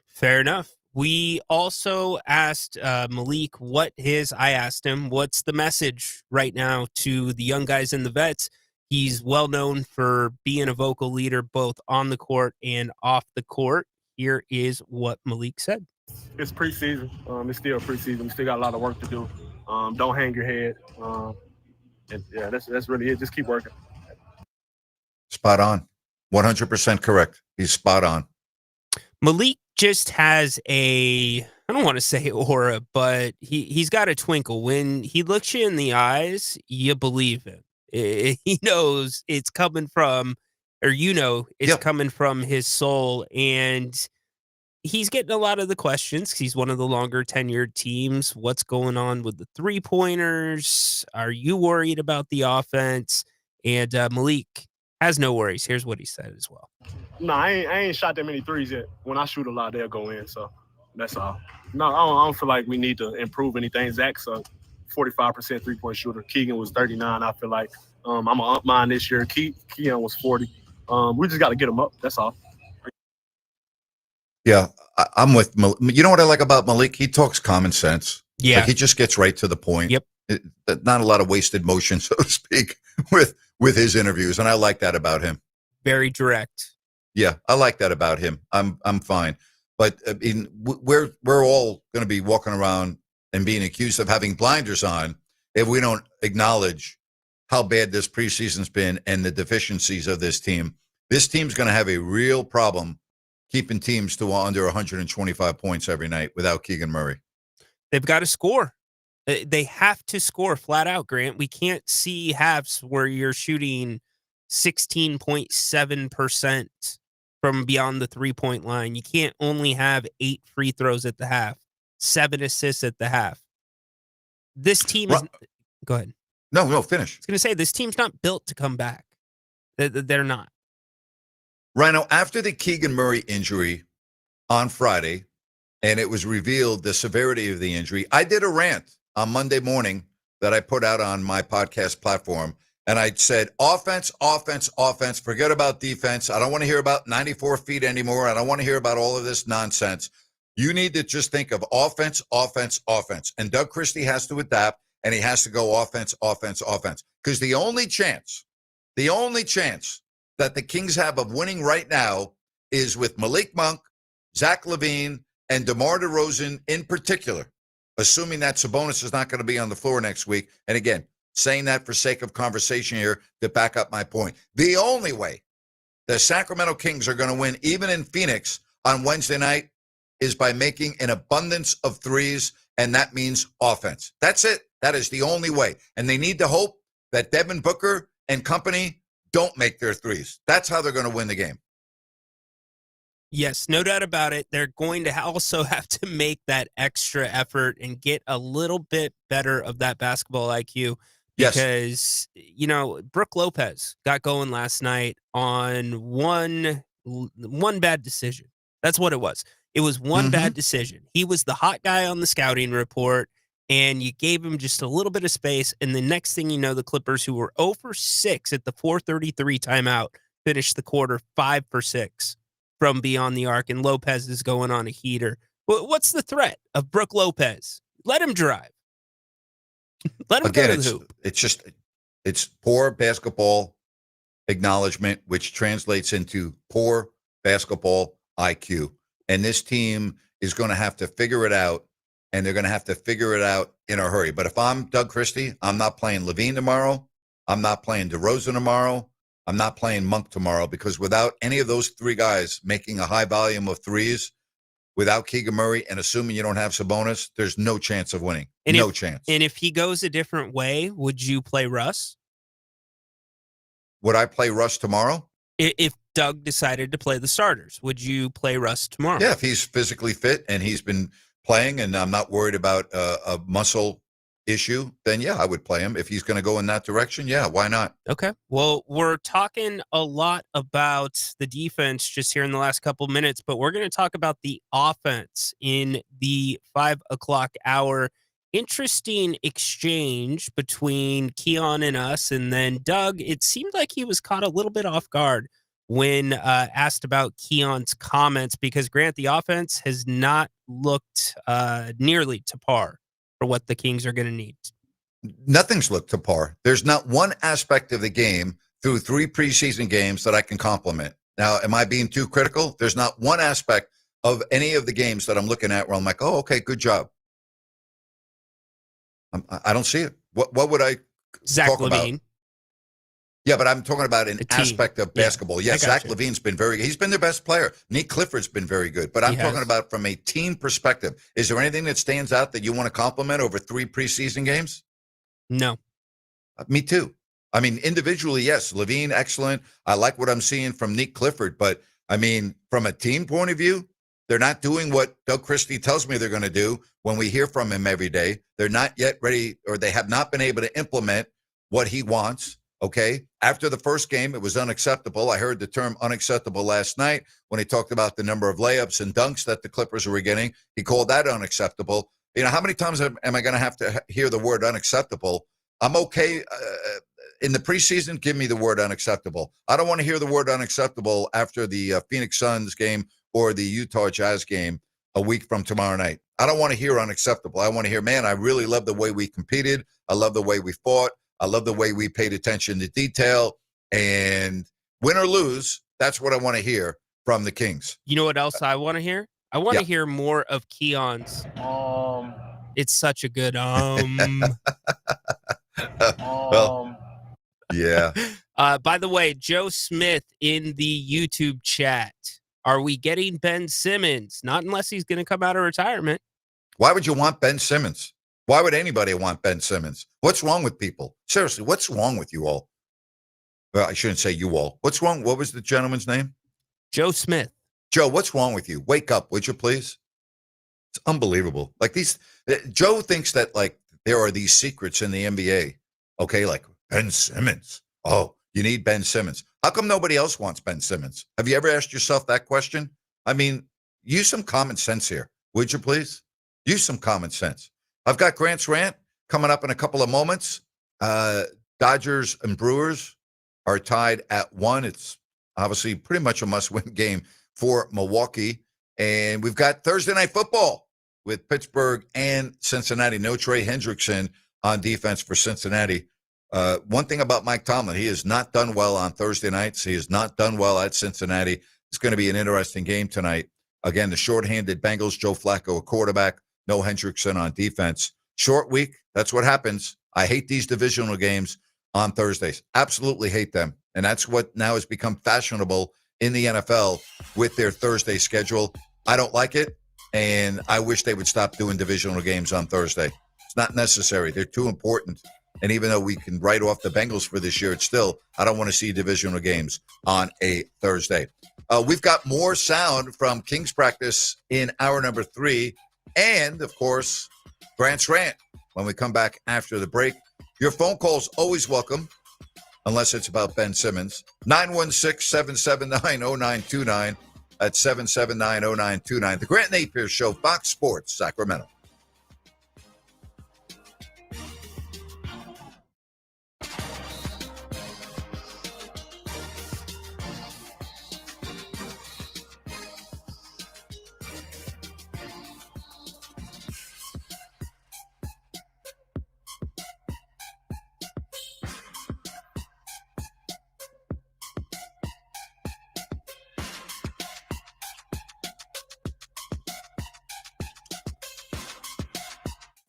Fair enough. We also asked Malik I asked him, what's the message right now to the young guys and the vets? He's well known for being a vocal leader both on the court and off the court. Here is what Malik said. It's preseason. It's still preseason. We still got a lot of work to do. Don't hang your head. And yeah, that's really it. Just keep working. Spot on. 100% correct. He's spot on. Malik just has I don't want to say aura, but he's got a twinkle. When he looks you in the eyes, you believe him. He knows it's coming from, or it's coming from his soul. And he's getting a lot of the questions. He's one of the longer tenured teams. What's going on with the 3-pointers? Are you worried about the offense? And Malik has no worries. Here's what he said as well. No, I ain't shot that many threes yet. When I shoot a lot, they'll go in. So that's all. No, I don't feel like we need to improve anything. Zach's a 45% 3-point shooter. Keegan was 39. I feel like I'm going to up mine this year. Keon was 40. We just got to get him up. That's all. Yeah, I'm with Malik. You know what I like about Malik? He talks common sense. Yeah. Like he just gets right to the point. Yep. Not a lot of wasted motion, so to speak, with his interviews, and I like that about him. Very direct. Yeah, I like that about him. I'm fine, but I mean, we're all going to be walking around and being accused of having blinders on if we don't acknowledge how bad this preseason's been and the deficiencies of this team. This team's going to have a real problem keeping teams to under 125 points every night without Keegan Murray. They've got to score. They have to score flat out, Grant. We can't see halves where you're shooting 16.7% from beyond the 3-point line. You can't only have 8 free throws at the half, 7 assists at the half. This team is... Go ahead. No, finish. I was going to say, this team's not built to come back. They're not. Rhino, after the Keegan Murray injury on Friday, and it was revealed the severity of the injury, I did a rant on Monday morning that I put out on my podcast platform, and I said, offense, offense, offense, forget about defense. I don't want to hear about 94 feet anymore. I don't want to hear about all of this nonsense. You need to just think of offense, offense, offense. And Doug Christie has to adapt, and he has to go offense, offense, offense. Because the only chance that the Kings have of winning right now is with Malik Monk, Zach LaVine, and DeMar DeRozan in particular, assuming that Sabonis is not going to be on the floor next week. And again, saying that for sake of conversation here to back up my point. The only way the Sacramento Kings are going to win, even in Phoenix on Wednesday night, is by making an abundance of threes, and that means offense. That's it. That is the only way. And they need to hope that Devin Booker and company don't make their threes. That's how they're going to win the game. Yes, no doubt about it. They're going to also have to make that extra effort and get a little bit better of that basketball IQ. Because, you know, Brook Lopez got going last night on one bad decision. That's what it was. It was one bad decision. He was the hot guy on the scouting report, and you gave him just a little bit of space. And the next thing you know, the Clippers, who were 0 for 6 at the 4:33 timeout, finished the quarter 5 for 6 from beyond the arc, and Lopez is going on a heater. What's the threat of Brook Lopez? Let him drive. Let him go to the hoop. It's poor basketball acknowledgement, which translates into poor basketball IQ. And this team is going to have to figure it out, and they're going to have to figure it out in a hurry. But if I'm Doug Christie, I'm not playing LaVine tomorrow. I'm not playing DeRozan tomorrow. I'm not playing Monk tomorrow, because without any of those three guys making a high volume of threes, without Keegan Murray, and assuming you don't have Sabonis, there's no chance of winning. No chance. And if he goes a different way, would you play Russ? Would I play Russ tomorrow? If Doug decided to play the starters, would you play Russ tomorrow? Yeah, if he's physically fit and he's been playing and I'm not worried about a muscle issue, then yeah, I would play him. If he's going to go in that direction, yeah, why not? Okay. Well, we're talking a lot about the defense just here in the last couple minutes, but we're going to talk about the offense in the 5 o'clock hour. Interesting exchange between Keon and us, and then Doug. It seemed like he was caught a little bit off guard when asked about Keon's comments, because Grant, the offense has not looked nearly to par for what the Kings are going to need. Nothing's looked to par. There's not one aspect of the game through 3 preseason games that I can compliment. Now, am I being too critical? There's not one aspect of any of the games that I'm looking at where I'm like, oh, okay, good job. I don't see it. What would I talk about? Yeah, but I'm talking about an aspect of basketball. Yes, Zach LaVine's been very good. He's been their best player. Nick Clifford's been very good. But I'm talking about from a team perspective. Is there anything that stands out that you want to compliment over 3 preseason games? No. Me too. I mean, individually, yes. LaVine, excellent. I like what I'm seeing from Nick Clifford. But, I mean, from a team point of view, they're not doing what Doug Christie tells me they're going to do when we hear from him every day. They're not yet ready, or they have not been able to implement what he wants. Okay. After the first game, it was unacceptable. I heard the term unacceptable last night when he talked about the number of layups and dunks that the Clippers were getting. He called that unacceptable. You know, how many times am I going to have to hear the word unacceptable? I'm okay. In the preseason, give me the word unacceptable. I don't want to hear the word unacceptable after the Phoenix Suns game or the Utah Jazz game a week from tomorrow night. I don't want to hear unacceptable. I want to hear, man, I really love the way we competed. I love the way we fought. I love the way we paid attention to detail. And win or lose, that's what I want to hear from the Kings. You know what else I want to hear? I want to hear more of Keon's. It's such a good Well, yeah. By the way, Joe Smith in the YouTube chat. Are we getting Ben Simmons? Not unless he's going to come out of retirement. Why would you want Ben Simmons? Why would anybody want Ben Simmons? What's wrong with people? Seriously, what's wrong with you all? Well, I shouldn't say you all. What's wrong? What was the gentleman's name? Joe Smith. Joe, what's wrong with you? Wake up, would you please? It's unbelievable. Like Joe thinks that like there are these secrets in the NBA. Okay, like Ben Simmons. Oh, you need Ben Simmons. How come nobody else wants Ben Simmons? Have you ever asked yourself that question? I mean, use some common sense here, would you please? Use some common sense. I've got Grant's Rant coming up in a couple of moments. Dodgers and Brewers are tied at 1. It's obviously pretty much a must-win game for Milwaukee. And we've got Thursday Night Football with Pittsburgh and Cincinnati. No Trey Hendrickson on defense for Cincinnati. One thing about Mike Tomlin, he has not done well on Thursday nights. He has not done well at Cincinnati. It's going to be an interesting game tonight. Again, the shorthanded Bengals, Joe Flacco, a quarterback, no Hendrickson on defense. Short week, that's what happens. I hate these divisional games on Thursdays. Absolutely hate them. And that's what now has become fashionable in the NFL with their Thursday schedule. I don't like it, and I wish they would stop doing divisional games on Thursday. It's not necessary. They're too important. And even though we can write off the Bengals for this year, it's still, I don't want to see divisional games on a Thursday. We've got more sound from Kings practice in hour number 3. And, of course, Grant's Rant when we come back after the break. Your phone calls always welcome, unless it's about Ben Simmons. 916-779-0929. That's 779-0929. The Grant Napear Show, Fox Sports, Sacramento.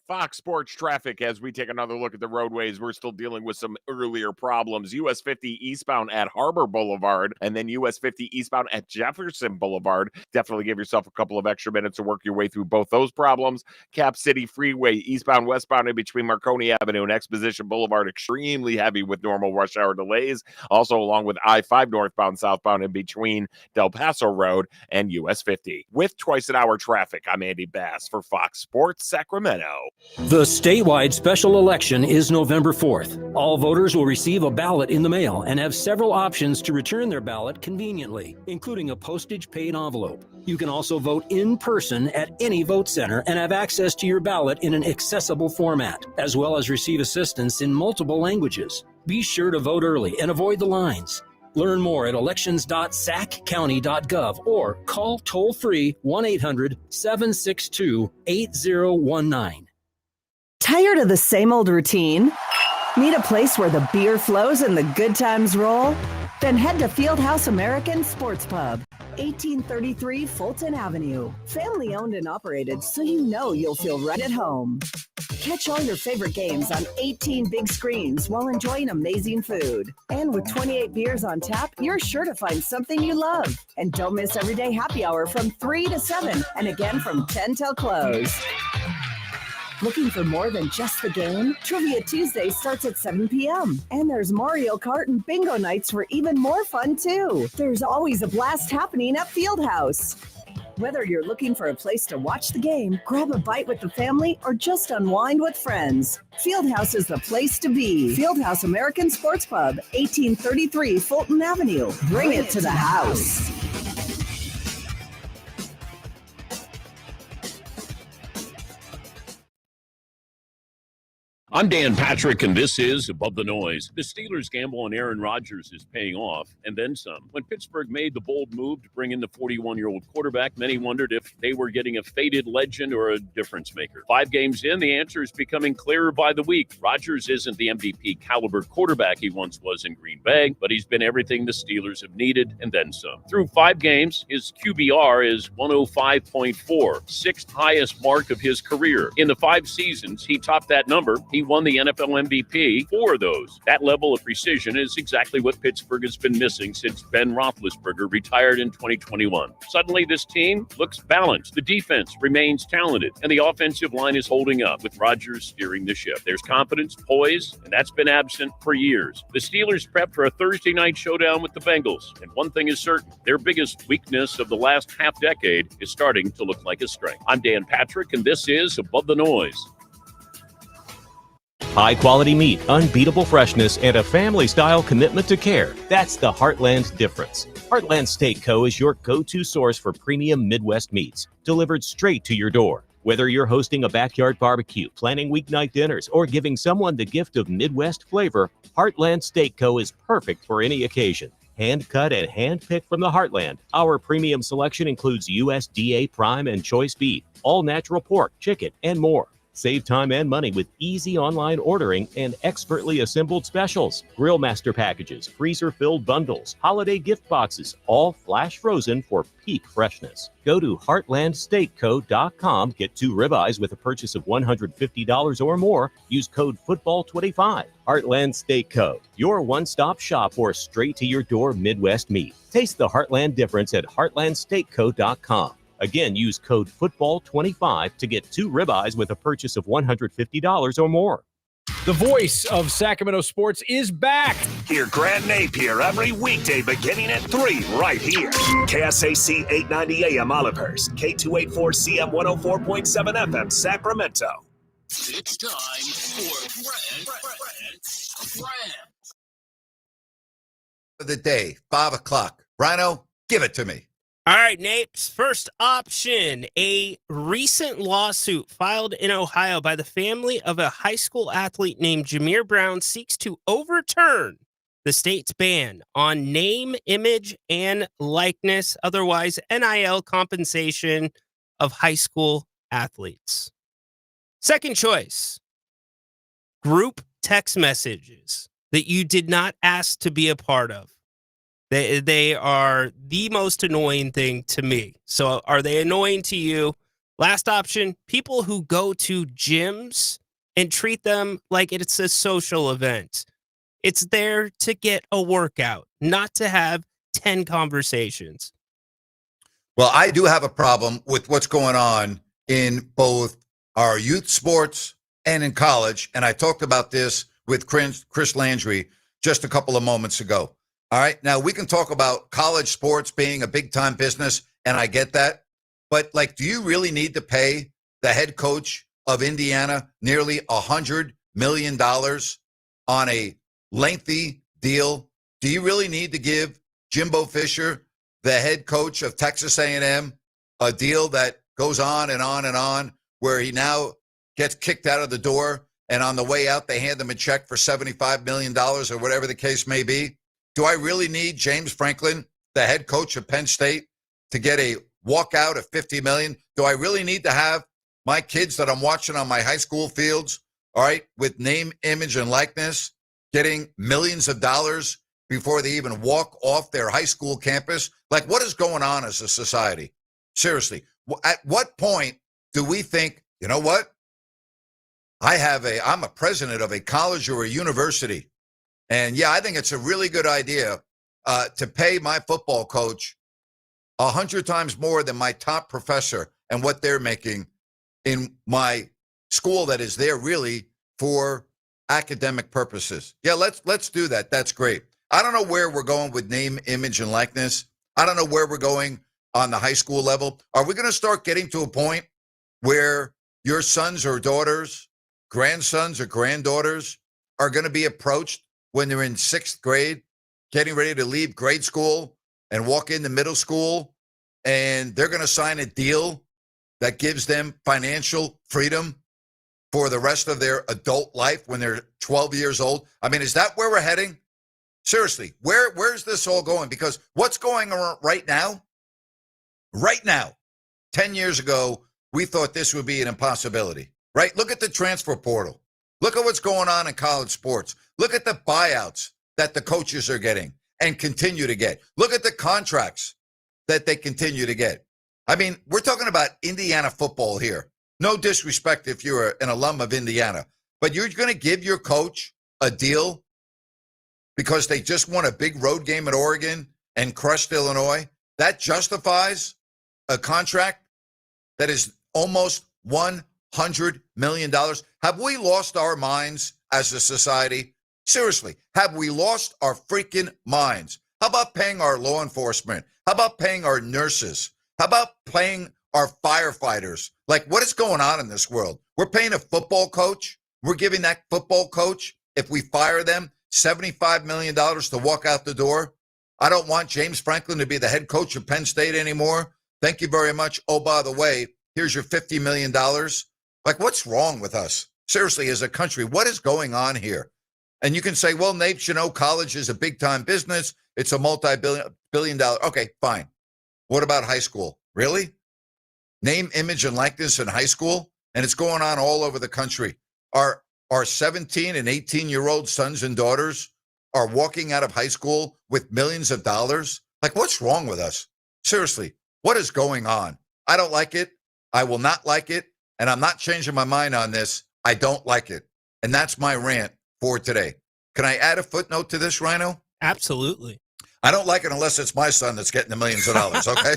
Fox Sports traffic as we take another look at the roadways. We're still dealing with some earlier problems. US 50 eastbound at Harbor Boulevard and then US 50 eastbound at Jefferson Boulevard. Definitely give yourself a couple of extra minutes to work your way through both those problems. Cap City Freeway eastbound, westbound in between Marconi Avenue and Exposition Boulevard. Extremely heavy with normal rush hour delays. Also along with I-5 northbound, southbound in between Del Paso Road and US 50. With twice an hour traffic, I'm Andy Bass for Fox Sports Sacramento. The statewide special election is November 4th. All voters will receive a ballot in the mail and have several options to return their ballot conveniently, including a postage-paid envelope. You can also vote in person at any vote center and have access to your ballot in an accessible format, as well as receive assistance in multiple languages. Be sure to vote early and avoid the lines. Learn more at elections.saccounty.gov or call toll-free 1-800-762-8019. Tired of the same old routine? Need a place where the beer flows and the good times roll? Then head to Fieldhouse American Sports Pub, 1833 Fulton Avenue. Family owned and operated, so you know you'll feel right at home. Catch all your favorite games on 18 big screens while enjoying amazing food. And with 28 beers on tap, you're sure to find something you love. And don't miss everyday happy hour from 3 to 7 and again from 10 till close. Looking for more than just the game? Trivia Tuesday starts at 7 p.m. And there's Mario Kart and bingo nights for even more fun, too. There's always a blast happening at Fieldhouse. Whether you're looking for a place to watch the game, grab a bite with the family, or just unwind with friends, Fieldhouse is the place to be. Fieldhouse American Sports Pub, 1833 Fulton Avenue. Bring it to the house. I'm Dan Patrick, and this is Above the Noise. The Steelers' gamble on Aaron Rodgers is paying off, and then some. When Pittsburgh made the bold move to bring in the 41-year-old quarterback, many wondered if they were getting a faded legend or a difference maker. 5 games in, the answer is becoming clearer by the week. Rodgers isn't the MVP caliber quarterback he once was in Green Bay, but he's been everything the Steelers have needed, and then some. Through 5 games, his QBR is 105.4, 6th highest mark of his career. In the 5 seasons, he topped that number. He won the NFL MVP 4 of those. That level of precision is exactly what Pittsburgh has been missing since Ben Roethlisberger retired in 2021. Suddenly, this team looks balanced. The defense remains talented, and the offensive line is holding up with Rodgers steering the ship. There's confidence, poise, and that's been absent for years. The Steelers prep for a Thursday night showdown with the Bengals, and one thing is certain, their biggest weakness of the last half-decade is starting to look like a strength. I'm Dan Patrick, and this is Above the Noise. High-quality meat, unbeatable freshness, and a family-style commitment to care. That's the Heartland difference. Heartland Steak Co. is your go-to source for premium Midwest meats, delivered straight to your door. Whether you're hosting a backyard barbecue, planning weeknight dinners, or giving someone the gift of Midwest flavor, Heartland Steak Co. is perfect for any occasion. Hand-cut and hand-picked from the Heartland, our premium selection includes USDA Prime and Choice beef, all-natural pork, chicken, and more. Save time and money with easy online ordering and expertly assembled specials, grill master packages, freezer-filled bundles, holiday gift boxes, all flash frozen for peak freshness. Go to heartlandsteakco.com, get 2 ribeyes with a purchase of $150 or more. Use code FOOTBALL25. Heartland Steak Co., your one-stop shop for straight-to-your-door Midwest meat. Taste the Heartland difference at heartlandsteakco.com. Again, use code FOOTBALL25 to get 2 ribeyes with a purchase of $150 or more. The voice of Sacramento sports is back. Hear Grant Napear every weekday beginning at 3 right here. KSAC 890 AM Olivehurst, K284CM 104.7 FM Sacramento. It's time for Grant. Of the day, 5 o'clock. Rhino, give it to me. All right, Napes. First option, a recent lawsuit filed in Ohio by the family of a high school athlete named Jameer Brown seeks to overturn the state's ban on name, image, and likeness, otherwise NIL compensation of high school athletes. Second choice, group text messages that you did not ask to be a part of. They are the most annoying thing to me. So are they annoying to you? Last option, people who go to gyms and treat them like it's a social event. It's there to get a workout, not to have 10 conversations. Well, I do have a problem with what's going on in both our youth sports and in college. And I talked about this with Chris Landry just a couple of moments ago. All right. Now, we can talk about college sports being a big time business, and I get that. But, do you really need to pay the head coach of Indiana nearly $100 million on a lengthy deal? Do you really need to give Jimbo Fisher, the head coach of Texas A&M, a deal that goes on and on and on, where he now gets kicked out of the door, and on the way out, they hand him a check for $75 million or whatever the case may be? Do I really need James Franklin, the head coach of Penn State, to get a walkout of $50 million? Do I really need to have my kids that I'm watching on my high school fields, all right, with name, image, and likeness, getting millions of dollars before they even walk off their high school campus? What is going on as a society? Seriously, at what point do we think, you know what? I'm a president of a college or a university. And yeah, I think it's a really good idea to pay my football coach 100 times more than my top professor and what they're making in my school that is there really for academic purposes. Yeah, let's do that. That's great. I don't know where we're going with name, image, and likeness. I don't know where we're going on the high school level. Are we going to start getting to a point where your sons or daughters, grandsons or granddaughters are going to be approached when they're in 6th grade, getting ready to leave grade school and walk into middle school, and they're going to sign a deal that gives them financial freedom for the rest of their adult life when they're 12 years old? I mean, is that where we're heading? Seriously, where's this all going? Because what's going on right now, 10 years ago, we thought this would be an impossibility, right? Look at the transfer portal. Look at what's going on in college sports. Look at the buyouts that the coaches are getting and continue to get. Look at the contracts that they continue to get. I mean, we're talking about Indiana football here. No disrespect if you're an alum of Indiana, but you're going to give your coach a deal because they just won a big road game at Oregon and crushed Illinois? That justifies a contract that is almost $100 million. Have we lost our minds as a society? Seriously, have we lost our freaking minds? How about paying our law enforcement? How about paying our nurses? How about paying our firefighters? Like, what is going on in this world? We're paying a football coach. We're giving that football coach, if we fire them, $75 million to walk out the door. I don't want James Franklin to be the head coach of Penn State anymore. Thank you very much. Oh, by the way, here's your $50 million. Like, what's wrong with us? Seriously, as a country, what is going on here? And you can say, well, Napes, you know, college is a big-time business. It's a multi-billion dollar. Okay, fine. What about high school? Really? Name, image, and likeness in high school? And it's going on all over the country. Our 17 and 18-year-old sons and daughters are walking out of high school with millions of dollars. Like, what's wrong with us? Seriously, what is going on? I don't like it. I will not like it. And I'm not changing my mind on this. I don't like it. And that's my rant for today. Can I add a footnote to this, Rhino? Absolutely. I don't like it unless it's my son that's getting the millions of dollars, okay?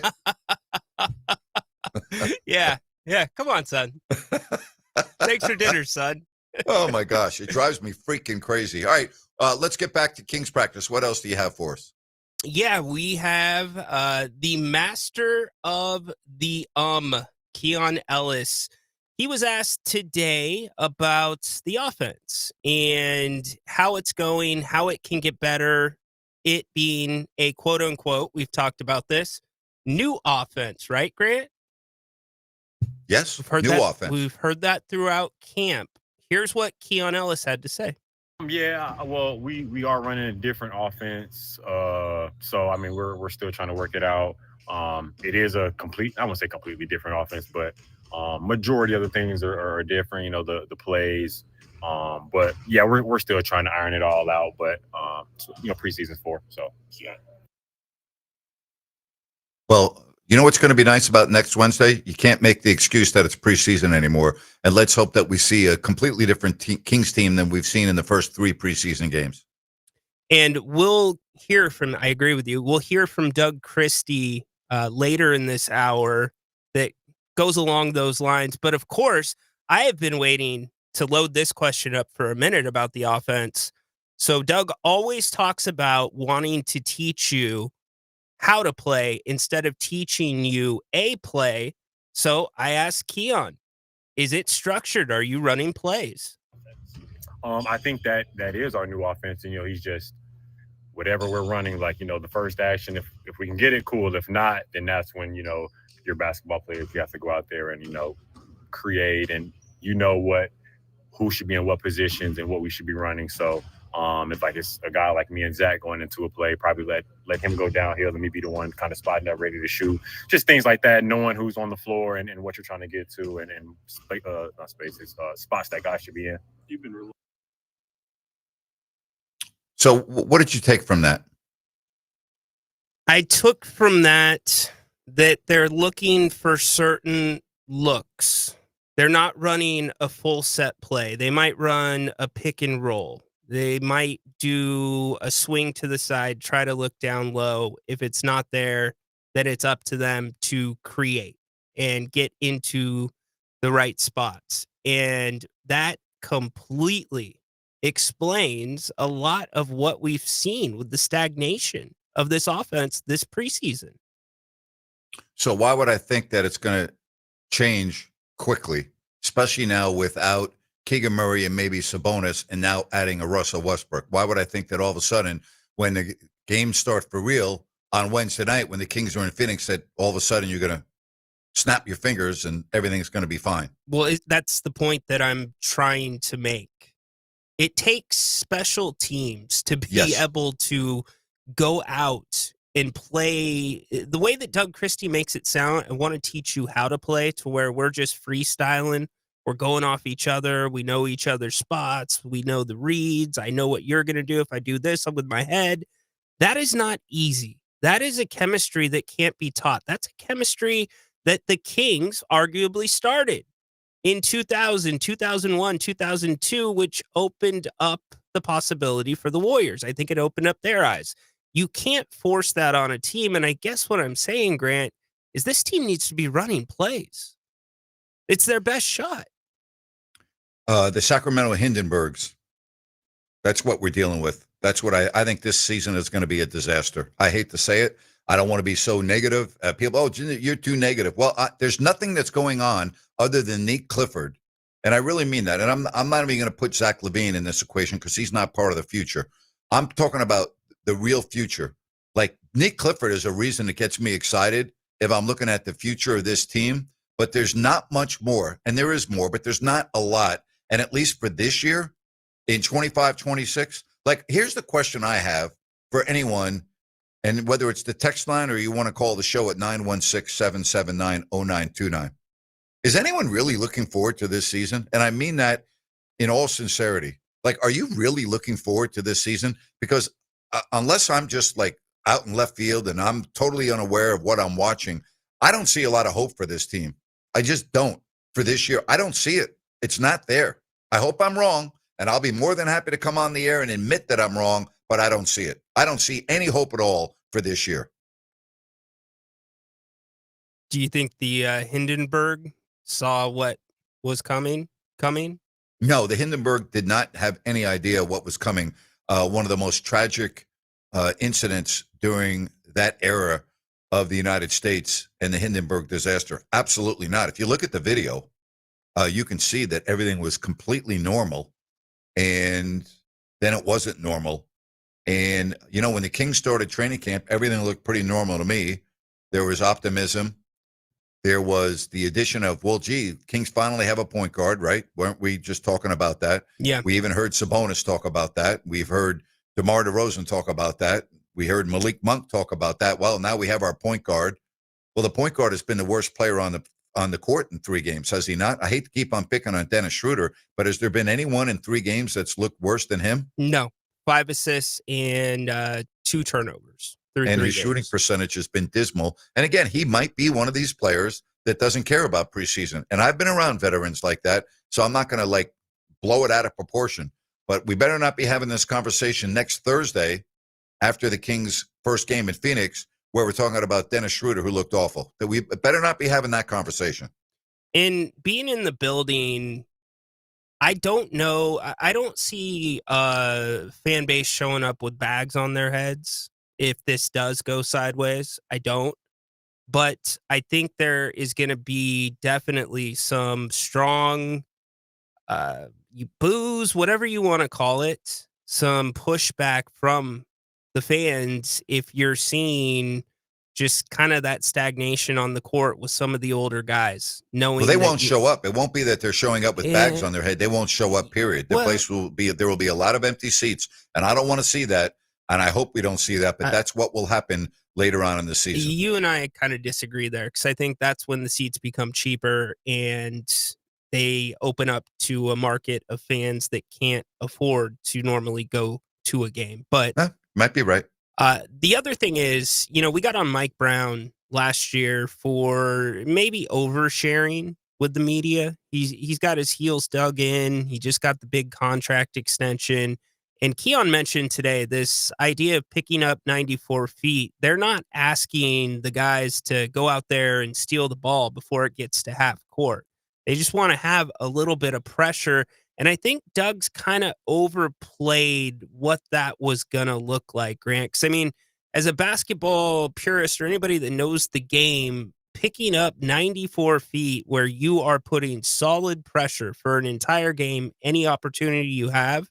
Yeah. Come on, son. Thanks for dinner, son. Oh, my gosh. It drives me freaking crazy. All right. Let's get back to Kings practice. What else do you have for us? Yeah, we have the master of the Keon Ellis. He was asked today about the offense and how it's going, how it can get better, it being a quote-unquote, we've talked about this, new offense, right, Grant? Yes, new offense. We've heard that throughout camp. Here's what Keon Ellis had to say. Yeah, well, we are running a different offense. So, I mean, we're still trying to work it out. It is I won't say completely different offense, but majority of the things are different, you know, the plays. But yeah, we're still trying to iron it all out. But you know, preseason's for, so yeah. Well, you know what's going to be nice about next Wednesday? You can't make the excuse that it's preseason anymore. And let's hope that we see a completely different Kings team than we've seen in the first 3 preseason games. And we'll hear from, I agree with you, we'll hear from Doug Christie later in this hour that goes along those lines. But of course, I have been waiting to load this question up for a minute about the offense. So Doug always talks about wanting to teach you how to play instead of teaching you a play. So I asked Keon, is it structured? Are you running plays? I think that is our new offense. And, you know, he's just whatever we're running, like, you know, the first action, if we can get it, cool. If not, then that's when, you know, your basketball players, you have to go out there and, you know, create and you know who should be in what positions and what we should be running. So if like it's a guy like me and Zach going into a play, probably let him go downhill and me be the one kind of spotting up, ready to shoot. Just things like that, knowing who's on the floor and what you're trying to get to and not spaces, spots that guy should be in. So what did you take from that? I took from that they're looking for certain looks. They're not running a full set play. They might run a pick and roll. They might do a swing to the side, try to look down low. If it's not there, then it's up to them to create and get into the right spots. And that completely explains a lot of what we've seen with the stagnation of this offense this preseason. So why would I think that it's going to change quickly, especially now without Keegan Murray and maybe Sabonis and now adding a Russell Westbrook? Why would I think that all of a sudden when the games start for real on Wednesday night when the Kings are in Phoenix that all of a sudden you're going to snap your fingers and everything's going to be fine. Well, that's the point that I'm trying to make. It takes special teams to be able to go out and play the way that Doug Christie makes it sound. I want to teach you how to play to where we're just freestyling. We're going off each other. We know each other's spots. We know the reads. I know what you're going to do. If I do this, I'm with my head. That is not easy. That is a chemistry that can't be taught. That's a chemistry that the Kings arguably started in 2000, 2001, 2002, which opened up the possibility for the Warriors. I think it opened up their eyes. You can't force that on a team. And I guess what I'm saying, Grant, is this team needs to be running plays. It's their best shot. The Sacramento Hindenburgs. That's what we're dealing with. That's what I think this season is going to be a disaster. I hate to say it. I don't want to be so negative. People, you're too negative. Well, there's nothing that's going on other than Nick Clifford. And I really mean that. And I'm not even going to put Zach LaVine in this equation because he's not part of the future. I'm talking about the real future. Like Nick Clifford is a reason that gets me excited if I'm looking at the future of this team. But there's not much more. And there is more, but there's not a lot. And at least for this year, in 25, 26, like here's the question I have for anyone. And whether it's the text line or you want to call the show at 916-779-0929. Is anyone really looking forward to this season? And I mean that in all sincerity. Like, are you really looking forward to this season? Because unless I'm just like out in left field and I'm totally unaware of what I'm watching, I don't see a lot of hope for this team. I just don't for this year. I don't see it. It's not there. I hope I'm wrong, and I'll be more than happy to come on the air and admit that I'm wrong, but I don't see it. I don't see any hope at all for this year. Do you think the Hindenburg saw what was coming? No, the Hindenburg did not have any idea what was coming. One of the most tragic incidents during that era of the United States and the Hindenburg disaster. Absolutely not. If you look at the video, you can see that everything was completely normal, and then it wasn't normal. And, you know, when the Kings started training camp, everything looked pretty normal to me. There was optimism. There was the addition of, well, gee, Kings finally have a point guard, right? Weren't we just talking about that? Yeah. We even heard Sabonis talk about that. We've heard DeMar DeRozan talk about that. We heard Malik Monk talk about that. Well, now we have our point guard. Well, the point guard has been the worst player on the court in 3 games, has he not? I hate to keep on picking on Dennis Schroeder, but has there been anyone in 3 games that's looked worse than him? No. 5 assists and 2 turnovers. And his shooting percentage has been dismal. And again, he might be one of these players that doesn't care about preseason. And I've been around veterans like that, so I'm not going to like blow it out of proportion. But we better not be having this conversation next Thursday after the Kings' first game in Phoenix, where we're talking about Dennis Schroeder, who looked awful. That we better not be having that conversation. In being in the building, I don't know. I don't see a fan base showing up with bags on their heads if this does go sideways. I don't. But I think there is going to be definitely some strong boos, whatever you want to call it, some pushback from the fans if you're seeing just kind of that stagnation on the court with some of the older guys. Knowing they won't show up. It won't be that they're showing up with bags on their head. They won't show up, period. There will be a lot of empty seats, and I don't want to see that, and I hope we don't see that, but that's what will happen later on in the season. You and I kind of disagree there, because I think that's when the seats become cheaper and they open up to a market of fans that can't afford to normally go to a game. But might be right. The other thing is, you know, we got on Mike Brown last year for maybe oversharing with the media. He's got his heels dug in. He just got the big contract extension. And Keon mentioned today this idea of picking up 94 feet. They're not asking the guys to go out there and steal the ball before it gets to half court. They just want to have a little bit of pressure. And I think Doug's kind of overplayed what that was going to look like, Grant. Because, I mean, as a basketball purist or anybody that knows the game, picking up 94 feet where you are putting solid pressure for an entire game, any opportunity you have,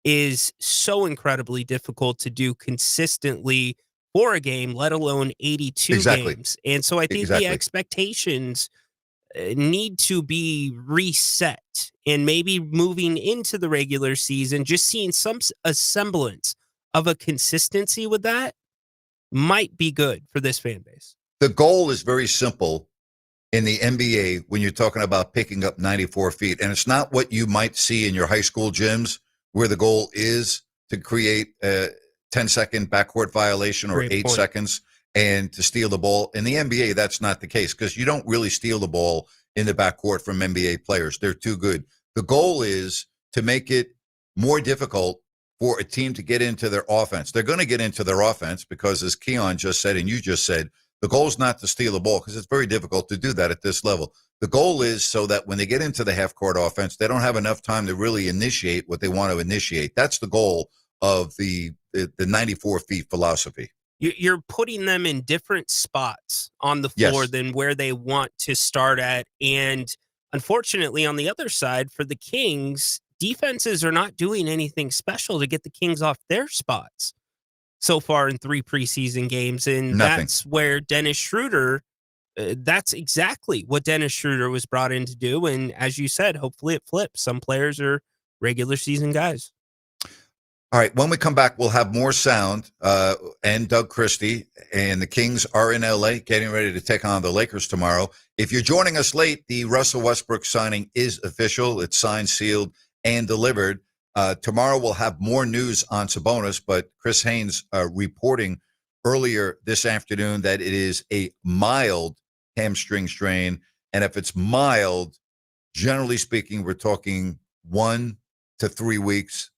is so incredibly difficult to do consistently for a game, let alone 82 games. And so I think the expectations need to be reset, and maybe moving into the regular season, just seeing a semblance of a consistency with that might be good for this fan base. The goal is very simple in the NBA when you're talking about picking up 94 feet. And it's not what you might see in your high school gyms where the goal is to create a 10-second backcourt violation or 8 seconds and to steal the ball. In the NBA, that's not the case because you don't really steal the ball in the backcourt from NBA players. They're too good. The goal is to make it more difficult for a team to get into their offense. They're going to get into their offense because, as Keon just said and you just said, the goal is not to steal the ball because it's very difficult to do that at this level. The goal is so that when they get into the half-court offense, they don't have enough time to really initiate what they want to initiate. That's the goal of the 94 feet philosophy. You're putting them in different spots on the floor than where they want to start at. And unfortunately, on the other side, for the Kings, defenses are not doing anything special to get the Kings off their spots so far in 3 preseason games. And that's where Dennis Schroeder, that's exactly what Dennis Schroeder was brought in to do. And as you said, hopefully it flips. Some players are regular season guys. All right, when we come back, we'll have more sound and Doug Christie, and the Kings are in L.A. getting ready to take on the Lakers tomorrow. If you're joining us late, the Russell Westbrook signing is official. It's signed, sealed, and delivered. Tomorrow we'll have more news on Sabonis, but Chris Haynes reporting earlier this afternoon that it is a mild hamstring strain, and if it's mild, generally speaking, we're talking 1 to 3 weeks.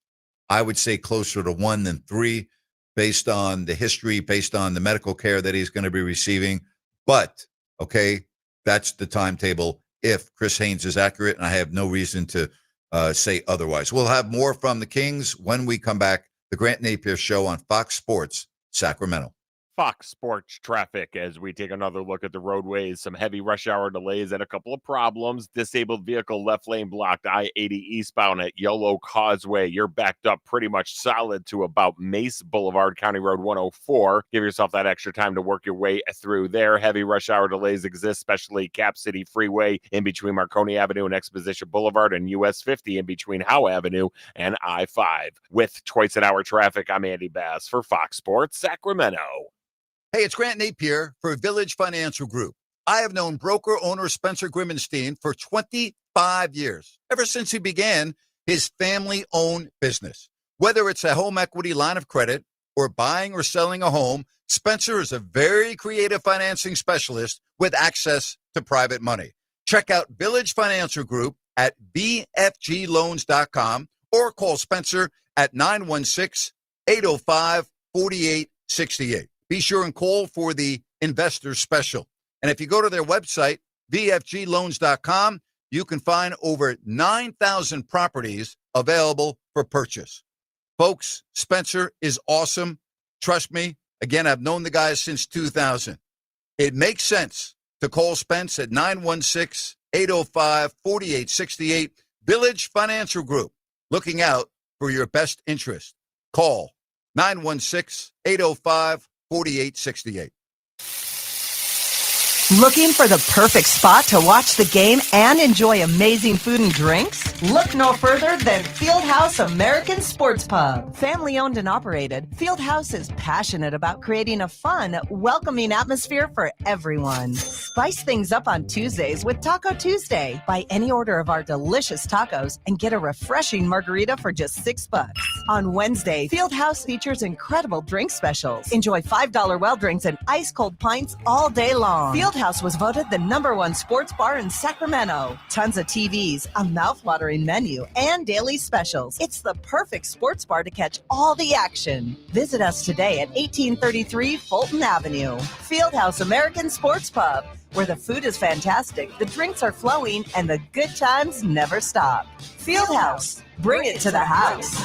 I would say closer to 1 than 3 based on the history, based on the medical care that he's going to be receiving. But, okay, that's the timetable if Chris Haynes is accurate, and I have no reason to say otherwise. We'll have more from the Kings when we come back. The Grant Napear Show on Fox Sports Sacramento. Fox Sports traffic as we take another look at the roadways. Some heavy rush hour delays and a couple of problems. Disabled vehicle left lane blocked I-80 eastbound at Yolo Causeway. You're backed up pretty much solid to about Mace Boulevard, County Road 104. Give yourself that extra time to work your way through there. Heavy rush hour delays exist, especially Cap City Freeway in between Marconi Avenue and Exposition Boulevard, and US 50 in between Howe Avenue and I-5. With twice an hour traffic, I'm Andy Bass for Fox Sports Sacramento. Hey, it's Grant Napear for Village Financial Group. I have known broker-owner Spencer Grimmenstein for 25 years, ever since he began his family-owned business. Whether it's a home equity line of credit or buying or selling a home, Spencer is a very creative financing specialist with access to private money. Check out Village Financial Group at vfgloans.com or call Spencer at 916-805-4868. Be sure and call for the investor special. And if you go to their website, vfgloans.com, you can find over 9,000 properties available for purchase. Folks, Spencer is awesome. Trust me. Again, I've known the guys since 2000. It makes sense to call Spence at 916-805-4868. Village Financial Group, looking out for your best interest. Call 916-805-4868. 4868. Looking for the perfect spot to watch the game and enjoy amazing food and drinks? Look no further than Fieldhouse American Sports Pub. Family owned and operated, Fieldhouse is passionate about creating a fun, welcoming atmosphere for everyone. Spice things up on Tuesdays with Taco Tuesday. Buy any order of our delicious tacos and get a refreshing margarita for just $6. On Wednesday, Fieldhouse features incredible drink specials. Enjoy $5 well drinks and ice cold pints all day long. Fieldhouse was voted the #1 sports bar in Sacramento. Tons of TVs, a mouth-watering menu, and daily specials. It's the perfect sports bar to catch all the action. Visit us today at 1833 Fulton Avenue. Fieldhouse American Sports Pub, where the food is fantastic, the drinks are flowing, and the good times never stop. Fieldhouse, bring it to the house.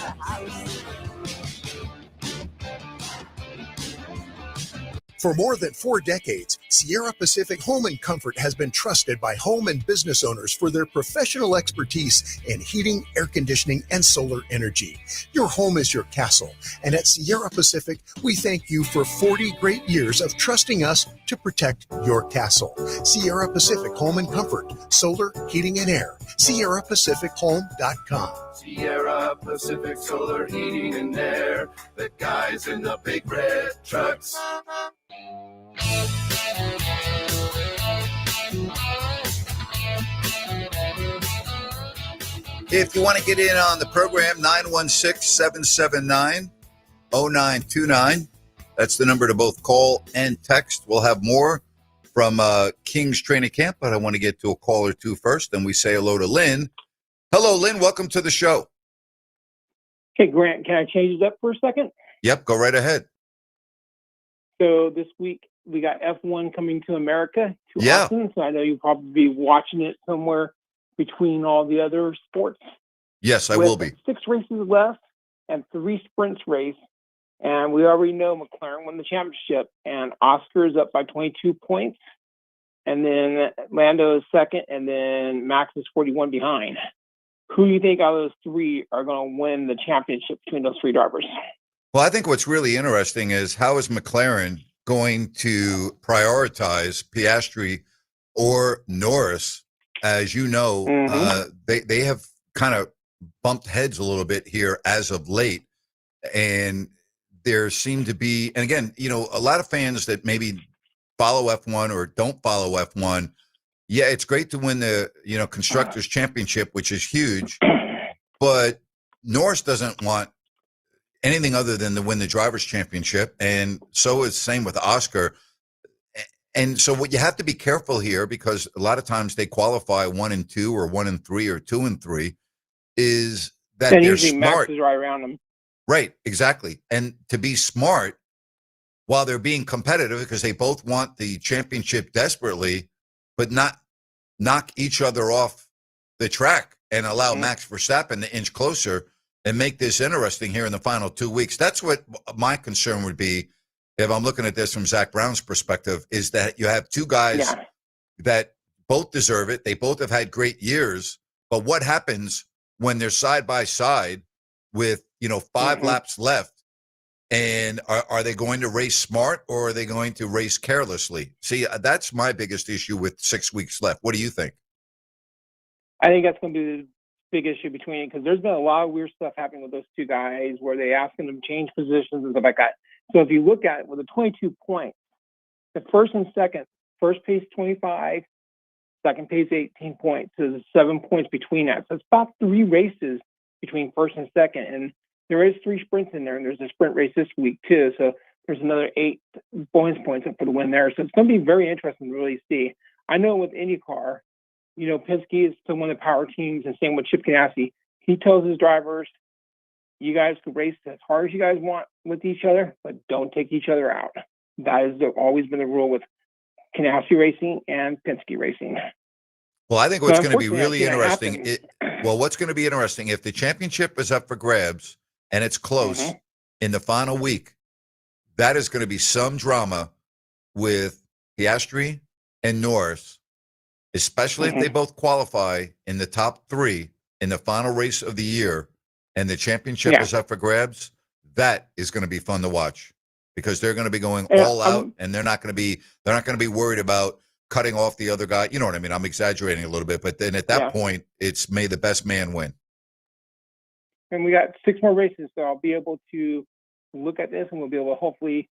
For more than 4 decades, Sierra Pacific Home and Comfort has been trusted by home and business owners for their professional expertise in heating, air conditioning, and solar energy. Your home is your castle, and at Sierra Pacific, we thank you for 40 great years of trusting us to protect your castle. Sierra Pacific Home and Comfort, solar, heating, and air. SierraPacificHome.com. Sierra Pacific Solar Heating and Air. The guys in the big red trucks. If you want to get in on the program, 916-779-0929. That's the number to both call and text. We'll have more from King's Training Camp, but I want to get to a call or two first. Then we say hello to Lynn. Hello, Lynn. Welcome to the show. Hey, Grant, can I change it up for a second? Yep, go right ahead. So this week we got F1 coming to America, to Austin. So I know you'll probably be watching it somewhere between all the other sports. Yes, I will be. 6 races left and 3 sprints race. And we already know McLaren won the championship, and Oscar is up by 22 points. And then Lando is second, and then Max is 41 behind. Who do you think out of those 3 are going to win the championship between those 3 drivers? Well, I think what's really interesting is how is McLaren going to prioritize Piastri or Norris? As you know, they have kind of bumped heads a little bit here as of late. And there seem to be, and again, you know, a lot of fans that maybe follow F1 or don't follow F1. Yeah, it's great to win the, you know, Constructors Championship, which is huge, but Norris doesn't want anything other than to win the Drivers' Championship, and so is same with Oscar. And so what you have to be careful here, because a lot of times they qualify 1 and 2 or 1 and 3 or 2 and 3, is that and they're usually smart. Max is right around them. Right, exactly. And to be smart while they're being competitive, because they both want the championship desperately, but not knock each other off the track and allow Max Verstappen to inch closer and make this interesting here in the final 2 weeks. That's what my concern would be if I'm looking at this from Zach Brown's perspective, is that you have 2 guys that both deserve it. They both have had great years. But what happens when they're side by side with, you know, 5 laps left? And are they going to race smart, or are they going to race carelessly? See, that's my biggest issue with 6 weeks left. What do you think? I think that's going to be the big issue between it, because there's been a lot of weird stuff happening with those 2 guys where they asking them to change positions and stuff like that. So if you look at it with the 22 points, the first and second, first pace 25, second pace 18 points. So there's 7 points between that. So it's about 3 races between first and second. And there is 3 sprints in there, and there's a sprint race this week too. So there's another 8 bonus points up for the win there. So it's going to be very interesting to really see. I know with IndyCar, you know, Penske is still one of the power teams, and same with Chip Ganassi. He tells his drivers, you guys can race as hard as you guys want with each other, but don't take each other out. That has always been the rule with Ganassi Racing and Penske Racing. Well, I think what's going to be really interesting, what's going to be interesting, if the championship is up for grabs and it's close in the final week, that is going to be some drama with Piastri and Norris, especially if they both qualify in the top 3 in the final race of the year and the championship is up for grabs. That is going to be fun to watch, because they're going to be going all out, and they're not going to be worried about cutting off the other guy. You know what I mean? I'm exaggerating a little bit, but then at that point, it's may the best man win. And we got 6 more races, so I'll be able to look at this, and we'll be able to hopefully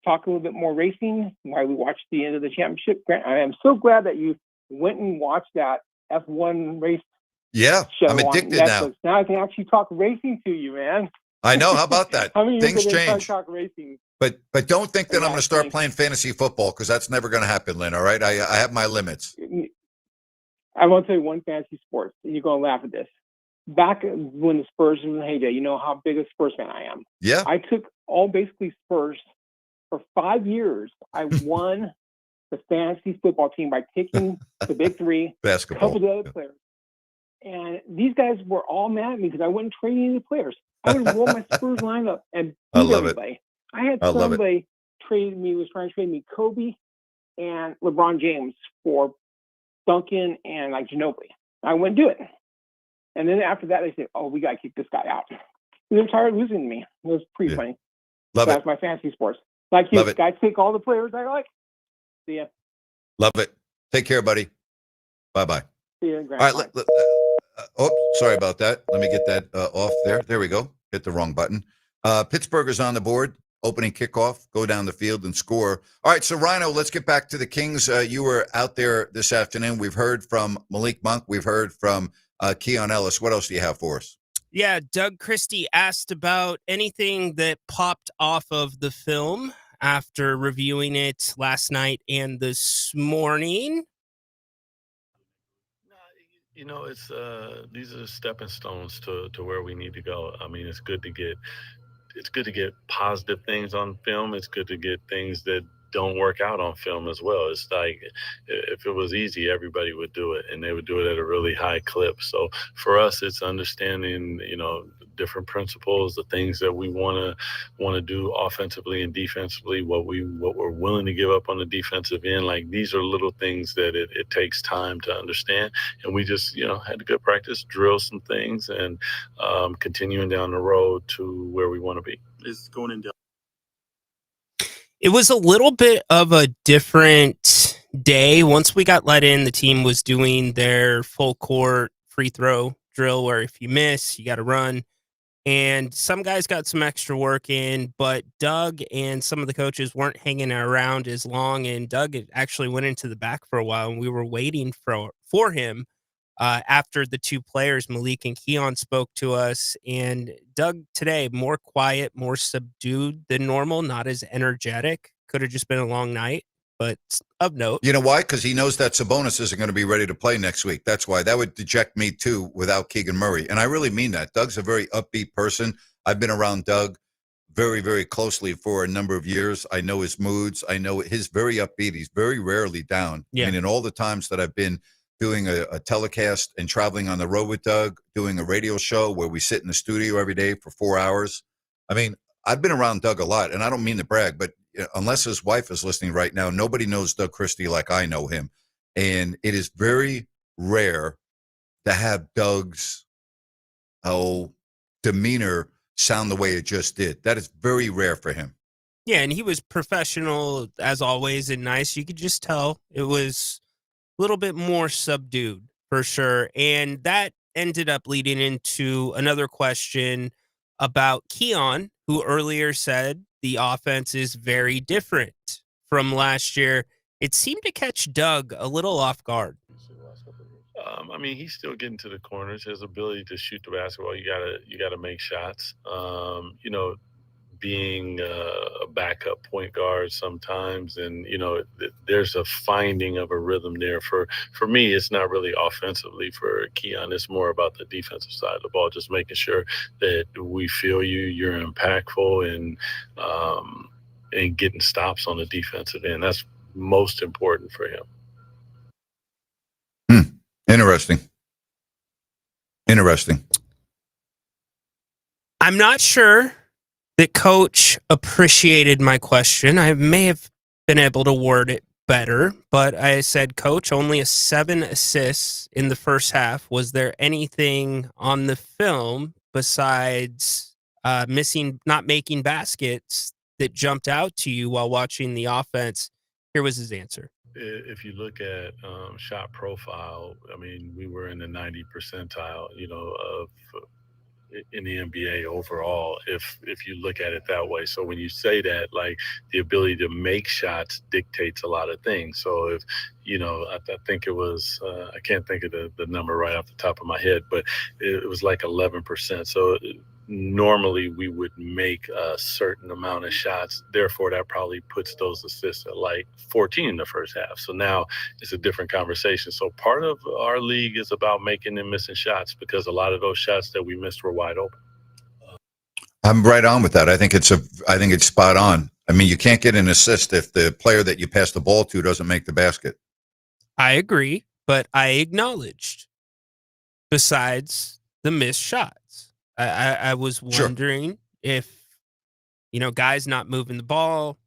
talk a little bit more racing while we watch the end of the championship. Grant, I am so glad that you went and watched that F1 race. Yeah, show I'm addicted now. Now I can actually talk racing to you, man. I know. How about that? Things change. Talk racing. But don't think that I'm going to start playing fantasy football, because that's never going to happen, Lynn. All right, I have my limits. I want to tell you one fantasy sports, and you're going to laugh at this. Back when the Spurs were in the heyday, you know how big a Spurs fan I am. Yeah. I took all basically Spurs for 5 years. I won the fantasy football team by taking the big 3, basketball, a couple of other players. And these guys were all mad at me because I wouldn't trade any of the players. I would roll my Spurs lineup and beat everybody. I had somebody was trying to trade me Kobe and LeBron James for Duncan and like Ginobili. I wouldn't do it. And then after that, they said, "Oh, we got to kick this guy out." They're tired of losing to me. It was pretty funny. That's my fantasy sports. Like you guys take all the players I like. See ya. Love it. Take care, buddy. Bye-bye. See ya, All right. Sorry about that. Let me get that off there. There we go. Hit the wrong button. Pittsburgh is on the board. Opening kickoff. Go down the field and score. All right. So, Rhino, let's get back to the Kings. You were out there this afternoon. We've heard from Malik Monk. We've heard from Keon Ellis. What else do you have for us? Yeah, Doug Christie asked about anything that popped off of the film after reviewing it last night and this morning. You know, it's these are stepping stones to where we need to go. I mean, it's good to get positive things on film. It's good to get things that don't work out on film as well. It's like if it was easy, everybody would do it, and they would do it at a really high clip. So for us, it's understanding, different principles, the things that we want to do offensively and defensively, what we're willing to give up on the defensive end. Like, these are little things that it takes time to understand, and we just had a good practice, drill some things, and continuing down the road to where we want to be. It's going in. It was a little bit of a different day. Once we got let in, the team was doing their full court free throw drill where if you miss, you got to run. And some guys got some extra work in, but Doug and some of the coaches weren't hanging around as long. And Doug actually went into the back for a while, and we were waiting for him. After the two players, Malik and Keon, spoke to us, and Doug today, more quiet, more subdued than normal, not as energetic. Could have just been a long night, but of note. You know why? Because he knows that Sabonis isn't going to be ready to play next week. That's why. That would deject me too without Keegan Murray. And I really mean that. Doug's a very upbeat person. I've been around Doug very, very closely for a number of years. I know his moods. I know he's very upbeat. He's very rarely down. Yeah. I mean, in all the times that I've been doing a telecast and traveling on the road with Doug, doing a radio show where we sit in the studio every day for 4 hours. I mean, I've been around Doug a lot, and I don't mean to brag, but unless his wife is listening right now, nobody knows Doug Christie like I know him. And it is very rare to have Doug's demeanor sound the way it just did. That is very rare for him. Yeah, and he was professional as always and nice. You could just tell it was a little bit more subdued for sure. And that ended up leading into another question about Keon, who earlier said the offense is very different from last year. It seemed to catch Doug a little off guard. I mean, he's still getting to the corners. His ability to shoot the basketball, you gotta make shots. Being a backup point guard sometimes, and there's a finding of a rhythm there. For me, it's not really offensively for Keon. It's more about the defensive side of the ball, just making sure that we feel you're impactful, and getting stops on the defensive end. That's most important for him. Interesting. I'm not sure that coach appreciated my question. I may have been able to word it better, but I said, Coach, only 7 assists in the first half. Was there anything on the film besides not making baskets that jumped out to you while watching the offense? Here was his answer. If you look at shot profile, I mean, we were in the 90 percentile, of in the NBA overall, if you look at it that way. So when you say that, like, the ability to make shots dictates a lot of things. So if, I think it was, I can't think of the number right off the top of my head, but it was like 11%. So normally we would make a certain amount of shots. Therefore, that probably puts those assists at like 14 in the first half. So now it's a different conversation. So part of our league is about making and missing shots, because a lot of those shots that we missed were wide open. I'm right on with that. I think it's spot on. I mean, you can't get an assist if the player that you pass the ball to doesn't make the basket. I agree, but I acknowledged besides the missed shots. I was wondering if, guys not moving the ball,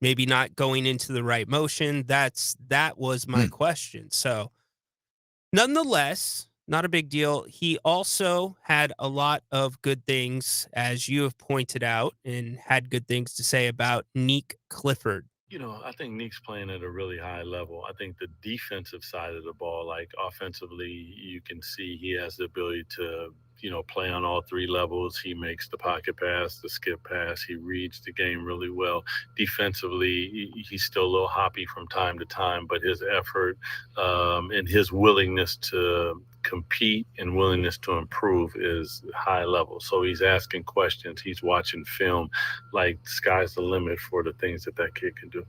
maybe not going into the right motion. That was my question. So nonetheless, not a big deal. He also had a lot of good things, as you have pointed out, and had good things to say about Nick Clifford. I think Nick's playing at a really high level. I think the defensive side of the ball, like offensively, you can see he has the ability to, play on all three levels. He makes the pocket pass, the skip pass. He reads the game really well. Defensively, he's still a little hoppy from time to time, but his effort and his willingness to compete and willingness to improve is high level. So he's asking questions. He's watching film. Like, sky's the limit for the things that kid can do.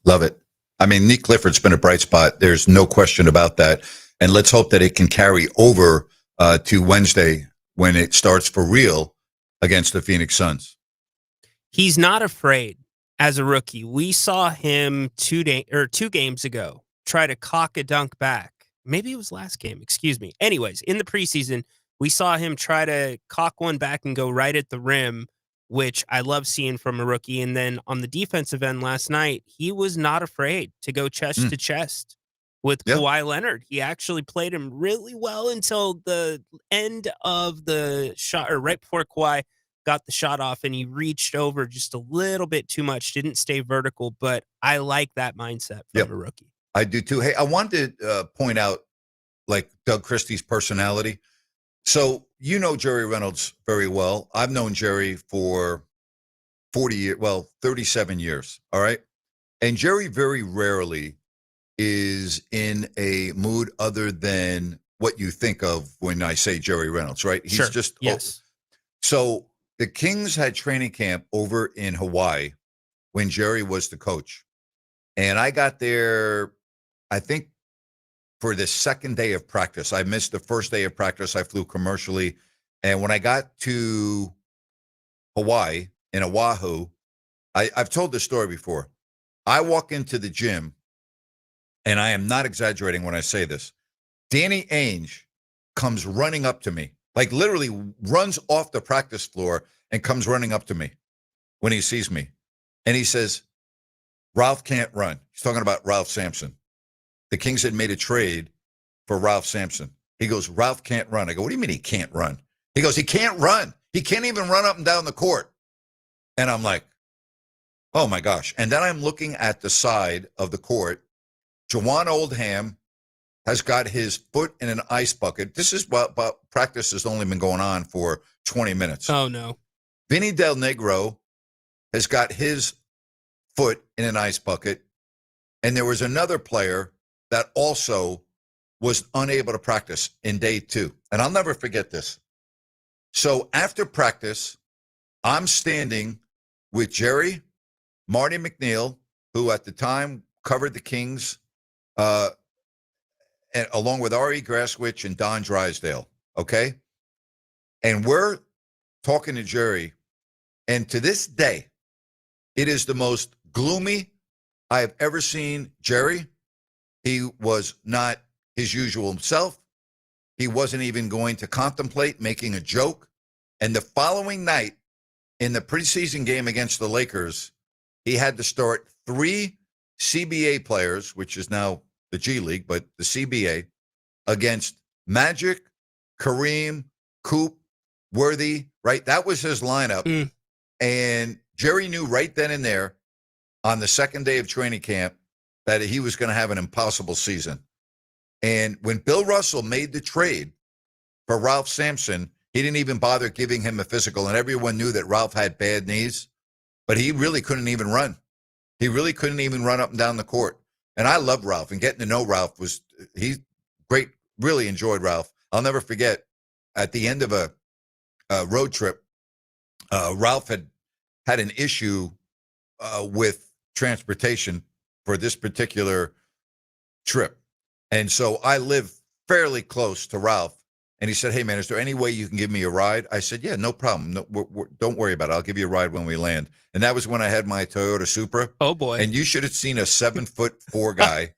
Love it. I mean, Nick Clifford's been a bright spot. There's no question about that. And let's hope that it can carry over to Wednesday when it starts for real against the Phoenix Suns. He's not afraid as a rookie. We saw him 2 games ago try to cock a dunk back. Maybe it was last game. Excuse me. Anyways, in the preseason, we saw him try to cock one back and go right at the rim, which I love seeing from a rookie. And then on the defensive end last night, he was not afraid to go chest to chest with Kawhi Leonard. He actually played him really well until the end of the shot, or right before Kawhi got the shot off, and he reached over just a little bit too much, didn't stay vertical, but I like that mindset from a rookie. I do too. Hey, I wanted to point out, like, Doug Christie's personality. So, Jerry Reynolds very well. I've known Jerry for 37 years. All right. And Jerry very rarely is in a mood other than what you think of when I say Jerry Reynolds, right? He's just, yes. So the Kings had training camp over in Hawaii when Jerry was the coach. And I got there, I think, for the second day of practice. I missed the first day of practice. I flew commercially. And when I got to Hawaii, in Oahu, I've told this story before. I walk into the gym, and I am not exaggerating when I say this. Danny Ainge comes running up to me, like literally runs off the practice floor and comes running up to me when he sees me. And he says, Ralph can't run. He's talking about Ralph Sampson. The Kings had made a trade for Ralph Sampson. He goes, Ralph can't run. I go, what do you mean he can't run? He goes, he can't run. He can't even run up and down the court. And I'm like, oh my gosh. And then I'm looking at the side of the court. Jawan Oldham has got his foot in an ice bucket. This is what practice has only been going on for 20 minutes. Oh, no. Vinny Del Negro has got his foot in an ice bucket. And there was another player that also was unable to practice in day 2. And I'll never forget this. So after practice, I'm standing with Jerry, Marty McNeil, who at the time covered the Kings, and along with Ari Graswich and Don Drysdale, okay? And we're talking to Jerry, and to this day, it is the most gloomy I have ever seen Jerry. He was not his usual self. He wasn't even going to contemplate making a joke. And the following night, in the preseason game against the Lakers, he had to start 3 CBA players, which is now the G League, but the CBA, against Magic, Kareem, Coop, Worthy, right? That was his lineup. And Jerry knew right then and there on the second day of training camp that he was going to have an impossible season. And when Bill Russell made the trade for Ralph Sampson, he didn't even bother giving him a physical. And everyone knew that Ralph had bad knees, but he really couldn't even run. He really couldn't even run up and down the court. And I love Ralph, and getting to know Ralph he's great. Really enjoyed Ralph. I'll never forget at the end of a road trip, Ralph had an issue with transportation for this particular trip. And so I live fairly close to Ralph. And he said, hey, man, is there any way you can give me a ride? I said, yeah, no problem. No, don't worry about it. I'll give you a ride when we land. And that was when I had my Toyota Supra. Oh, boy. And you should have seen a 7'4" guy,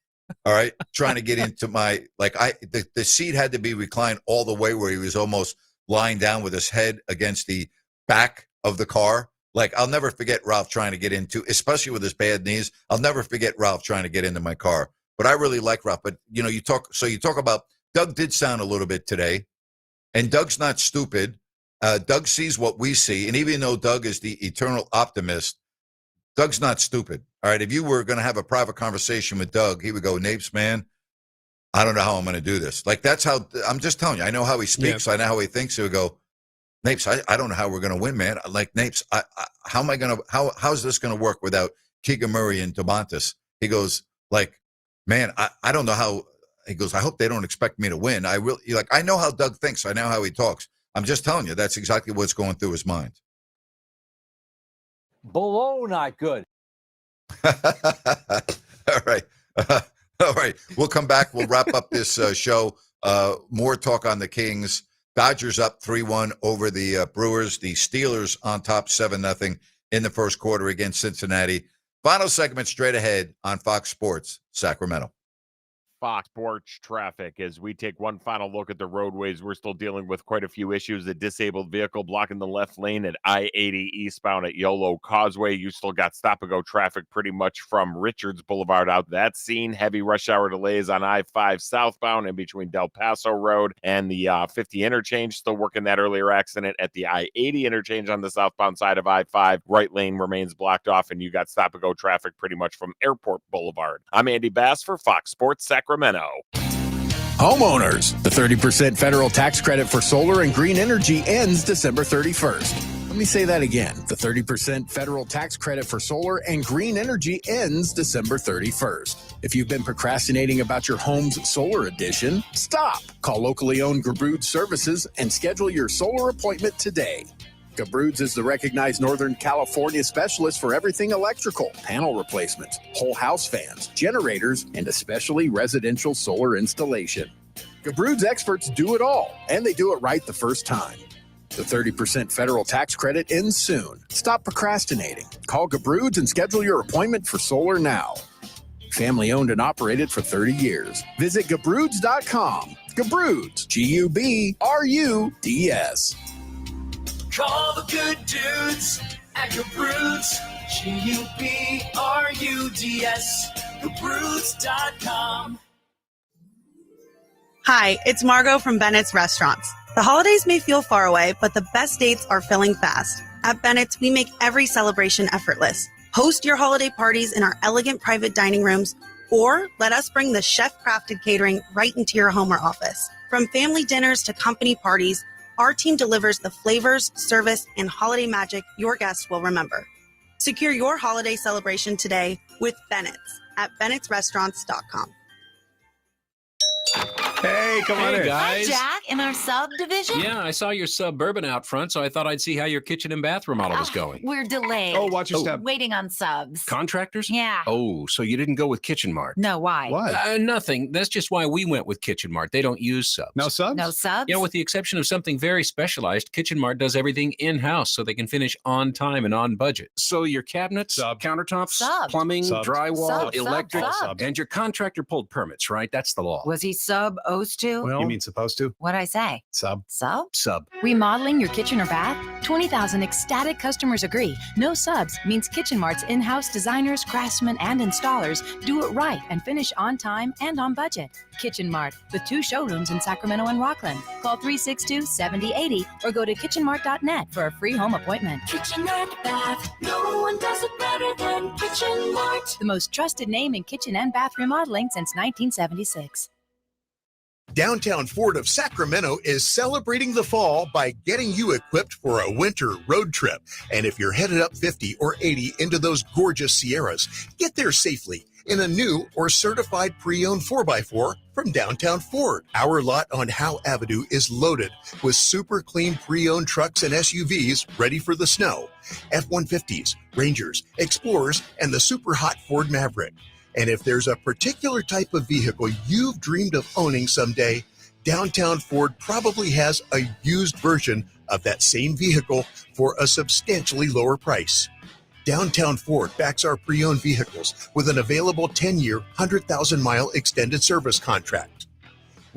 all right, trying to get into my, the seat had to be reclined all the way where he was almost lying down with his head against the back of the car. Like, I'll never forget Ralph trying to get into, especially with his bad knees. I'll never forget Ralph trying to get into my car. But I really like Ralph. But, you talk about, Doug did sound a little bit today. And Doug's not stupid. Doug sees what we see. And even though Doug is the eternal optimist, Doug's not stupid. All right. If you were going to have a private conversation with Doug, he would go, Napes, man, I don't know how I'm going to do this. Like, that's how, I'm just telling you, I know how he speaks. Yeah. I know how he thinks. He would go, Napes, I don't know how we're going to win, man. Like, Napes, how am I going to, how's this going to work without Keegan Murray and Domantas? He goes, like, man, I don't know how. He goes, I hope they don't expect me to win. I know how Doug thinks. I know how he talks. I'm just telling you, that's exactly what's going through his mind. Below not good. All right. All right. We'll come back. We'll wrap up this show. More talk on the Kings. Dodgers up 3-1 over the Brewers. The Steelers on top 7-0 in the first quarter against Cincinnati. Final segment straight ahead on Fox Sports Sacramento. Fox Porch Traffic. As we take one final look at the roadways, we're still dealing with quite a few issues. A disabled vehicle blocking the left lane at I-80 eastbound at Yolo Causeway. You still got stop-and-go traffic pretty much from Richards Boulevard out that scene. Heavy rush hour delays on I-5 southbound in between Del Paso Road and the 50 interchange. Still working that earlier accident at the I-80 interchange on the southbound side of I-5. Right lane remains blocked off, and you got stop-and-go traffic pretty much from Airport Boulevard. I'm Andy Bass for Fox Sports Sacramento. Homeowners, the 30% federal tax credit for solar and green energy ends December 31st. Let me say that again. The 30% federal tax credit for solar and green energy ends December 31st. If you've been procrastinating about your home's solar addition, stop. Call locally owned Gabrud Services and schedule your solar appointment today. Gabrud's is the recognized Northern California specialist for everything electrical, panel replacements, whole house fans, generators, and especially residential solar installation. Gabrud's experts do it all, and they do it right the first time. The 30% federal tax credit ends soon. Stop procrastinating. Call Gabrud's and schedule your appointment for solar now. Family owned and operated for 30 years. Visit Gabrud's.com. Gabrud's, G-U-B-R-U-D-S. Call the good dudes at Gabrud's, G-U-B-R-U-D-S, Gabrud's.com. Hi, it's Margot from Bennett's Restaurants. The holidays may feel far away, but the best dates are filling fast. At Bennett's, we make every celebration effortless. Host your holiday parties in our elegant private dining rooms, or let us bring the chef-crafted catering right into your home or office. From family dinners to company parties, our team delivers the flavors, service, and holiday magic your guests will remember. Secure your holiday celebration today with Bennett's at bennettsrestaurants.com. Hey, come on in. Guys. Hi, Jack. In our subdivision? Yeah, I saw your Suburban out front, so I thought I'd see how your kitchen and bath remodel was going. We're delayed. Oh, watch your step. Waiting on subs. Contractors? Yeah. Oh, so you didn't go with Kitchen Mart? No, why? Nothing. That's just why we went with Kitchen Mart. They don't use subs. No subs? No subs? Yeah, with the exception of something very specialized, Kitchen Mart does everything in-house so they can finish on time and on budget. So your cabinets, countertops, plumbing, drywall, electric, and your contractor pulled permits, right? That's the law. Was he supposed to? Well, you mean supposed to? What'd I say? Sub. Sub? Sub. Remodeling your kitchen or bath? 20,000 ecstatic customers agree. No subs means Kitchen Mart's in-house designers, craftsmen, and installers do it right and finish on time and on budget. Kitchen Mart, with 2 showrooms in Sacramento and Rockland. Call 362-7080 or go to kitchenmart.net for a free home appointment. Kitchen and bath, no one does it better than Kitchen Mart. The most trusted name in kitchen and bath remodeling since 1976. Downtown Ford of Sacramento is celebrating the fall by getting you equipped for a winter road trip. And if you're headed up 50 or 80 into those gorgeous Sierras, get there safely in a new or certified pre-owned 4x4 from Downtown Ford. Our lot on Howe Avenue is loaded with super clean pre-owned trucks and SUVs ready for the snow. F-150s, Rangers, Explorers, and the super hot Ford Maverick. And if there's a particular type of vehicle you've dreamed of owning someday, Downtown Ford probably has a used version of that same vehicle for a substantially lower price. Downtown Ford backs our pre-owned vehicles with an available 10-year, 100,000-mile extended service contract.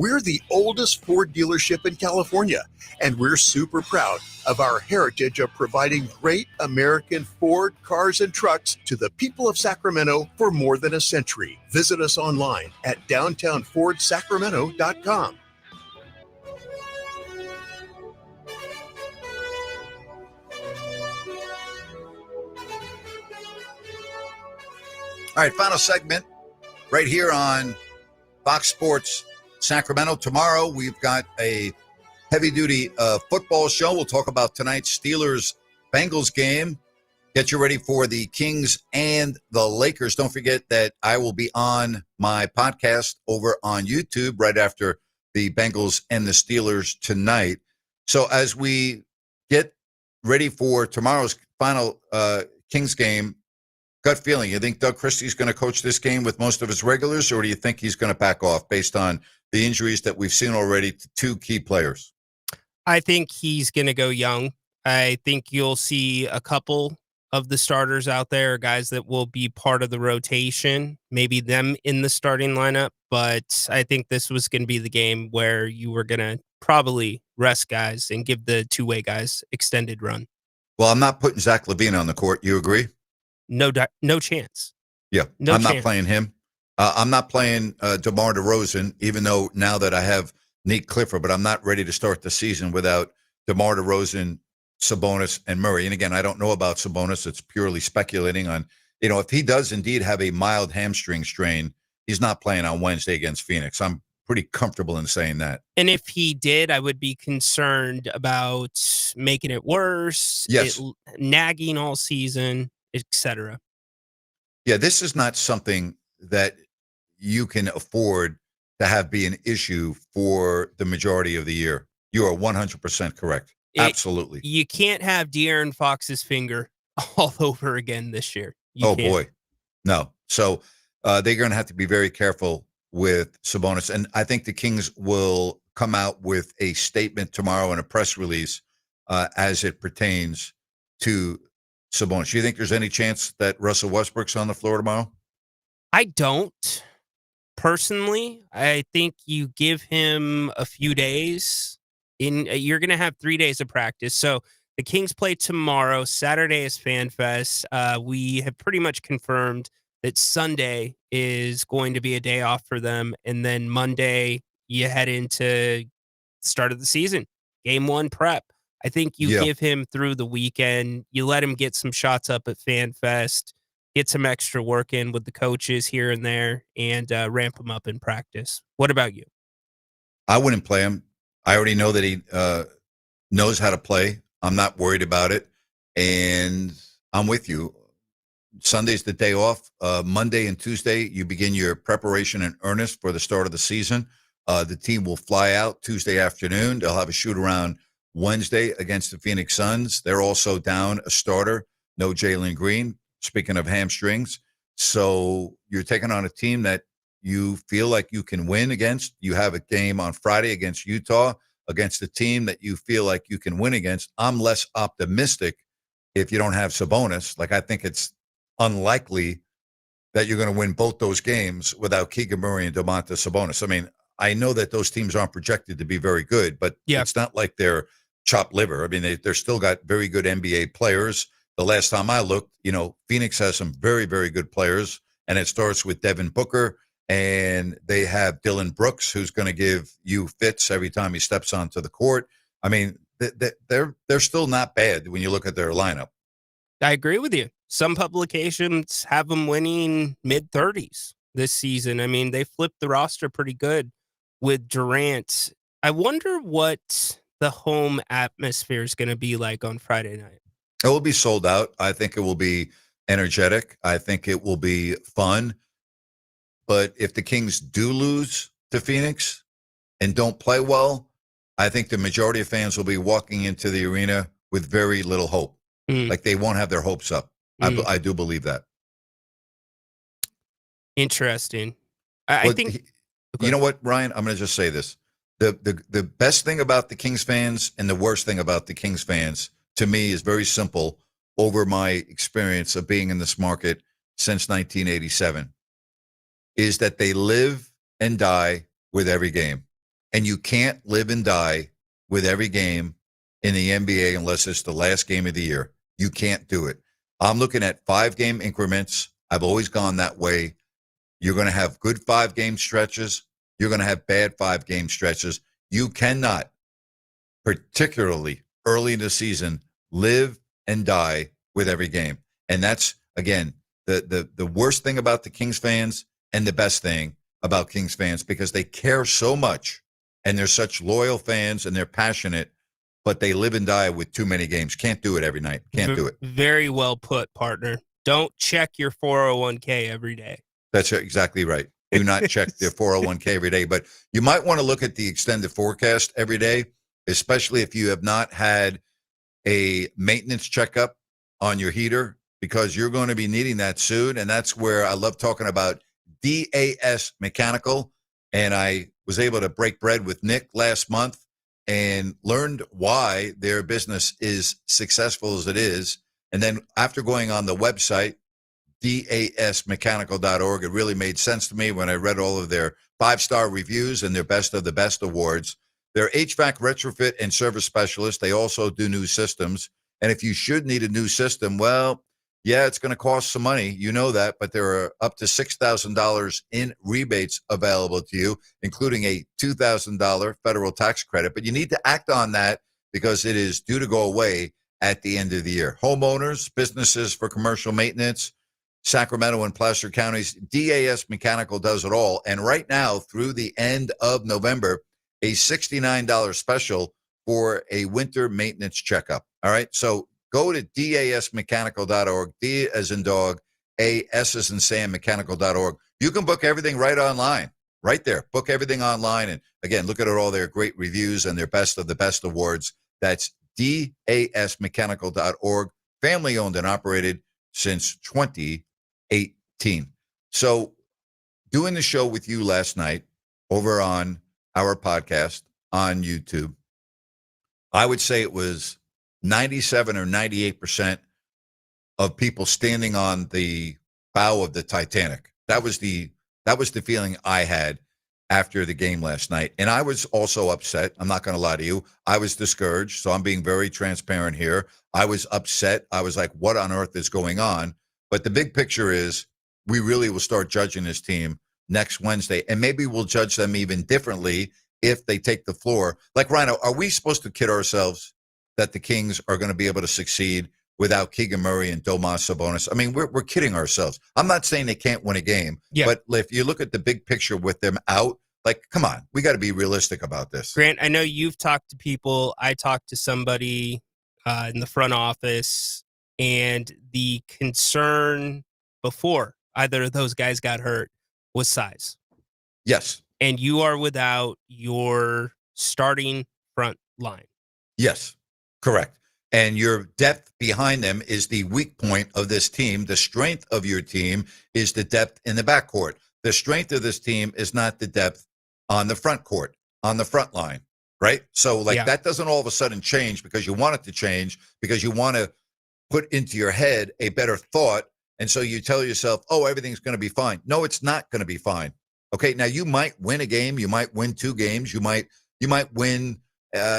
We're the oldest Ford dealership in California, and we're super proud of our heritage of providing great American Ford cars and trucks to the people of Sacramento for more than a century. Visit us online at downtownfordsacramento.com. All right, final segment right here on Fox Sports Sacramento. Tomorrow, we've got a heavy-duty football show. We'll talk about tonight's Steelers-Bengals game. Get you ready for the Kings and the Lakers. Don't forget that I will be on my podcast over on YouTube right after the Bengals and the Steelers tonight. So as we get ready for tomorrow's final Kings game, gut feeling, you think Doug Christie's going to coach this game with most of his regulars, or do you think he's going to back off based on the injuries that we've seen already to two key players? I think he's going to go young. I think you'll see a couple of the starters out there, guys that will be part of the rotation, maybe them in the starting lineup. But I think this was going to be the game where you were going to probably rest guys and give the two-way guys extended run. Well, I'm not putting Zach LaVine on the court. You agree? No chance. Yeah, I'm not playing him. I'm not playing DeMar DeRozan, even though now that I have Nate Clifford, but I'm not ready to start the season without DeMar DeRozan, Sabonis, and Murray. And again, I don't know about Sabonis. It's purely speculating on, if he does indeed have a mild hamstring strain, he's not playing on Wednesday against Phoenix. I'm pretty comfortable in saying that. And if he did, I would be concerned about making it worse, yes, nagging all season, etc. Yeah, this is not something that you can afford to have be an issue for the majority of the year. You are 100% correct. Absolutely. You can't have De'Aaron Fox's finger all over again this year. You can't. Boy. No. So they're going to have to be very careful with Sabonis. And I think the Kings will come out with a statement tomorrow and a press release as it pertains to Sabonis. Do you think there's any chance that Russell Westbrook's on the floor tomorrow? I don't. Personally, I think you give him a few days. You're going to have 3 days of practice. So the Kings play tomorrow. Saturday is Fan Fest. We have pretty much confirmed that Sunday is going to be a day off for them. And then Monday, you head into start of the season. Game 1 prep. I think you give him through the weekend. You let him get some shots up at Fan Fest, get some extra work in with the coaches here and there, and ramp him up in practice. What about you? I wouldn't play him. I already know that he knows how to play. I'm not worried about it. And I'm with you. Sunday's the day off. Monday and Tuesday, you begin your preparation in earnest for the start of the season. The team will fly out Tuesday afternoon. They'll have a shoot-around Wednesday against the Phoenix Suns. They're also down a starter, no Jalen Green, speaking of hamstrings. So you're taking on a team that you feel like you can win against. You have a game on Friday against Utah, against a team that you feel like you can win against. I'm less optimistic if you don't have Sabonis. Like, I think it's unlikely that you're going to win both those games without Keegan Murray and Domantas Sabonis. I mean, I know that those teams aren't projected to be very good, but it's not like they're chopped liver. I mean, they're still got very good NBA players. The last time I looked, Phoenix has some very, very good players, and it starts with Devin Booker, and they have Dylan Brooks, who's going to give you fits every time he steps onto the court. I mean, they're still not bad when you look at their lineup. I agree with you. Some publications have them winning mid-30s this season. I mean, they flipped the roster pretty good with Durant. I wonder what the home atmosphere is going to be like on Friday night. It will be sold out. I think it will be energetic. I think it will be fun. But if the Kings do lose to Phoenix and don't play well, I think the majority of fans will be walking into the arena with very little hope. Like, they won't have their hopes up. I do believe that. Interesting. I think. You know what, Ryan? I'm going to just say this. The best thing about the Kings fans and the worst thing about the Kings fans, to me, is very simple over my experience of being in this market since 1987, is that they live and die with every game. And you can't live and die with every game in the NBA unless it's the last game of the year. You can't do it. I'm looking at 5-game increments. I've always gone that way. You're going to have good 5-game stretches. You're going to have bad 5-game stretches. You cannot, particularly early in the season, live and die with every game. And that's, again, the worst thing about the Kings fans and the best thing about Kings fans, because they care so much and they're such loyal fans and they're passionate, but they live and die with too many games. Can't do it every night. Can't do it. Very well put, partner. Don't check your 401k every day. That's exactly right. Do not check the 401k every day, but you might want to look at the extended forecast every day, especially if you have not had a maintenance checkup on your heater, because you're going to be needing that soon. And that's where I love talking about DAS Mechanical. And I was able to break bread with Nick last month and learned why their business is successful as it is. And then after going on the website, dasmechanical.org, it really made sense to me when I read all of their 5-star reviews and their best of the best awards. They're HVAC retrofit and service specialists. They also do new systems. And if you should need a new system, well, yeah, it's going to cost some money. You know that, but there are up to $6,000 in rebates available to you, including a $2,000 federal tax credit. But you need to act on that because it is due to go away at the end of the year. Homeowners, businesses for commercial maintenance, Sacramento and Placer counties, DAS Mechanical does it all. And right now, through the end of November, a $69 special for a winter maintenance checkup. All right, so go to dasmechanical.org, D as in dog, A, S as in Sam, mechanical.org. You can book everything right online, right there. Book everything online. And again, look at all their great reviews and their best of the best awards. That's dasmechanical.org, family owned and operated since 2018. So doing the show with you last night over on our podcast on YouTube, I would say it was 97 or 98% of people standing on the bow of the Titanic. That was the feeling I had after the game last night. And I was also upset. I'm not going to lie to you. I was discouraged. So I'm being very transparent here. I was upset. I was like, what on earth is going on? But the big picture is we really will start judging this team next Wednesday. And maybe we'll judge them even differently if they take the floor. Like, Rhino, are we supposed to kid ourselves that the Kings are going to be able to succeed without Keegan Murray and Domas Sabonis? I mean, we're kidding ourselves. I'm not saying they can't win a game, but if you look at the big picture with them out, like, come on, we got to be realistic about this. Grant, I know you've talked to people. I talked to somebody in the front office, and the concern before either of those guys got hurt was size. Yes. And you are without your starting front line. Yes, correct. And your depth behind them is the weak point of this team. The strength of your team is the depth in the backcourt. The strength of this team is not the depth on the front court, on the front line, right? So, that doesn't all of a sudden change because you want it to change, because you want to put into your head a better thought. And so you tell yourself, oh, everything's going to be fine. No, it's not going to be fine. Okay, now you might win a game. You might win 2 games. You might win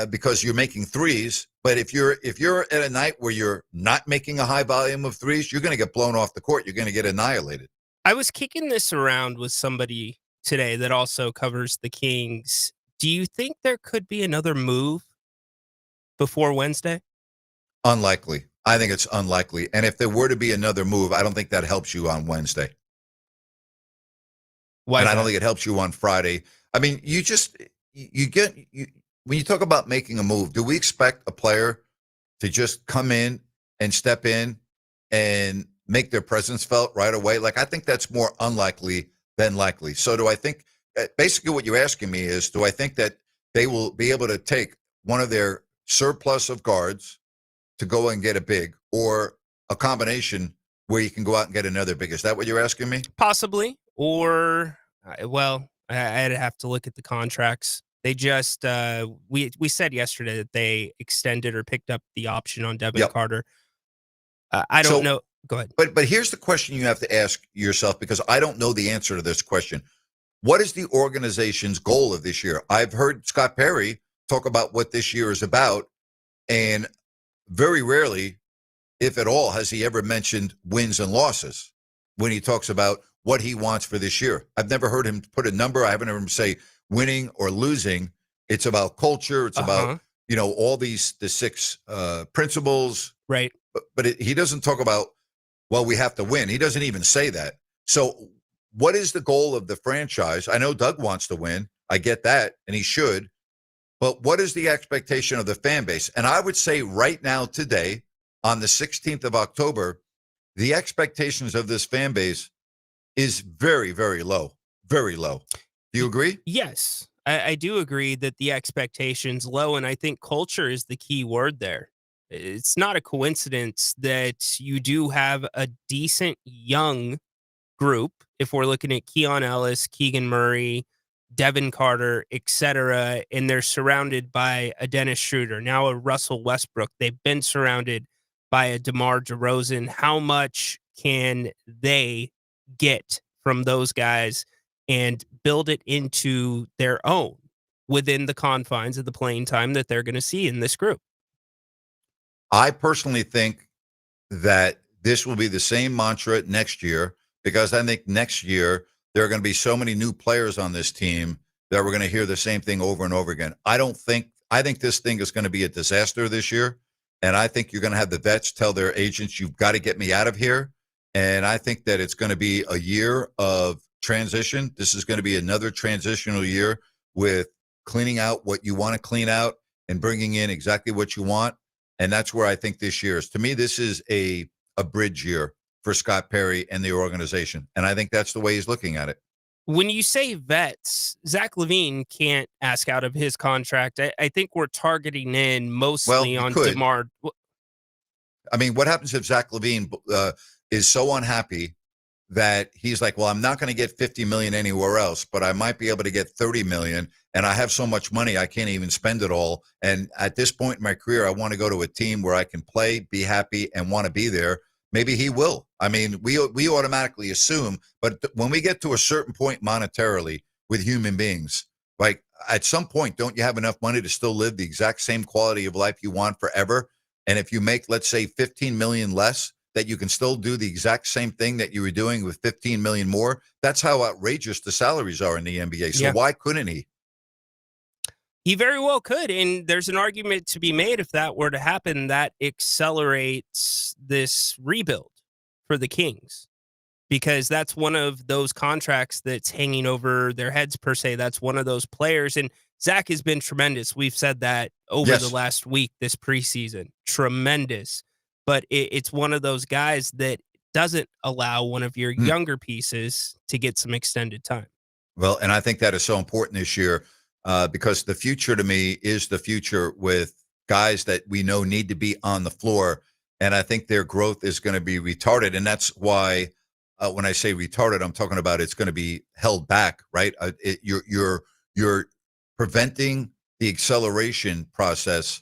because you're making threes. But if you're at a night where you're not making a high volume of threes, you're going to get blown off the court. You're going to get annihilated. I was kicking this around with somebody today that also covers the Kings. Do you think there could be another move before Wednesday? Unlikely. I think it's unlikely. And if there were to be another move, I don't think that helps you on Wednesday. Why? And I don't think it helps you on Friday. I mean, when you talk about making a move, do we expect a player to just come in and step in and make their presence felt right away? Like, I think that's more unlikely than likely. So do I think, basically what you're asking me is, do I think that they will be able to take one of their surplus of guards to go and get a big, or a combination where you can go out and get another big? Is that what you're asking me? Possibly. Or, well, I'd have to look at the contracts. They just, we said yesterday that they extended or picked up the option on Devin Carter. I don't know. Go ahead. But here's the question you have to ask yourself, because I don't know the answer to this question. What is the organization's goal of this year? I've heard Scott Perry talk about what this year is about, and very rarely, if at all, has he ever mentioned wins and losses when he talks about what he wants for this year. I've never heard him put a number. I haven't heard him say winning or losing. It's about culture. It's about, all the 6 principles. Right. But he doesn't talk about, well, we have to win. He doesn't even say that. So what is the goal of the franchise? I know Doug wants to win. I get that, and he should. But what is the expectation of the fan base? And I would say right now, today, on the 16th of October, the expectations of this fan base is very, very low. Very low. Do you agree? Yes, I do agree that the expectation's low, and I think culture is the key word there. It's not a coincidence that you do have a decent young group, if we're looking at Keon Ellis, Keegan Murray, Devin Carter, etc., and they're surrounded by a Dennis Schroeder, now a Russell Westbrook. They've been surrounded by a DeMar DeRozan. How much can they get from those guys and build it into their own within the confines of the playing time that they're going to see in this group? I personally think that this will be the same mantra next year, because I think next year there are going to be so many new players on this team that we're going to hear the same thing over and over again. I think this thing is going to be a disaster this year. And I think you're going to have the vets tell their agents, you've got to get me out of here. And I think that it's going to be a year of transition. This is going to be another transitional year with cleaning out what you want to clean out and bringing in exactly what you want. And that's where I think this year is. To me, this is a bridge year for Scott Perry and the organization. And I think that's the way he's looking at it. When you say vets, Zach LaVine can't ask out of his contract. I think we're targeting in mostly on DeMar. I mean, what happens if Zach LaVine is so unhappy that he's like, well, I'm not going to get $50 million anywhere else, but I might be able to get $30 million, and I have so much money I can't even spend it all. And at this point in my career, I want to go to a team where I can play, be happy, and want to be there. Maybe he will. I mean, we automatically assume, but when we get to a certain point monetarily with human beings, like at some point, don't you have enough money to still live the exact same quality of life you want forever? And if you make, let's say, $15 million less, that you can still do the exact same thing that you were doing with $15 million more. That's how outrageous the salaries are in the NBA. So why couldn't he? He very well could. And there's an argument to be made if that were to happen, that accelerates this rebuild for the Kings, because that's one of those contracts that's hanging over their heads per se. That's one of those players. And Zach has been tremendous. We've said that over the last week, this preseason. Tremendous. But it's one of those guys that doesn't allow one of your younger pieces to get some extended time. Well, and I think that is so important this year because the future to me is the future with guys that we know need to be on the floor. And I think their growth is going to be retarded. And that's why when I say retarded, I'm talking about it's going to be held back, right? You're preventing the acceleration process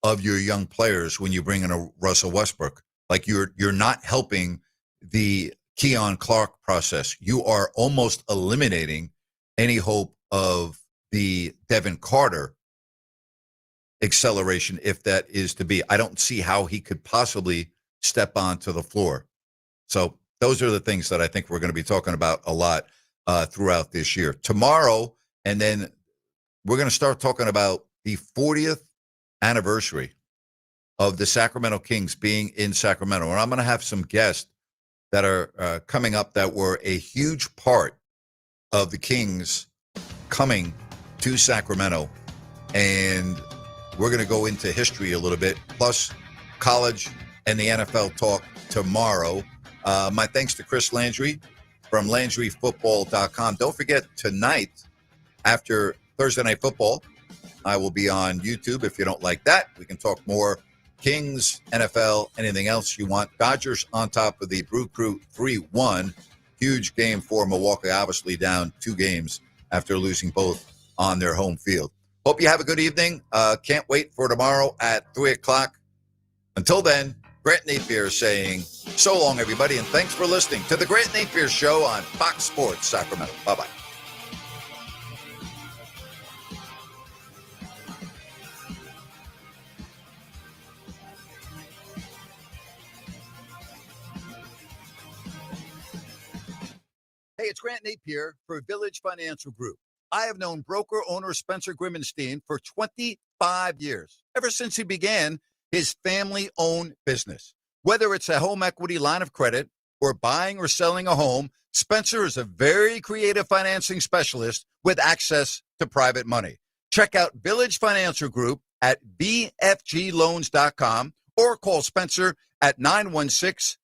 of your young players when you bring in a Russell Westbrook. Like you're not helping the Keon Clark process. You are almost eliminating any hope of the Devin Carter acceleration, if that is to be. I don't see how he could possibly step onto the floor. So those are the things that I think we're going to be talking about a lot throughout this year. Tomorrow, and then we're going to start talking about the 40th anniversary of the Sacramento Kings being in Sacramento. And I'm going to have some guests that are coming up that were a huge part of the Kings coming to Sacramento. And we're going to go into history a little bit, plus college and the NFL talk tomorrow. My thanks to Chris Landry from LandryFootball.com. Don't forget, tonight, after Thursday Night Football, I will be on YouTube. If you don't like that, we can talk more Kings, NFL, anything else you want. Dodgers on top of the Brew Crew 3-1. Huge game for Milwaukee, obviously down 2 games after losing both on their home field. Hope you have a good evening. Can't wait for tomorrow at 3 o'clock. Until then, Grant Napear saying so long, everybody, and thanks for listening to the Grant Napear Show on Fox Sports Sacramento. Bye-bye. Hey, it's Grant Napear for Village Financial Group. I have known broker owner Spencer Grimmenstein for 25 years, ever since he began his family-owned business. Whether it's a home equity line of credit or buying or selling a home, Spencer is a very creative financing specialist with access to private money. Check out Village Financial Group at vfgloans.com or call Spencer at 916-805